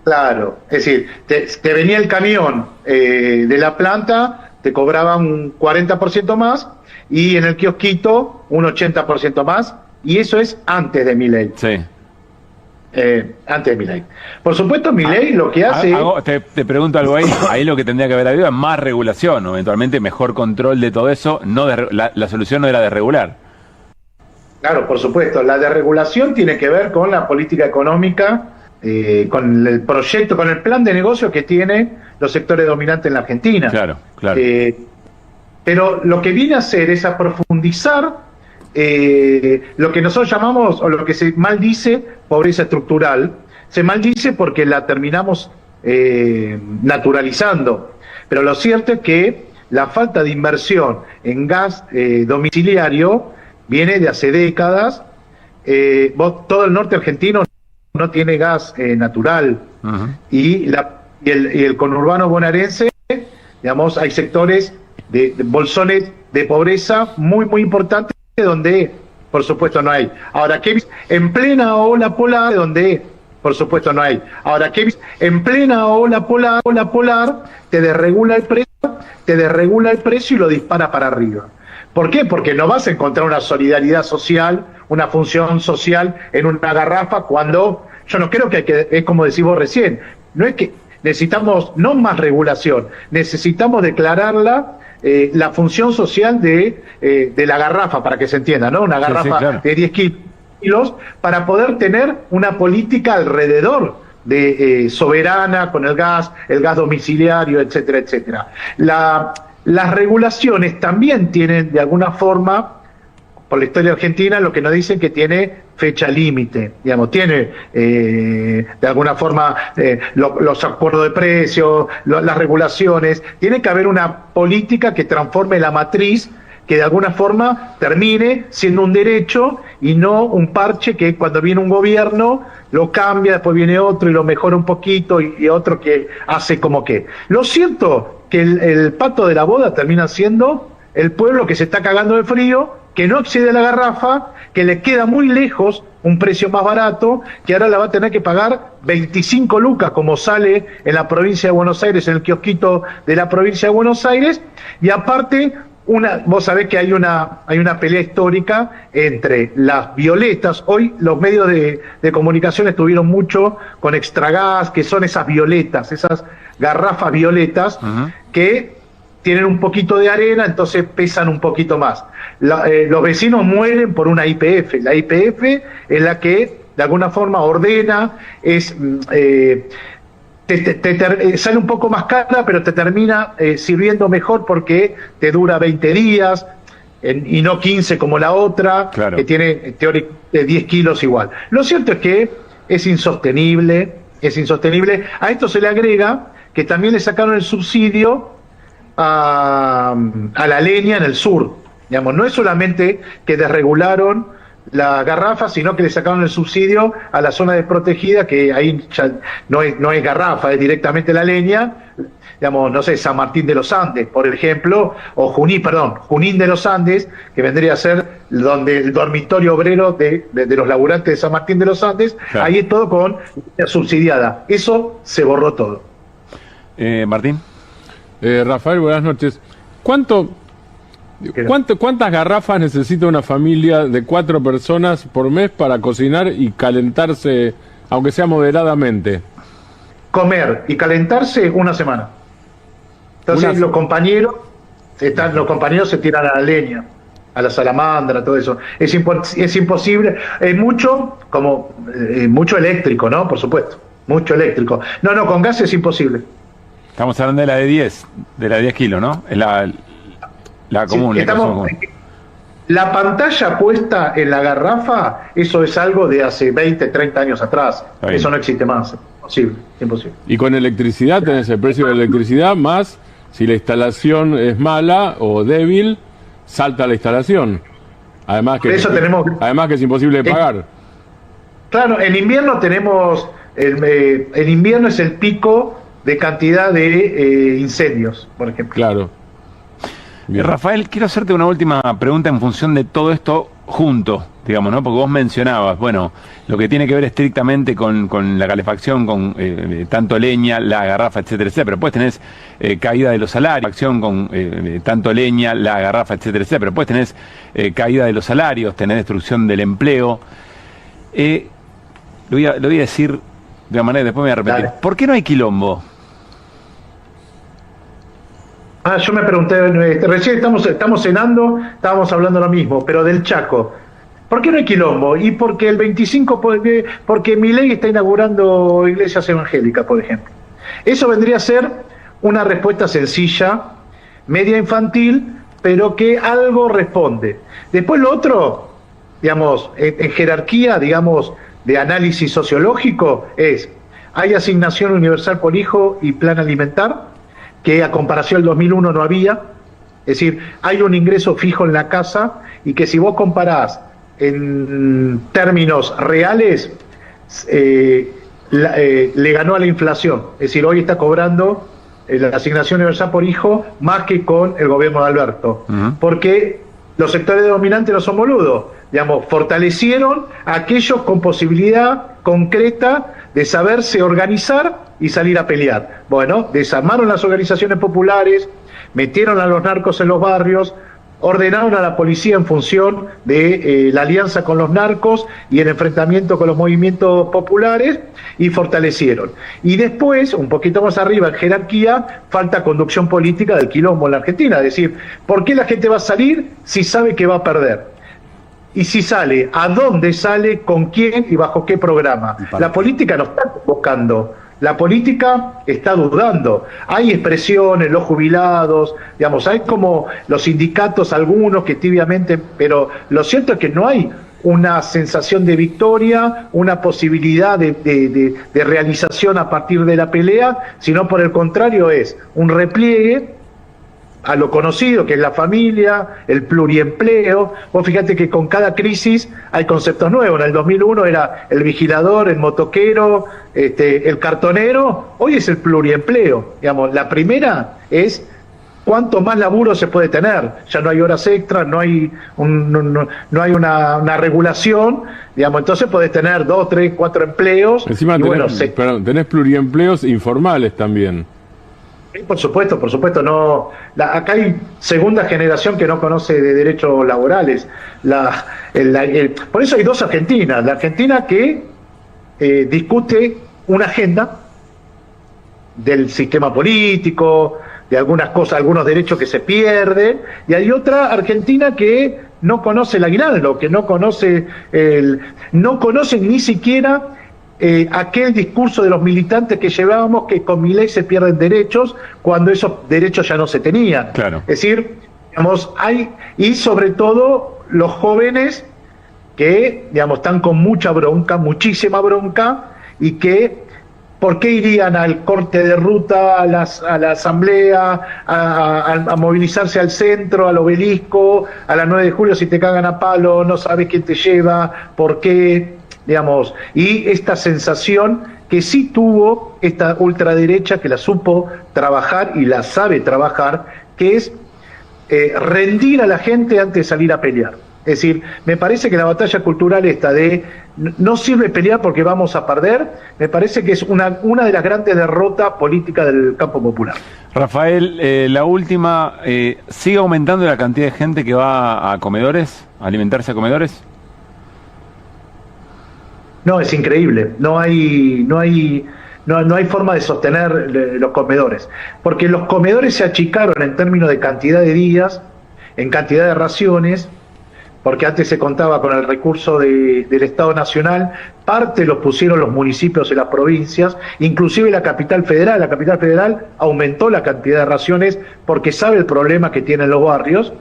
Claro, es decir, te venía el camión de la planta, te cobraban un 40% más, y en el kiosquito un 80% más, y eso es antes de mi ley. Sí. Antes de mi ley. Por supuesto, mi ley lo que hace... Te pregunto algo ahí lo que tendría que haber habido es más regulación, o eventualmente mejor control de todo eso. No la solución no era desregular. Claro, por supuesto. La desregulación tiene que ver con la política económica, con el proyecto, con el plan de negocio que tienen los sectores dominantes en la Argentina. Claro, claro. Pero lo que viene a hacer es a profundizar lo que nosotros llamamos, o lo que se maldice, pobreza estructural. Se maldice porque la terminamos naturalizando. Pero lo cierto es que la falta de inversión en gas domiciliario viene de hace décadas. Todo el norte argentino no tiene gas natural. Uh-huh. y el conurbano bonaerense, digamos, hay sectores de bolsones de pobreza muy, muy importantes donde, por supuesto, no hay. Ahora, ¿qué en plena ola polar, donde, por supuesto, no hay? Ahora, ¿qué en plena ola polar, te desregula el precio y lo dispara para arriba? ¿Por qué? Porque no vas a encontrar una solidaridad social, una función social en una garrafa cuando, yo no creo que es como decís vos recién, no es que necesitamos no más regulación, necesitamos declararla la función social de la garrafa, para que se entienda, ¿no? Una garrafa, sí, claro, de 10 kilos, para poder tener una política alrededor de soberana con el gas domiciliario, etcétera, etcétera. Las regulaciones también tienen, de alguna forma, por la historia argentina, lo que nos dicen que tiene fecha límite, digamos, tiene de alguna forma los acuerdos de precios, las regulaciones, tiene que haber una política que transforme la matriz, que de alguna forma termine siendo un derecho y no un parche que cuando viene un gobierno lo cambia, después viene otro y lo mejora un poquito y otro que hace como que. Lo cierto que el pato de la boda termina siendo el pueblo que se está cagando de frío, que no accede a la garrafa, que le queda muy lejos un precio más barato, que ahora la va a tener que pagar 25 lucas, como sale en la provincia de Buenos Aires, en el kiosquito de la provincia de Buenos Aires, y aparte, vos sabés que hay una pelea histórica entre las violetas. Hoy los medios de comunicación estuvieron mucho con Extragas, que son esas violetas, esas garrafas violetas, uh-huh, que tienen un poquito de arena, entonces pesan un poquito más. Los vecinos mueren por una YPF. La YPF es la que de alguna forma ordena, sale un poco más cara, pero te termina sirviendo mejor porque te dura 20 días y no 15 como la otra, Claro. que tiene teóricamente 10 kilos igual. Lo cierto es que es insostenible. A esto se le agrega que también le sacaron el subsidio a la leña en el sur. Digamos, no es solamente que desregularon la garrafa, sino que le sacaron el subsidio a la zona desprotegida, que ahí ya no es garrafa, es directamente la leña. Digamos, no sé, San Martín de los Andes, por ejemplo, o Junín de los Andes, que vendría a ser donde el dormitorio obrero de los laburantes de San Martín de los Andes. Claro. Ahí es todo con subsidiada. Eso se borró todo. Martín. Rafael, buenas noches. ¿Cuántas garrafas necesita una familia de 4 personas por mes para cocinar y calentarse, aunque sea moderadamente? Comer y calentarse una semana. Entonces los compañeros se tiran a la leña, a la salamandra, todo eso. Es imposible. Mucho eléctrico, ¿no? Por supuesto. Mucho eléctrico. No, con gas es imposible. Estamos hablando de la de 10 kilos, ¿no? La común. Sí, la pantalla puesta en la garrafa, eso es algo de hace 20, 30 años atrás. Eso no existe más. Imposible. Y con electricidad tenés el precio de la electricidad más, si la instalación es mala o débil, salta la instalación. Además que es imposible de pagar. Claro, en invierno tenemos, en invierno es el pico de cantidad de incendios, por ejemplo. Claro. Rafael, quiero hacerte una última pregunta en función de todo esto junto, digamos, ¿no? Porque vos mencionabas, bueno, lo que tiene que ver estrictamente con la calefacción, con tanto leña, la garrafa, etcétera, etcétera. Pero después tenés caída de los salarios, acción con tanto leña, la garrafa, etcétera, etcétera. Pero después tenés caída de los salarios, tenés destrucción del empleo. Lo voy a decir de una manera, después me voy a repetir. Dale. ¿Por qué no hay quilombo? Yo me pregunté, recién estamos cenando, estábamos hablando lo mismo, pero del Chaco. ¿Por qué no hay quilombo? Y porque el 25, porque Milei está inaugurando iglesias evangélicas, por ejemplo. Eso vendría a ser una respuesta sencilla, media infantil, pero que algo responde. Después lo otro, digamos, en jerarquía, digamos, de análisis sociológico, hay asignación universal por hijo y plan alimentar, que a comparación del 2001 no había. Es decir, hay un ingreso fijo en la casa y que si vos comparás en términos reales, le ganó a la inflación. Es decir, hoy está cobrando la asignación universal por hijo más que con el gobierno de Alberto. Porque los sectores dominantes no son boludos. Digamos, fortalecieron a aquellos con posibilidad concreta de saberse organizar y salir a pelear. Bueno, desarmaron las organizaciones populares, metieron a los narcos en los barrios, ordenaron a la policía en función de la alianza con los narcos y el enfrentamiento con los movimientos populares, y fortalecieron. Y después, un poquito más arriba en jerarquía, falta conducción política del quilombo en la Argentina. Es decir, ¿por qué la gente va a salir si sabe que va a perder? Y si sale, ¿a dónde sale? ¿Con quién y bajo qué programa? La política no está convocando. La política está dudando. Hay expresiones, los jubilados, digamos, hay como los sindicatos, algunos que tibiamente, pero lo cierto es que no hay una sensación de victoria, una posibilidad de realización a partir de la pelea, sino por el contrario es un repliegue a lo conocido, que es la familia, el pluriempleo. Vos fíjate que con cada crisis hay conceptos nuevos. En el 2001 era el vigilador, el motoquero, el cartonero. Hoy es el pluriempleo. Digamos, la primera es cuánto más laburo se puede tener. Ya no hay horas extras, no hay una regulación. Digamos, entonces podés tener 2, 3, 4 empleos. Encima tenés pluriempleos informales también. Por supuesto, no. Acá hay segunda generación que no conoce de derechos laborales. Por eso hay dos Argentinas. La Argentina que discute una agenda del sistema político, de algunas cosas, algunos derechos que se pierden, y hay otra Argentina que no conoce el aguinaldo, que no conoce no conocen ni siquiera aquel discurso de los militantes que llevábamos que con Milei se pierden derechos cuando esos derechos ya no se tenían. Claro. Es decir, digamos, y sobre todo los jóvenes que, digamos, están con mucha bronca, muchísima bronca, y que ¿por qué irían al corte de ruta, a la asamblea, a movilizarse al centro, al obelisco, a las 9 de julio si te cagan a palo, no sabes quién te lleva, por qué, digamos? Y esta sensación que sí tuvo esta ultraderecha, que la supo trabajar y la sabe trabajar, que es rendir a la gente antes de salir a pelear. Es decir, me parece que la batalla cultural esta de no sirve pelear porque vamos a perder, me parece que es una de las grandes derrotas políticas del campo popular. Rafael, la última, ¿sigue aumentando la cantidad de gente que va a comedores, a alimentarse a comedores? No, es increíble, no hay forma de sostener los comedores, porque los comedores se achicaron en términos de cantidad de días, en cantidad de raciones, porque antes se contaba con el recurso del Estado Nacional, parte los pusieron los municipios y las provincias, inclusive la capital federal aumentó la cantidad de raciones porque sabe el problema que tienen los barrios,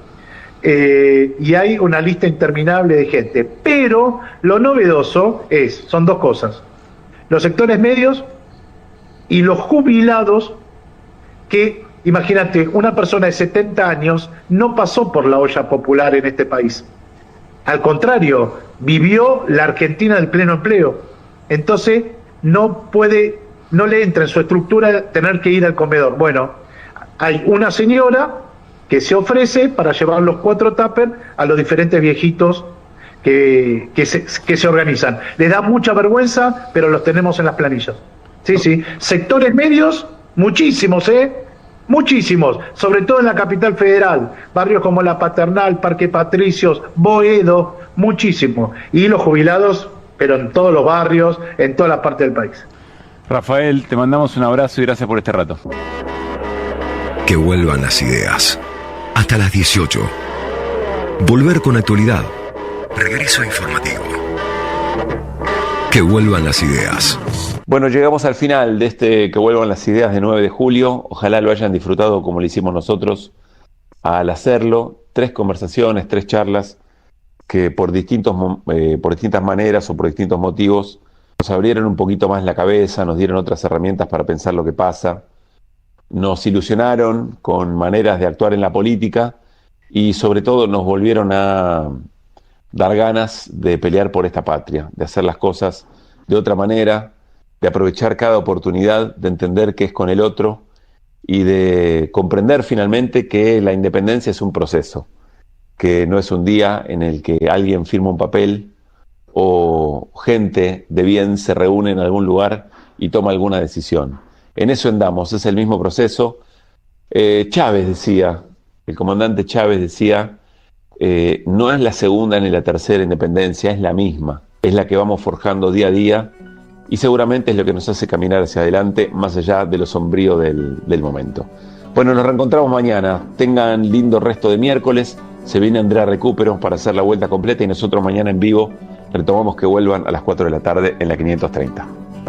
y hay una lista interminable de gente. Pero lo novedoso son dos cosas: los sectores medios y los jubilados, que, imagínate, una persona de 70 años no pasó por la olla popular en este país. Al contrario, vivió la Argentina del pleno empleo. Entonces, no le entra en su estructura tener que ir al comedor. Bueno, hay una señora que se ofrece para llevar los 4 tuppers a los diferentes viejitos que se organizan. Les da mucha vergüenza, pero los tenemos en las planillas. Sí. Sectores medios, muchísimos, muchísimos, sobre todo en la capital federal, barrios como La Paternal, Parque Patricios, Boedo, muchísimo. Y los jubilados, pero en todos los barrios, en toda la parte del país. Rafael, te mandamos un abrazo y gracias por este rato. Que vuelvan las ideas. Hasta las 18. Volver con actualidad. Regreso informativo. Que vuelvan las ideas. Bueno, llegamos al final de este Que vuelvan las ideas de 9 de julio. Ojalá lo hayan disfrutado como lo hicimos nosotros al hacerlo. 3 conversaciones, 3 charlas que por distintas maneras o por distintos motivos nos abrieron un poquito más la cabeza, nos dieron otras herramientas para pensar lo que pasa, nos ilusionaron con maneras de actuar en la política y sobre todo nos volvieron a dar ganas de pelear por esta patria, de hacer las cosas de otra manera, de aprovechar cada oportunidad, de entender qué es con el otro y de comprender finalmente que la independencia es un proceso, que no es un día en el que alguien firma un papel o gente de bien se reúne en algún lugar y toma alguna decisión. En eso andamos, es el mismo proceso. Chávez decía, el comandante Chávez decía, no es la segunda ni la tercera independencia, es la misma, es la que vamos forjando día a día y seguramente es lo que nos hace caminar hacia adelante más allá de lo sombrío del momento. Bueno, nos reencontramos mañana, tengan lindo resto de miércoles, se viene Andrea Recupero para hacer la vuelta completa y nosotros mañana en vivo retomamos Que vuelvan a las 4 de la tarde en la 530.